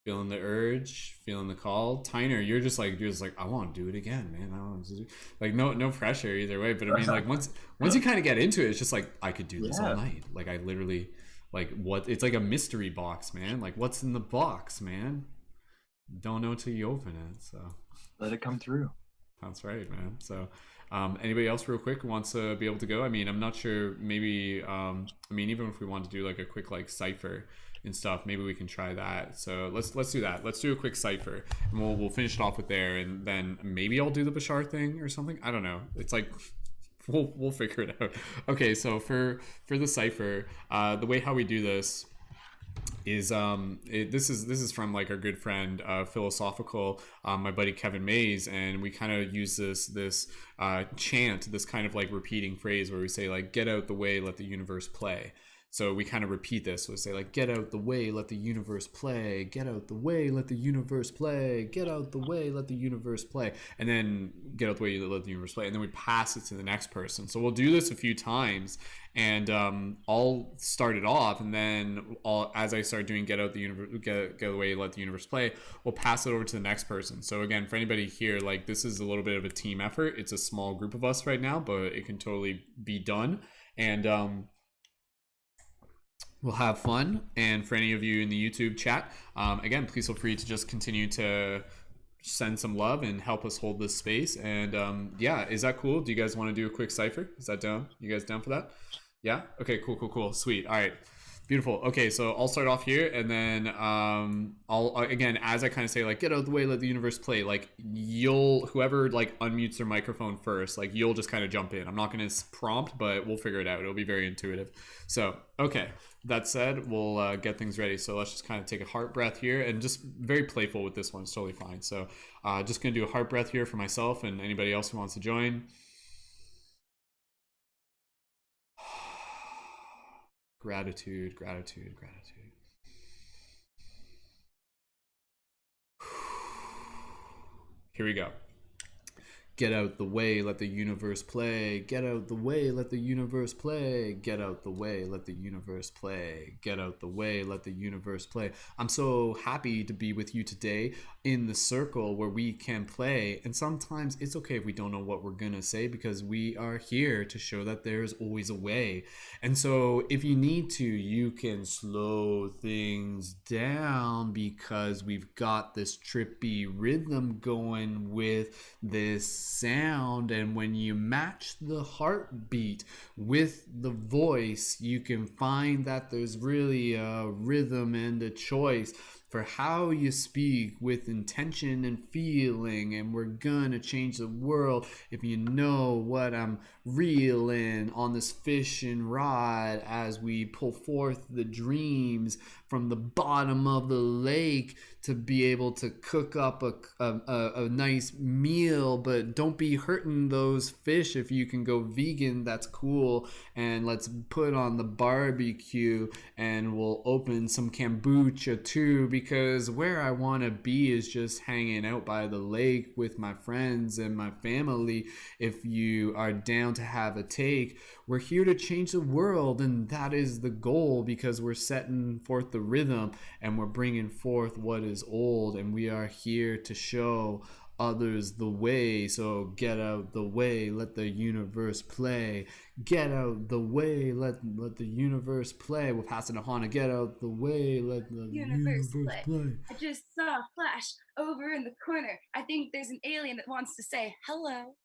the urge, feeling the call? Tyner, you're just like I want to do it again, man. I want to do, like no pressure either way. But I mean, like once you kind of get into it, it's just like I could do this all night. Like I literally like what it's like a mystery box, man. Like what's in the box, man? Don't know till you open it. So let it come through. That's right, man. So anybody else real quick wants to be able to go? I mean, I'm not sure, maybe I mean, even if we want to do like a quick like cipher and stuff, maybe we can try that. So let's do that. Let's do a quick cipher, and we'll finish it off with there, and then maybe I'll do the Bashar thing or something. I don't know. It's like we'll figure it out. Okay, so for the cipher, the way how we do this is this is from like our good friend Philosophical, my buddy Kevin Mays, and we kind of use this chant, this kind of like repeating phrase where we say like, get out the way, let the universe play. So we kind of repeat this. So we say like, get out the way, let the universe play. Get out the way, let the universe play. Get out the way, let the universe play. And then get out the way, let the universe play. And then we pass it to the next person. So we'll do this a few times, and I'll start it off, and then as I start doing get out the universe, get the way, let the universe play, we'll pass it over to the next person. So again, for anybody here, like this is a little bit of a team effort. It's a small group of us right now, but it can totally be done. And we'll have fun. And for any of you in the YouTube chat, again, please feel free to just continue to send some love and help us hold this space. And yeah, is that cool? Do you guys want to do a quick cipher? Is that down? You guys down for that? Yeah? Okay, cool. Sweet. All right. Beautiful. Okay, so I'll start off here, and then I'll again, as I kind of say like, get out of the way, let the universe play, like whoever like unmutes their microphone first, like you'll just kind of jump in. I'm not going to prompt, but we'll figure it out. It'll be very intuitive. So okay, that said, we'll get things ready. So let's just kind of take a heart breath here, and just very playful with this one. It's totally fine. So just going to do a heart breath here for myself and anybody else who wants to join. Gratitude. Here we go. Get out the way, let the universe play. Get out the way, let the universe play. Get out the way, let the universe play. Get out the way, let the universe play. I'm so happy to be with you today in the circle where we can play. And sometimes it's okay if we don't know what we're gonna say, because we are here to show that there's always a way. And so if you need to, you can slow things down, because we've got this trippy rhythm going with this sound. And when you match the heartbeat with the voice, you can find that there's really a rhythm and a choice for how you speak with intention and feeling. And we're gonna change the world if you know what I'm reeling on this fishing rod, as we pull forth the dreams from the bottom of the lake to be able to cook up a nice meal. But don't be hurting those fish. If you can go vegan, that's cool. And let's put on the barbecue, and we'll open some kombucha too, because where I want to be is just hanging out by the lake with my friends and my family. If you are down to have a take, we're here to change the world, and that is the goal, because we're setting forth the rhythm and we're bringing forth what is old, and we are here to show others the way. So get out the way, let the universe play. Get out the way, let the universe play. We'll pass it to Hana. Get out the way, let the universe play. I just saw a flash over in the corner. I think there's an alien that wants to say hello.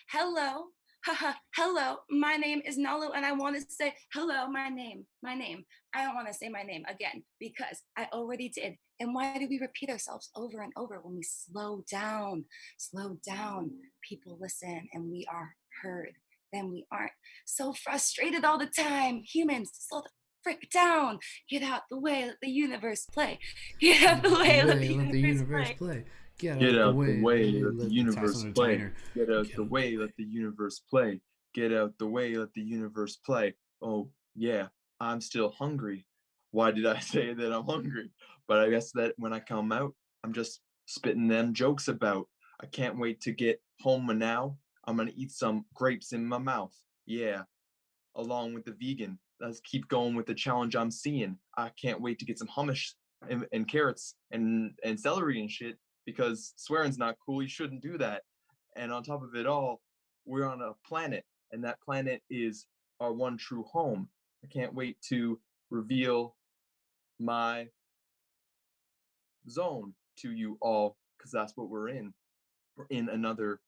Hello. Haha, hello, my name is Nalu, and I want to say hello, my name. I don't want to say my name again, because I already did. And why do we repeat ourselves over and over when we slow down? Slow down, people listen, and we are heard. Then we aren't so frustrated all the time. Humans, slow the frick down. Get out the way, let the universe play. Get out the way, let the universe play. Get out the way, let the universe play. Get out the way, let the universe play. Get out the way, let the universe play. Oh, yeah, I'm still hungry. Why did I say that I'm hungry? But I guess that when I come out, I'm just spitting them jokes about. I can't wait to get home now. I'm gonna eat some grapes in my mouth. Yeah, along with the vegan. Let's keep going with the challenge I'm seeing. I can't wait to get some hummus and carrots and celery and shit, because swearing's not cool. You shouldn't do that. And on top of it all, we're on a planet, and that planet is our one true home. I can't wait to reveal my zone to you all, because that's what we're in. We're in another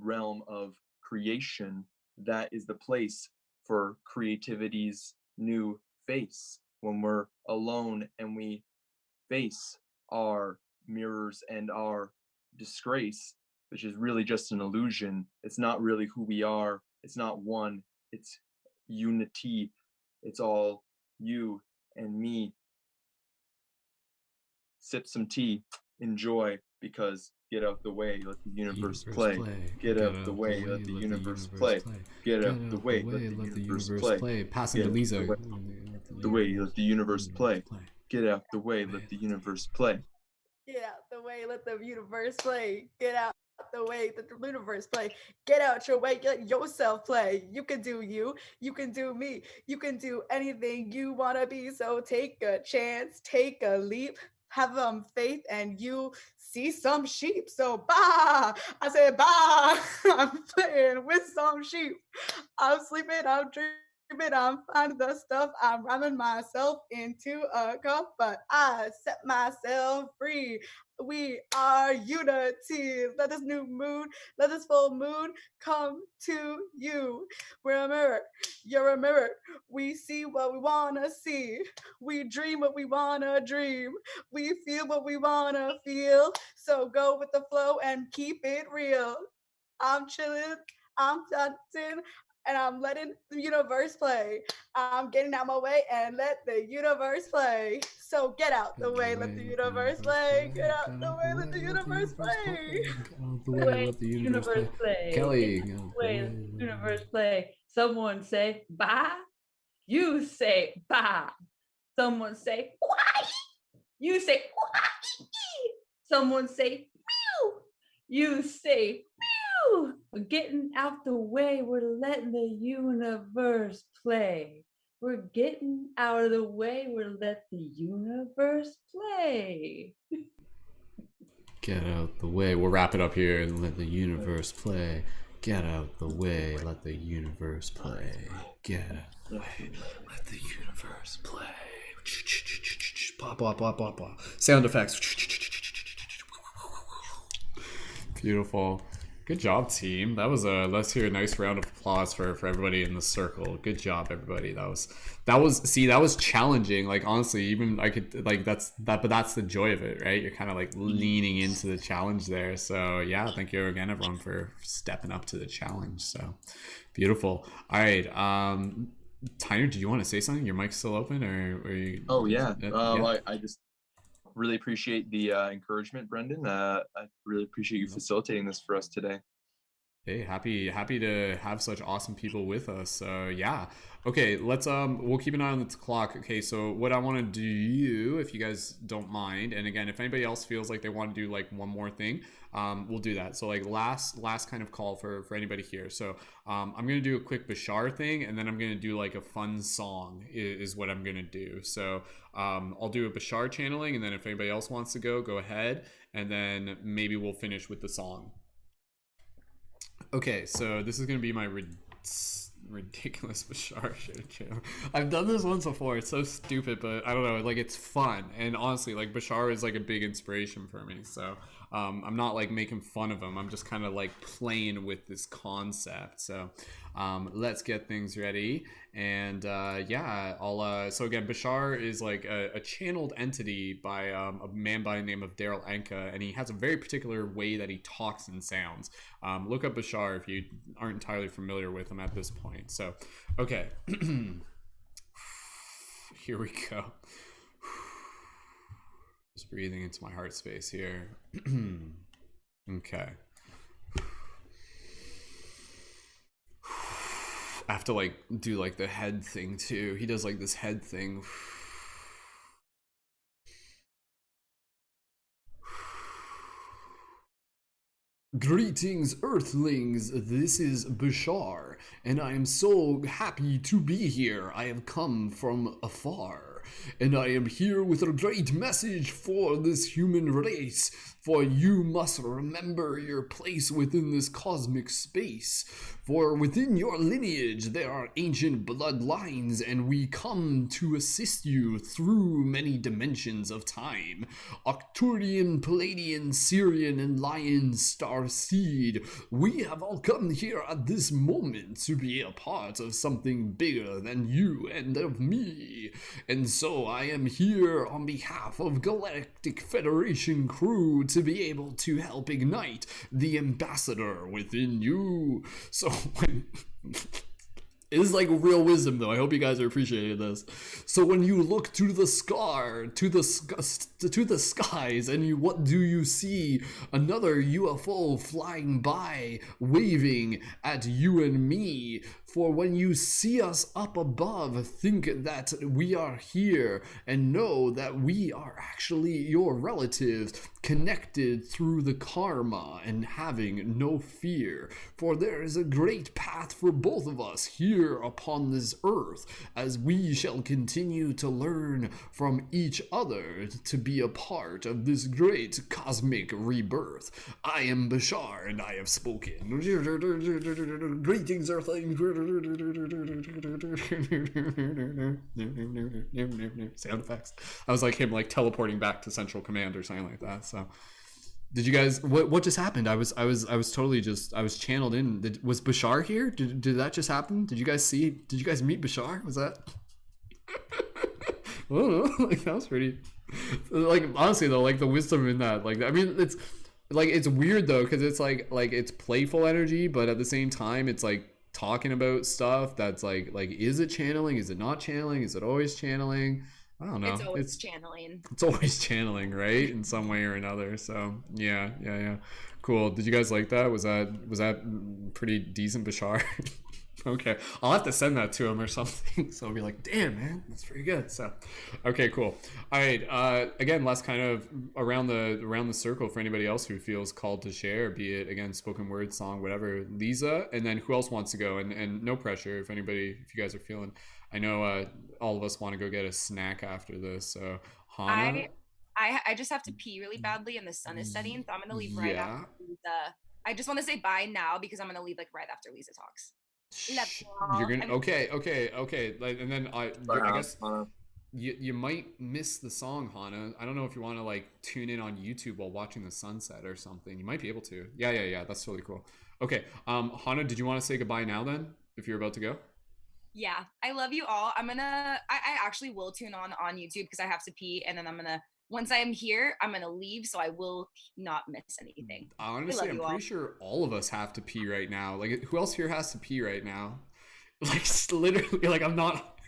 realm of creation. That is the place for creativity's new face, when we're alone and we face our mirrors and our disgrace, which is really just an illusion. It's not really who we are. It's not one. It's unity. It's all you and me. Sip some tea, enjoy, because get out the way, let the universe play. Get out the way, let the universe play. Get out the way, let the universe play. Pass it to Leeza. The way, let the universe play. Get out the way, let the universe play. Get out the way, let the universe play. Get out the way, let the universe play. Get out your way, let yourself play. You can do you can do me, you can do anything you want to be. So take a chance, take a leap, have faith, and you see some sheep. So bah, I said bah. I'm playing with some sheep. I'm sleeping, I'm dreaming, I'm finding the stuff. I'm ramming myself into a cup, but I set myself free. We are unity. Let this new moon, let this full moon come to you. We're a mirror, you're a mirror. We see what we wanna see. We dream what we wanna dream. We feel what we wanna feel. So go with the flow and keep it real. I'm chilling, I'm dancing, and I'm letting the universe play. I'm getting out my way and let the universe play. So get out the way, let the universe play. Get out the way, let the universe play. Get out the way, let the universe play. Kelly. Get out the way, let the universe play. Someone say bye. You say bye. Someone say why. You say why. Someone say meow. You say meow. Woo! We're getting out the way. We're letting the universe play. We're getting out of the way. We're let the universe play. Get out the way. We'll wrap it up here and let the universe play. Get out the way. Let the universe play. Get out the way. Let the universe play. Blah, blah, blah, blah, blah. Sound effects. Beautiful. Good job, team. That was let's hear a nice round of applause for everybody in the circle. Good job, everybody. That was challenging. Like, honestly, even I could, like, but that's the joy of it, right? You're kind of like leaning into the challenge there. So yeah, thank you again, everyone, for stepping up to the challenge. So beautiful. All right. Tyner, do you want to say something? Your mic's still open, or you? Oh yeah. I just really appreciate the encouragement, Brendon. I really appreciate you facilitating this for us today. Hey, happy to have such awesome people with us. So yeah. Okay, let's we'll keep an eye on the clock. Okay, so what I want to do, if you guys don't mind, and again, if anybody else feels like they want to do like one more thing, we'll do that. So like last kind of call for anybody here. So I'm gonna do a quick Bashar thing, and then I'm gonna do like a fun song is what I'm gonna do. So I'll do a Bashar channeling, and then if anybody else wants to go ahead, and then maybe we'll finish with the song. Okay, so this is gonna be my ridiculous Bashar shit channel. I've done this once before. It's so stupid, but I don't know. Like, it's fun, and honestly, like, Bashar is like a big inspiration for me. So I'm not like making fun of him. I'm just kind of like playing with this concept. So let's get things ready. And yeah, I'll so again, Bashar is like a channeled entity by a man by the name of Daryl Anka, and he has a very particular way that he talks and sounds. Look up Bashar if you aren't entirely familiar with him at this point. So okay. Here we go. Just breathing into my heart space here. Okay. I have to like do like the head thing too. He does like this head thing. Greetings, Earthlings. This is Bashar, and I am so happy to be here. I have come from afar, and I am here with a great message for this human race. For you must remember your place within this cosmic space. For within your lineage there are ancient bloodlines, and we come to assist you through many dimensions of time. Arcturian, Palladian, Syrian, and Lion Star Seed, we have all come here at this moment to be a part of something bigger than you and of me. And so I am here on behalf of Galactic Federation crew to be able to help ignite the ambassador within you. So when it is like real wisdom, though. I hope you guys are appreciating this. So when you look to the skies, and what do you see? Another UFO flying by, waving at you and me. For when you see us up above, think that we are here, and know that we are actually your relatives, connected through the karma and having no fear. For there is a great path for both of us here upon this earth, as we shall continue to learn from each other to be a part of this great cosmic rebirth. I am Bashar, and I have spoken. Greetings, Earthlings. Sound effects. I was like him, like teleporting back to Central Command or something like that. So, did you guys? What just happened? I was totally just. I was channeled in. Was Bashar here? Did that just happen? Did you guys see? Did you guys meet Bashar? Was that? I don't know. Like, that was pretty. Like, honestly though, like the wisdom in that. Like, I mean, it's like, it's weird though, because it's like it's playful energy, but at the same time, it's like talking about stuff that's like is it channeling? Is it not channeling? Is it always channeling? I don't know. It's always channeling. It's always channeling, right? In some way or another. So yeah. Cool. Did you guys like that? Was that pretty decent, Bashar? Okay, I'll have to send that to him or something. So I'll be like, "Damn, man, that's pretty good." So, okay, cool. All right. Again, last kind of around the circle for anybody else who feels called to share, be it again spoken word, song, whatever. Leeza, and then who else wants to go? And no pressure if you guys are feeling. I know all of us want to go get a snack after this. So Hana. I just have to pee really badly, and the sun is setting, so I'm gonna leave right after Leeza. I just want to say bye now because I'm gonna leave like right after Leeza talks. You're gonna okay. Like, and then I guess you might miss the song, Hana. I don't know if you want to like tune in on YouTube while watching the sunset or something. You might be able to. Yeah. That's totally cool. Okay, Hana, did you want to say goodbye now then? If you're about to go. Yeah, I love you all. I actually will tune on YouTube because I have to pee, and then once I'm here, I'm gonna leave, so I will not miss anything. Honestly, I'm pretty sure all of us have to pee right now. Like, who else here has to pee right now? Like, literally, like, I'm not.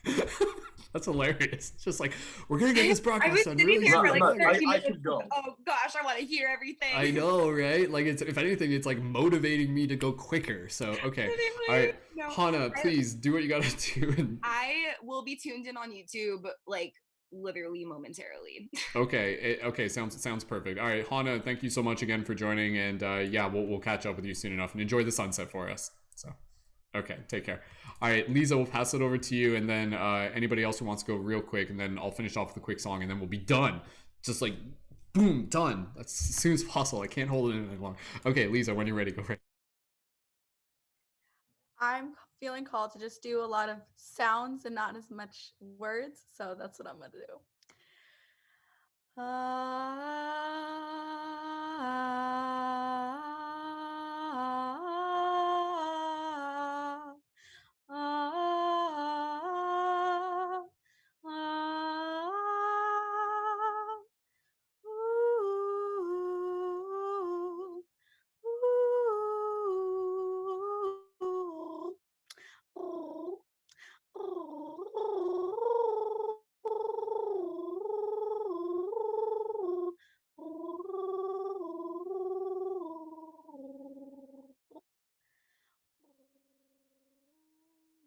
That's hilarious. It's just like, we're gonna get this broadcast done really soon. I could go. Oh gosh, I want to hear everything. I know, right? Like, it's, if anything, it's like motivating me to go quicker. So, okay, all right, Hana, please do what you gotta do. I will be tuned in on YouTube, like, literally momentarily. Okay, sounds perfect. All right, Hana, thank you so much again for joining, and yeah, we'll catch up with you soon enough, and enjoy the sunset for us. So, okay, take care. All right, Leeza, we'll pass it over to you, and then anybody else who wants to go real quick, and then I'll finish off with a quick song, and then we'll be done. Just like, boom, done. That's as soon as possible. I can't hold it in any longer. Okay, Leeza, when you're ready, go for it. I'm feeling called to just do a lot of sounds and not as much words, so that's what I'm gonna do.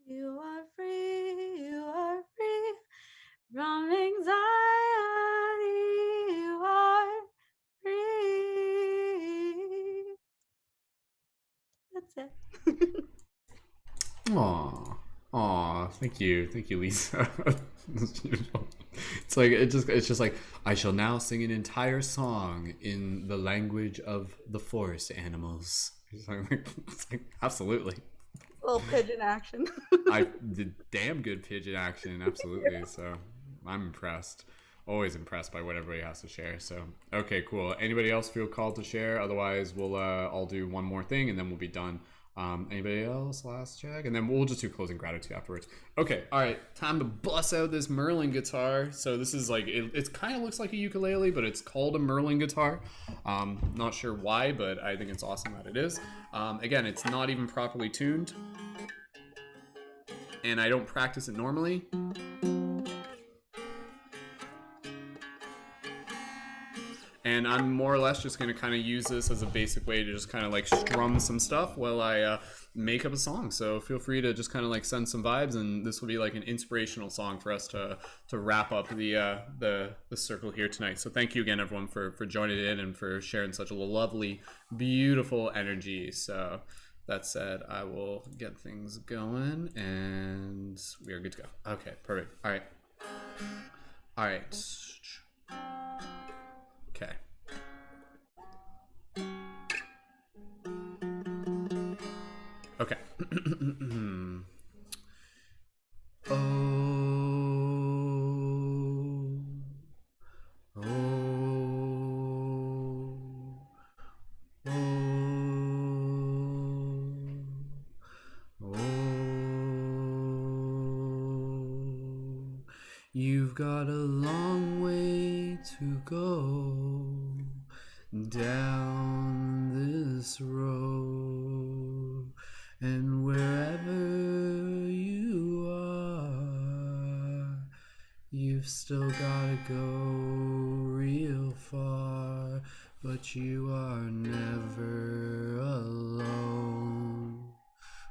You are free from anxiety. You are free. That's it. Aw, thank you, Leeza. That's beautiful. It's just like, I shall now sing an entire song in the language of the forest animals. It's like absolutely. A little pigeon action. I did damn good pigeon action, absolutely. So I'm impressed. Always impressed by what everybody has to share. So okay, cool. Anybody else feel called to share? Otherwise, we'll I'll do one more thing and then we'll be done. Anybody else? Last check, and then we'll just do closing gratitude afterwards. Okay, all right, time to bust out this Merlin guitar. So this is like it kind of looks like a ukulele, but it's called a Merlin guitar. Not sure why, but I think it's awesome that it is. Again, it's not even properly tuned, and I don't practice it normally. And I'm more or less just going to kind of use this as a basic way to just kind of like strum some stuff while I make up a song. So feel free to just kind of like send some vibes, and this will be like an inspirational song for us to wrap up the circle here tonight. So thank you again, everyone, for joining in and for sharing such a lovely, beautiful energy. So that said, I will get things going, and we are good to go. Okay, perfect. All right. Okay. Okay. You've got a long way to go down this road, and wherever you are, you've still gotta go real far, but you are never alone.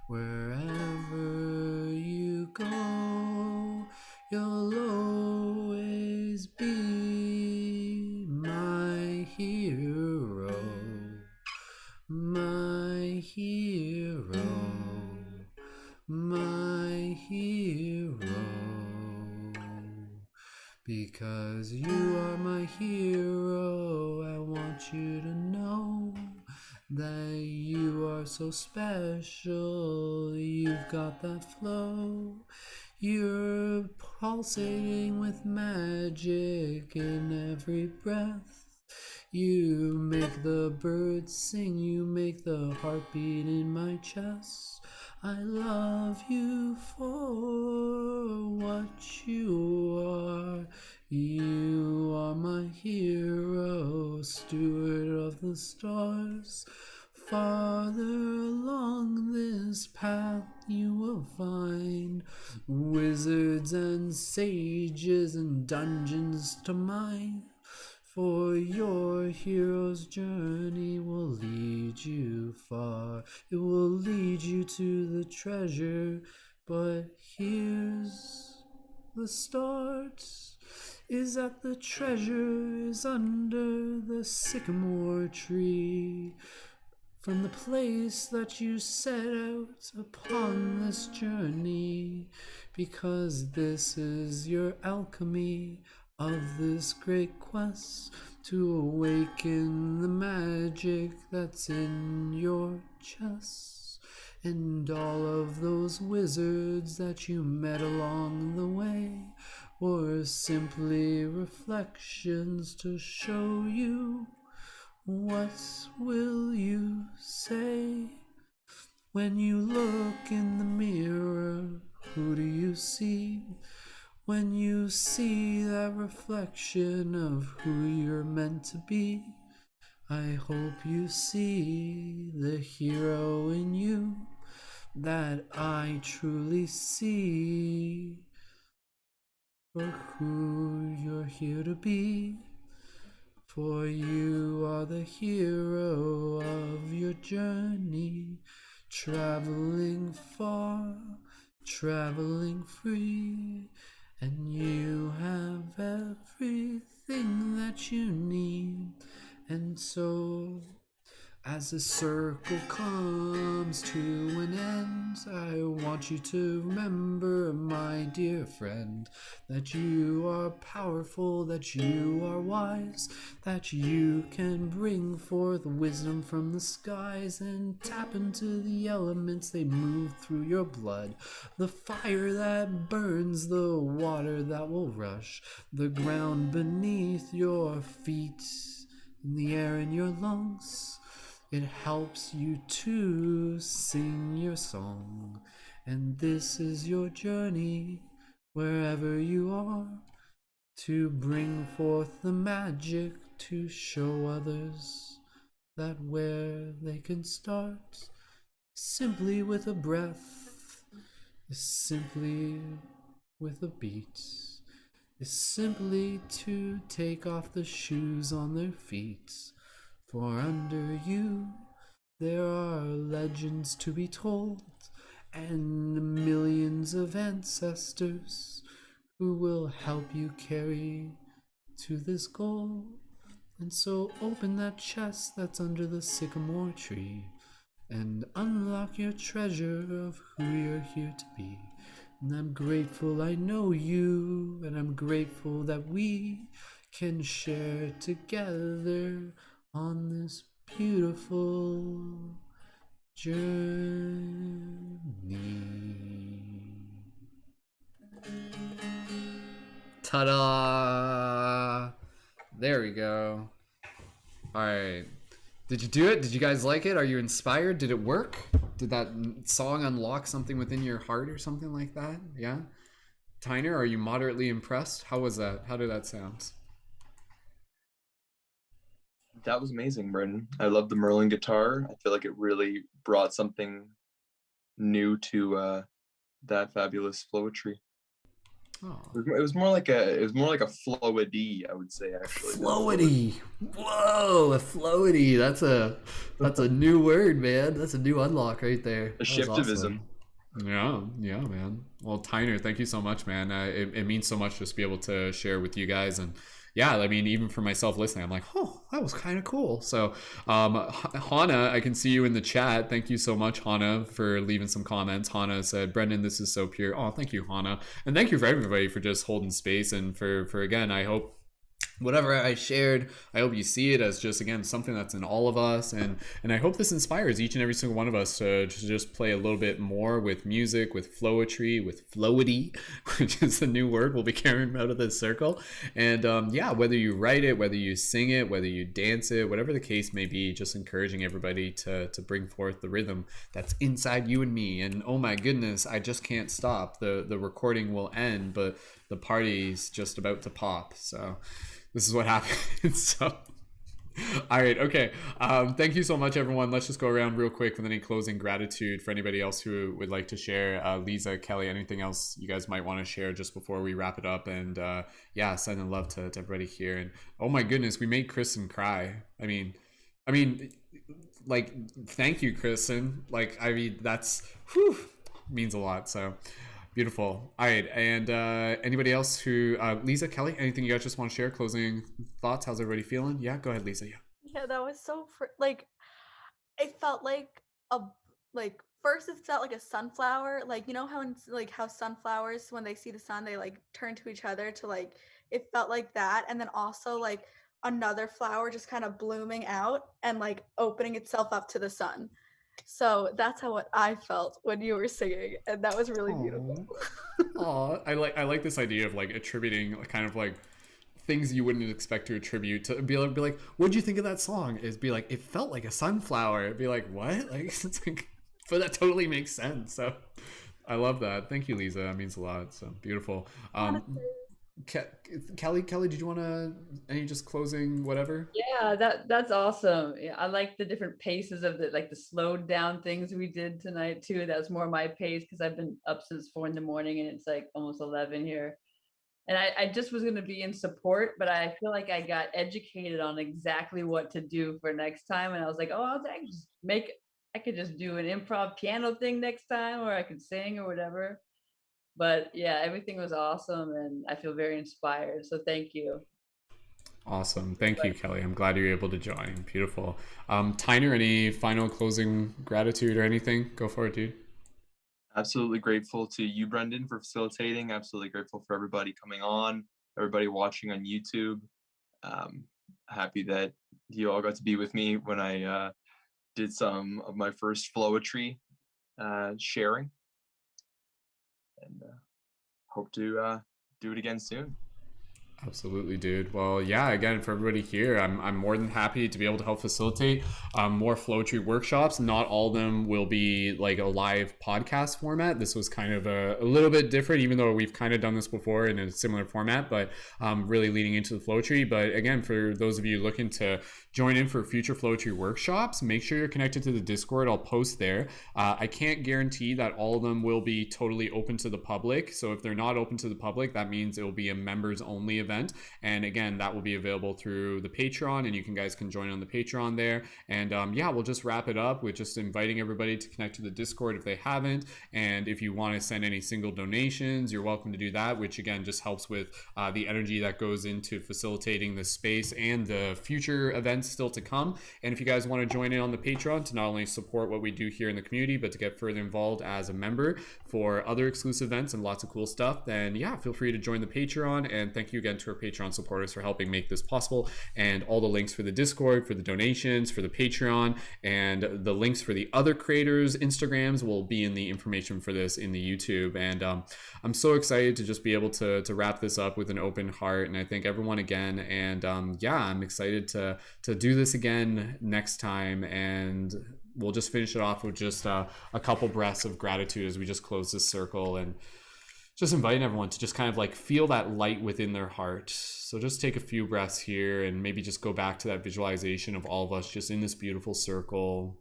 Wherever know that you are so special. You've got that flow. You're pulsating with magic in every breath. You make the birds sing, you make the heartbeat in my chest. I love you for what you are. You are my hero, steward of the stars. Farther along this path you will find wizards and sages and dungeons to mine. For your hero's journey will lead you far. It will lead you to the treasure. But here's the start. Is that the treasure is under the sycamore tree. From the place that you set out upon this journey, because this is your alchemy of this great quest to awaken the magic that's in your chest. And all of those wizards that you met along the way were simply reflections to show you. What will you say when you look in the mirror? Who do you see when you see that reflection of who you're meant to be? I hope you see the hero in you that I truly see for who you're here to be. For you are the hero of your journey, traveling far, traveling free, and you have everything that you need. And so, as the circle comes to an end, I want you to remember, my dear friend, that you are powerful, that you are wise, that you can bring forth wisdom from the skies and tap into the elements. They move through your blood. The fire that burns, the water that will rush, the ground beneath your feet, and the air in your lungs. It helps you to sing your song, and this is your journey, wherever you are, to bring forth the magic, to show others that where they can start, simply with a breath, is simply with a beat, is simply to take off the shoes on their feet. For under you there are legends to be told, and millions of ancestors who will help you carry to this goal. And so open that chest that's under the sycamore tree and unlock your treasure of who you're here to be. And I'm grateful I know you, and I'm grateful that we can share together on this beautiful journey. Ta-da! There we go. All right. Did you do it? Did you guys like it? Are you inspired? Did it work? Did that song unlock something within your heart or something like that? Yeah? Tyner, are you moderately impressed? How was that? How did that sound? That was amazing, Brendon. I love the Merlin guitar. I feel like it really brought something new to that fabulous Flowetry. Oh. It was more like a flowy, I would say, actually. Flowy. Whoa, a flowy. That's a new word, man. That's a new unlock right there. A shiftivism. Awesome. Yeah, man. Well, Tyner, thank you so much, man. It means so much just to be able to share with you guys. And yeah, I mean, even for myself listening, I'm like, oh, that was kind of cool. So Hana, I can see you in the chat. Thank you so much, Hana, for leaving some comments. Hana said, Brendon, this is so pure. Oh, thank you, Hana. And thank you for everybody for just holding space. And for again, I hope whatever I shared, I hope you see it as just, again, something that's in all of us, and I hope this inspires each and every single one of us to just play a little bit more with music, with flowetry, with flowety, which is the new word we'll be carrying out of this circle. And yeah, whether you write it, whether you sing it, whether you dance it, whatever the case may be, just encouraging everybody to bring forth the rhythm that's inside you and me. And oh my goodness, I just can't stop. The recording will end, but the party's just about to pop. So this is what happens. So, all right, okay. Thank you so much, everyone. Let's just go around real quick with any closing gratitude for anybody else who would like to share. Leeza, Kelly, anything else you guys might want to share just before we wrap it up? And yeah, sending love to everybody here. And oh my goodness, we made Kristen cry. I mean, like, thank you, Kristen. Like, I mean, that's means a lot. So. Beautiful. All right. And anybody else who, Leeza, Kelly, anything you guys just want to share? Closing thoughts? How's everybody feeling? Yeah, go ahead, Leeza. Yeah, that was so like, it felt like first it felt like a sunflower. Like, you know how how sunflowers, when they see the sun, they like turn to each other to like, it felt like that. And then also like another flower just kind of blooming out and like opening itself up to the sun. So that's how what I felt when you were singing, and that was really beautiful. Oh, I like this idea of like attributing kind of like things you wouldn't expect to attribute to be like, what'd you think of that song? Is be like, it felt like a sunflower. It'd be like, what? Like, it's like, but that totally makes sense. So I love that. Thank you, Leeza. That means a lot. So beautiful. Kelly, did you want to any just closing whatever? Yeah, that's awesome. Yeah, I like the different paces of the slowed down things we did tonight too. That was more my pace because I've been up since 4 a.m. and it's like almost 11 here. And I just was gonna be in support, but I feel like I got educated on exactly what to do for next time. And I was like, oh, I could just do an improv piano thing next time, or I could sing or whatever. But yeah, everything was awesome and I feel very inspired. So thank you. Awesome. Thank you, Kelly. I'm glad you're able to join. Beautiful. Tyner, any final closing gratitude or anything? Go for it, dude. Absolutely grateful to you, Brendon, for facilitating. Absolutely grateful for everybody coming on, everybody watching on YouTube. Happy that you all got to be with me when I did some of my first flowetry sharing. And hope to do it again soon. Absolutely, dude. Well, yeah, again, for everybody here, I'm more than happy to be able to help facilitate more Flowetry workshops. Not all of them will be like a live podcast format. This was kind of a little bit different, even though we've kind of done this before in a similar format, but really leading into the Flowetry. But again, for those of you looking to join in for future Flowetry workshops, make sure you're connected to the Discord. I'll post there. I can't guarantee that all of them will be totally open to the public. So if they're not open to the public, that means it will be a members only event. And again, that will be available through the Patreon, and you guys can join on the Patreon there. And yeah, we'll just wrap it up with just inviting everybody to connect to the Discord if they haven't. And if you want to send any single donations, you're welcome to do that, which again just helps with the energy that goes into facilitating the space and the future events still to come. And if you guys want to join in on the Patreon to not only support what we do here in the community, but to get further involved as a member for other exclusive events and lots of cool stuff, then yeah, feel free to join the Patreon. And thank you again to our Patreon supporters for helping make this possible. And all the links for the Discord, for the donations, for the Patreon, and the links for the other creators' Instagrams will be in the information for this in the YouTube. And I'm so excited to just be able to wrap this up with an open heart. And I thank everyone again. And yeah, I'm excited to do this again next time. And we'll just finish it off with just a couple breaths of gratitude as we just close this circle, and just inviting everyone to just kind of like feel that light within their heart. So just take a few breaths here and maybe just go back to that visualization of all of us just in this beautiful circle.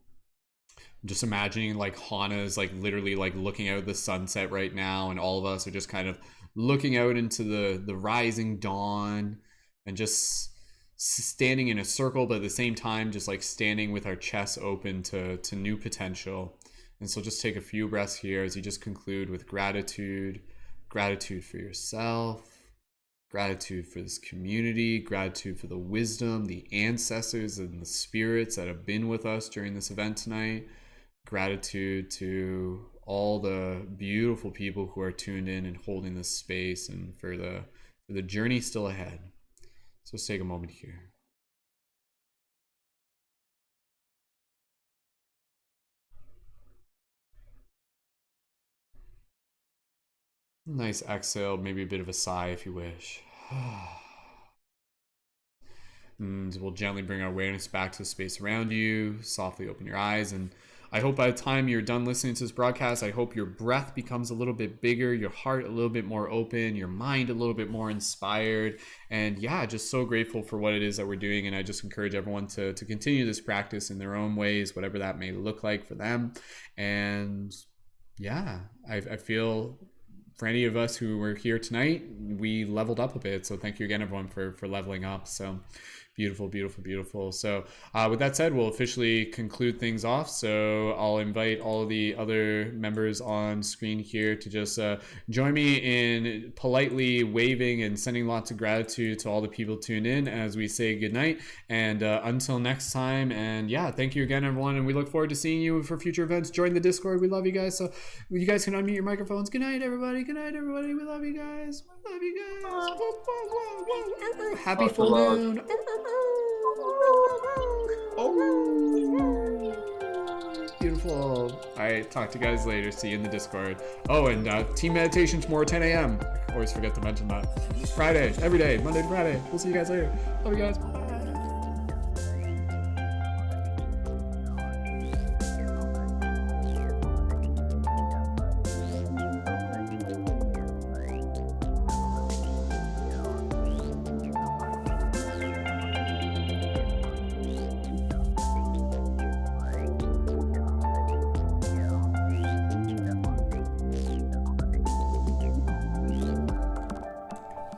Just imagining like Hana is like literally like looking out at the sunset right now, and all of us are just kind of looking out into the rising dawn and just standing in a circle, but at the same time just like standing with our chests open to new potential. And so just take a few breaths here as you just conclude with gratitude for yourself, gratitude for this community, gratitude for the wisdom, the ancestors and the spirits that have been with us during this event tonight, gratitude to all the beautiful people who are tuned in and holding this space, and for the journey still ahead. So let's take a moment here. Nice exhale, maybe a bit of a sigh if you wish. And we'll gently bring our awareness back to the space around you. Softly open your eyes. And I hope by the time you're done listening to this broadcast, I hope your breath becomes a little bit bigger, your heart a little bit more open, your mind a little bit more inspired. And yeah, just so grateful for what it is that we're doing. And I just encourage everyone to continue this practice in their own ways, whatever that may look like for them. And yeah, I feel for any of us who were here tonight, we leveled up a bit. So thank you again, everyone, for leveling up. So beautiful, beautiful, beautiful. So with that said, we'll officially conclude things off. So I'll invite all of the other members on screen here to just join me in politely waving and sending lots of gratitude to all the people tuned in as we say goodnight. And until next time. And yeah, thank you again, everyone. And we look forward to seeing you for future events. Join the Discord. We love you guys. So you guys can unmute your microphones. Good night, everybody. Good night, everybody. We love you guys. We love you guys. Happy full moon. Beautiful. All right, talk to you guys later. See you in the Discord. Oh, and team meditation tomorrow 10 a.m. I always forget to mention that. Friday, every day, Monday to Friday. We'll see you guys later. Love you guys. Bye.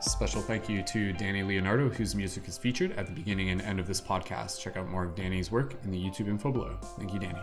Special thank you to Danny Leonardo, whose music is featured at the beginning and end of this podcast. Check out more of Danny's work in the YouTube info below. Thank you, Danny.